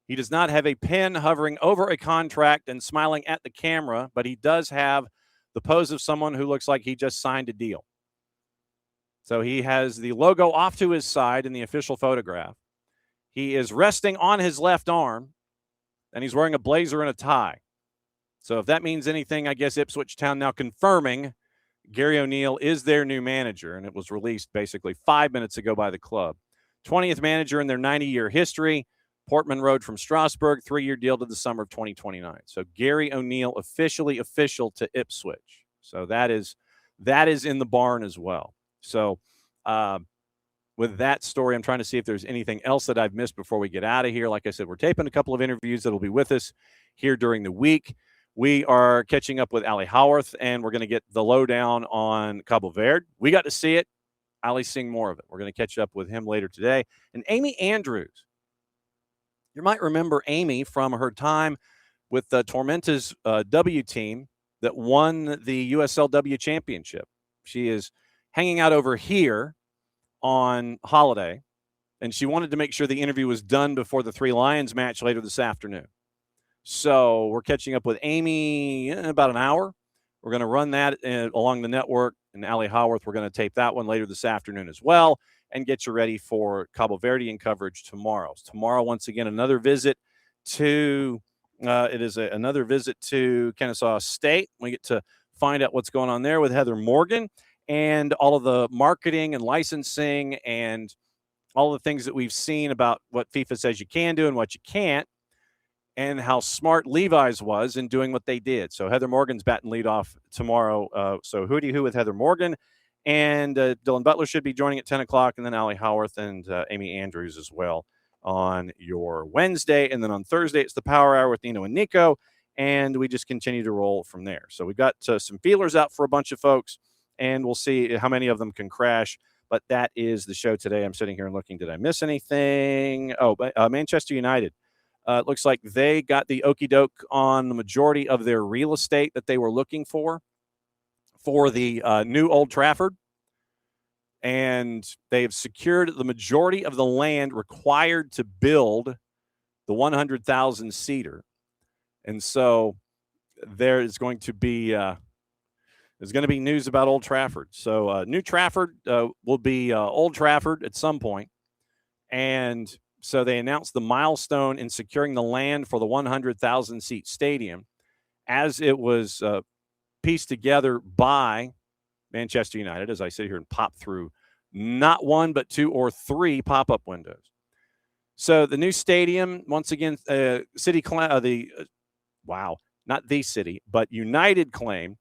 He does not have a pen hovering over a contract and smiling at the camera, but he does have the pose of someone who looks like he just signed a deal. So he has the logo off to his side in the official photograph. He is resting on his left arm, and he's wearing a blazer and a tie. So if that means anything, I guess Ipswich Town now confirming Gary O'Neill is their new manager, and it was released basically 5 minutes ago by the club. 20th manager in their 90-year history. Portman Road from Strasbourg, 3-year deal to the summer of 2029. So Gary O'Neill officially official to Ipswich. So that is in the barn as well. So with that story, I'm trying to see if there's anything else that I've missed before we get out of here. Like I said, we're taping a couple of interviews that will be with us here during the week. We are catching up with Ali Howarth, and we're going to get the lowdown on Cabo Verde. We got to see it. Ali's seeing more of it. We're going to catch up with him later today. And Amy Andrews. You might remember Amy from her time with the Tormenta's W team that won the USLW championship. She is hanging out over here on holiday, and she wanted to make sure the interview was done before the Three Lions match later this afternoon. So we're catching up with Amy in about an hour. We're going to run that along the network, and Ali Howarth, we're going to tape that one later this afternoon as well and get you ready for Cabo Verdean coverage tomorrow. Tomorrow, once again, another visit to another visit to Kennesaw State. We get to find out what's going on there with Heather Morgan and all of the marketing and licensing and all the things that we've seen about what FIFA says you can do and what you can't, and how smart Levi's was in doing what they did. So Heather Morgan's batting lead off tomorrow. So Hootie Who with Heather Morgan. And Dylan Butler should be joining at 10 o'clock, and then Ali Howarth and Amy Andrews as well on your Wednesday. And then on Thursday, it's the Power Hour with Nino and Nico, and we just continue to roll from there. So we've got some feelers out for a bunch of folks, and we'll see how many of them can crash. But that is the show today. I'm sitting here and looking. Did I miss anything? Oh, Manchester United. It looks like they got the okie doke on the majority of their real estate that they were looking for the new Old Trafford. And they've secured the majority of the land required to build the 100,000 seater. And so there is going to be news about Old Trafford. So New Trafford will be Old Trafford at some point. And so they announced the milestone in securing the land for the 100,000 seat stadium as it was pieced together by Manchester United, as I sit here and pop through not one, but two or three pop-up windows. So the new stadium, once again, not the city, but United claim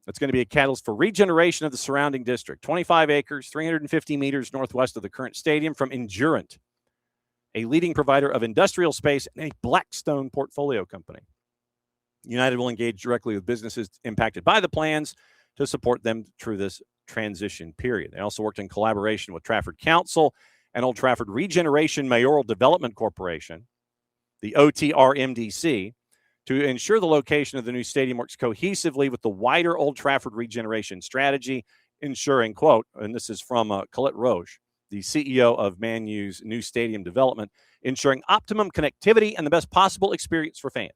it's going to be a catalyst for regeneration of the surrounding district. 25 acres, 350 meters northwest of the current stadium from Endurant, a leading provider of industrial space and a Blackstone portfolio company. United will engage directly with businesses impacted by the plans to support them through this transition period. They also worked in collaboration with Trafford Council and Old Trafford Regeneration Mayoral Development Corporation, the OTRMDC, to ensure the location of the new stadium works cohesively with the wider Old Trafford regeneration strategy, ensuring, quote, and this is from Colette Roche, the CEO of Man U's new stadium development, ensuring optimum connectivity and the best possible experience for fans.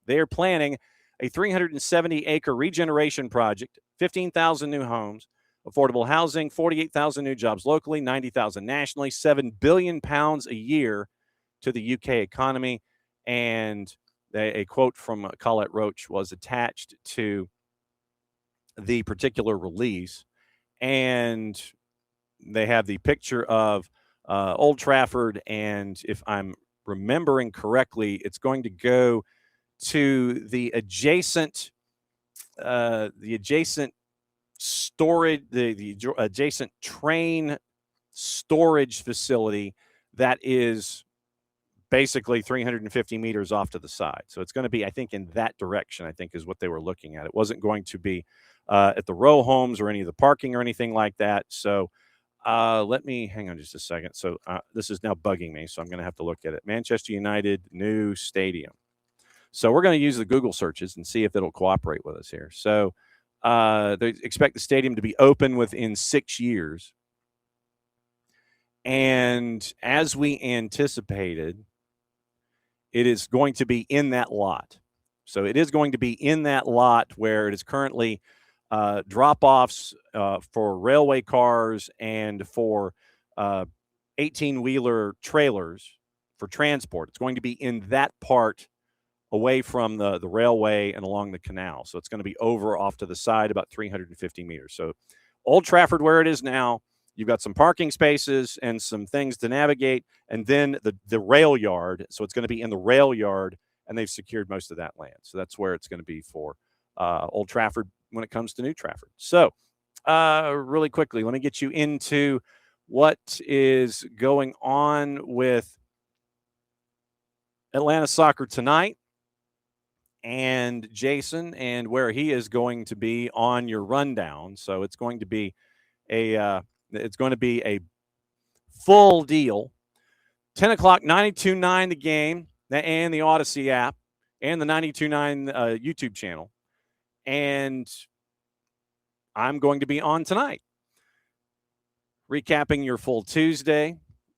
They are planning a 370-acre regeneration project, 15,000 new homes, affordable housing, 48,000 new jobs locally, 90,000 nationally, £7 billion a year to the UK economy. And a quote from Colette Roche was attached to the particular release. And they have the picture of Old Trafford. And if I'm remembering correctly, it's going to go to the adjacent storage, the adjacent train storage facility that is basically 350 meters off to the side. So it's going to be, I think, in that direction, I think is what they were looking at. It wasn't going to be at the row homes or any of the parking or anything like that. So Let me hang on just a second. So this is now bugging me, so I'm going to have to look at it. Manchester United new stadium. So we're going to use the Google searches and see if it'll cooperate with us here. So they expect the stadium to be open within 6 years. And as we anticipated, it is going to be in that lot. So it is going to be in that lot where it is currently drop-offs for railway cars and for 18-wheeler trailers for transport. It's going to be in that part away from the railway and along the canal. So it's going to be over off to the side about 350 meters. So Old Trafford, where it is now, you've got some parking spaces and some things to navigate, and then the rail yard. So it's going to be in the rail yard, and they've secured most of that land. So that's where it's going to be for Old Trafford when it comes to New Trafford. So really quickly, let me get you into what is going on with Atlanta soccer tonight and Jason and where he is going to be on your rundown. So it's going to be a full deal. 10 o'clock, 92.9 the game and the Odyssey app and the 92.9 YouTube channel. And I'm going to be on tonight, recapping your full Tuesday,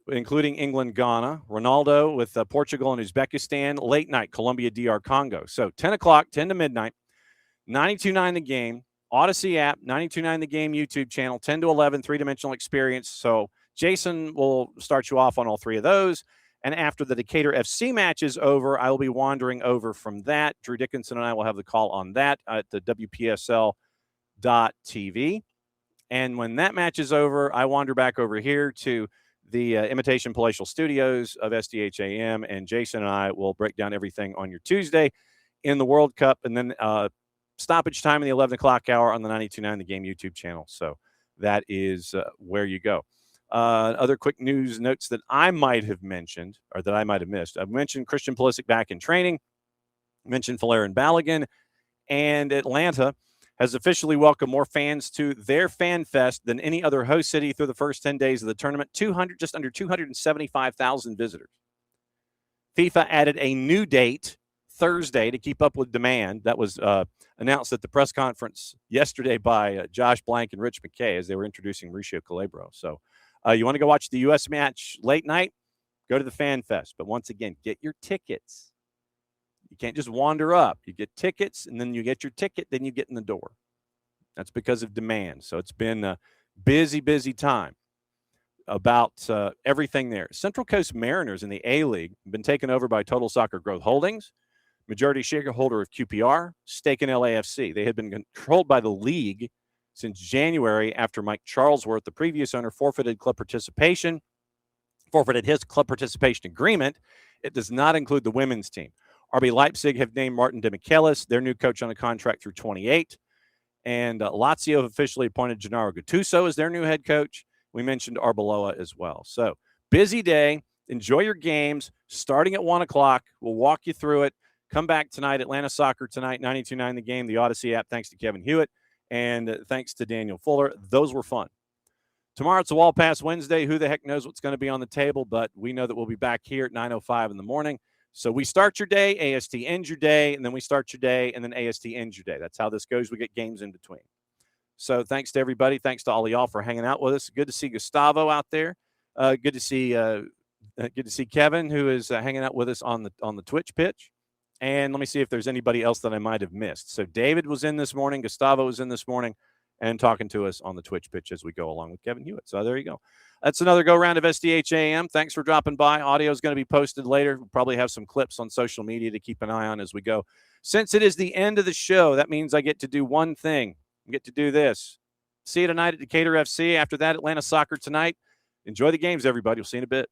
including England, Ghana, Ronaldo with Portugal and Uzbekistan, late night, Colombia, DR Congo. So 10 o'clock, 10 to midnight, 92.9 the game, Odyssey app, 92.9 the game YouTube channel, 10 to 11, three-dimensional experience. So Jason will start you off on all three of those. And after the Decatur FC match is over, I will be wandering over from that. Drew Dickinson and I will have the call on that at the WPSL.TV. And when that match is over, I wander back over here to the Imitation Palatial Studios of SDH AM, and Jason and I will break down everything on your Tuesday in the World Cup, and then stoppage time in the 11 o'clock hour on the 92.9 The Game YouTube channel. So that is where you go. Other quick news notes that I might have mentioned or that I might have missed. I've mentioned Christian Pulisic back in training, mentioned Valerian Balogun, and Atlanta has officially welcomed more fans to their fan fest than any other host city through the first 10 days of the tournament. Just under 275,000 visitors. FIFA added a new date Thursday to keep up with demand. That was announced at the press conference yesterday by Josh Blank and Rich McKay as they were introducing Mauricio Culebro. So you want to go watch the U.S. match late night? Go to the Fan Fest. But once again, get your tickets. You can't just wander up. You get tickets, and then you get your ticket, then you get in the door. That's because of demand. So it's been a busy, busy time about everything there. Central Coast Mariners in the A-League have been taken over by Total Soccer Growth Holdings, majority shareholder of QPR, stake in LAFC. They had been controlled by the league since January after Mike Charlesworth, the previous owner, forfeited his club participation agreement. It does not include the women's team. RB Leipzig have named Martin Demichelis their new coach on a contract through 28. And Lazio have officially appointed Gennaro Gattuso as their new head coach. We mentioned Arbeloa as well. So busy day. Enjoy your games. Starting at 1 o'clock. We'll walk you through it. Come back tonight. Atlanta Soccer tonight, 92.9 The Game, the Odyssey app. Thanks to Kevin Huet and thanks to Daniel Fuller. Those were fun. Tomorrow it's a Wall Pass Wednesday. Who the heck knows what's going to be on the table, but we know that we'll be back here at 9:05 in the morning. So we start your day, AST ends your day, and then we start your day, and then AST ends your day. That's how this goes. We get games in between. So thanks to everybody. Thanks to all of y'all for hanging out with us. Good to see Gustavo out there. Good to see Kevin, who is hanging out with us on the Twitch pitch. And let me see if there's anybody else that I might have missed. So David was in this morning. Gustavo was in this morning and talking to us on the Twitch pitch as we go along with Kevin Hewitt. So there you go. That's another go-round of SDH AM. Thanks for dropping by. Audio is going to be posted later. We'll probably have some clips on social media to keep an eye on as we go. Since it is the end of the show, that means I get to do one thing. I get to do this. See you tonight at Decatur FC. After that, Atlanta Soccer tonight. Enjoy the games, everybody. We'll see you in a bit.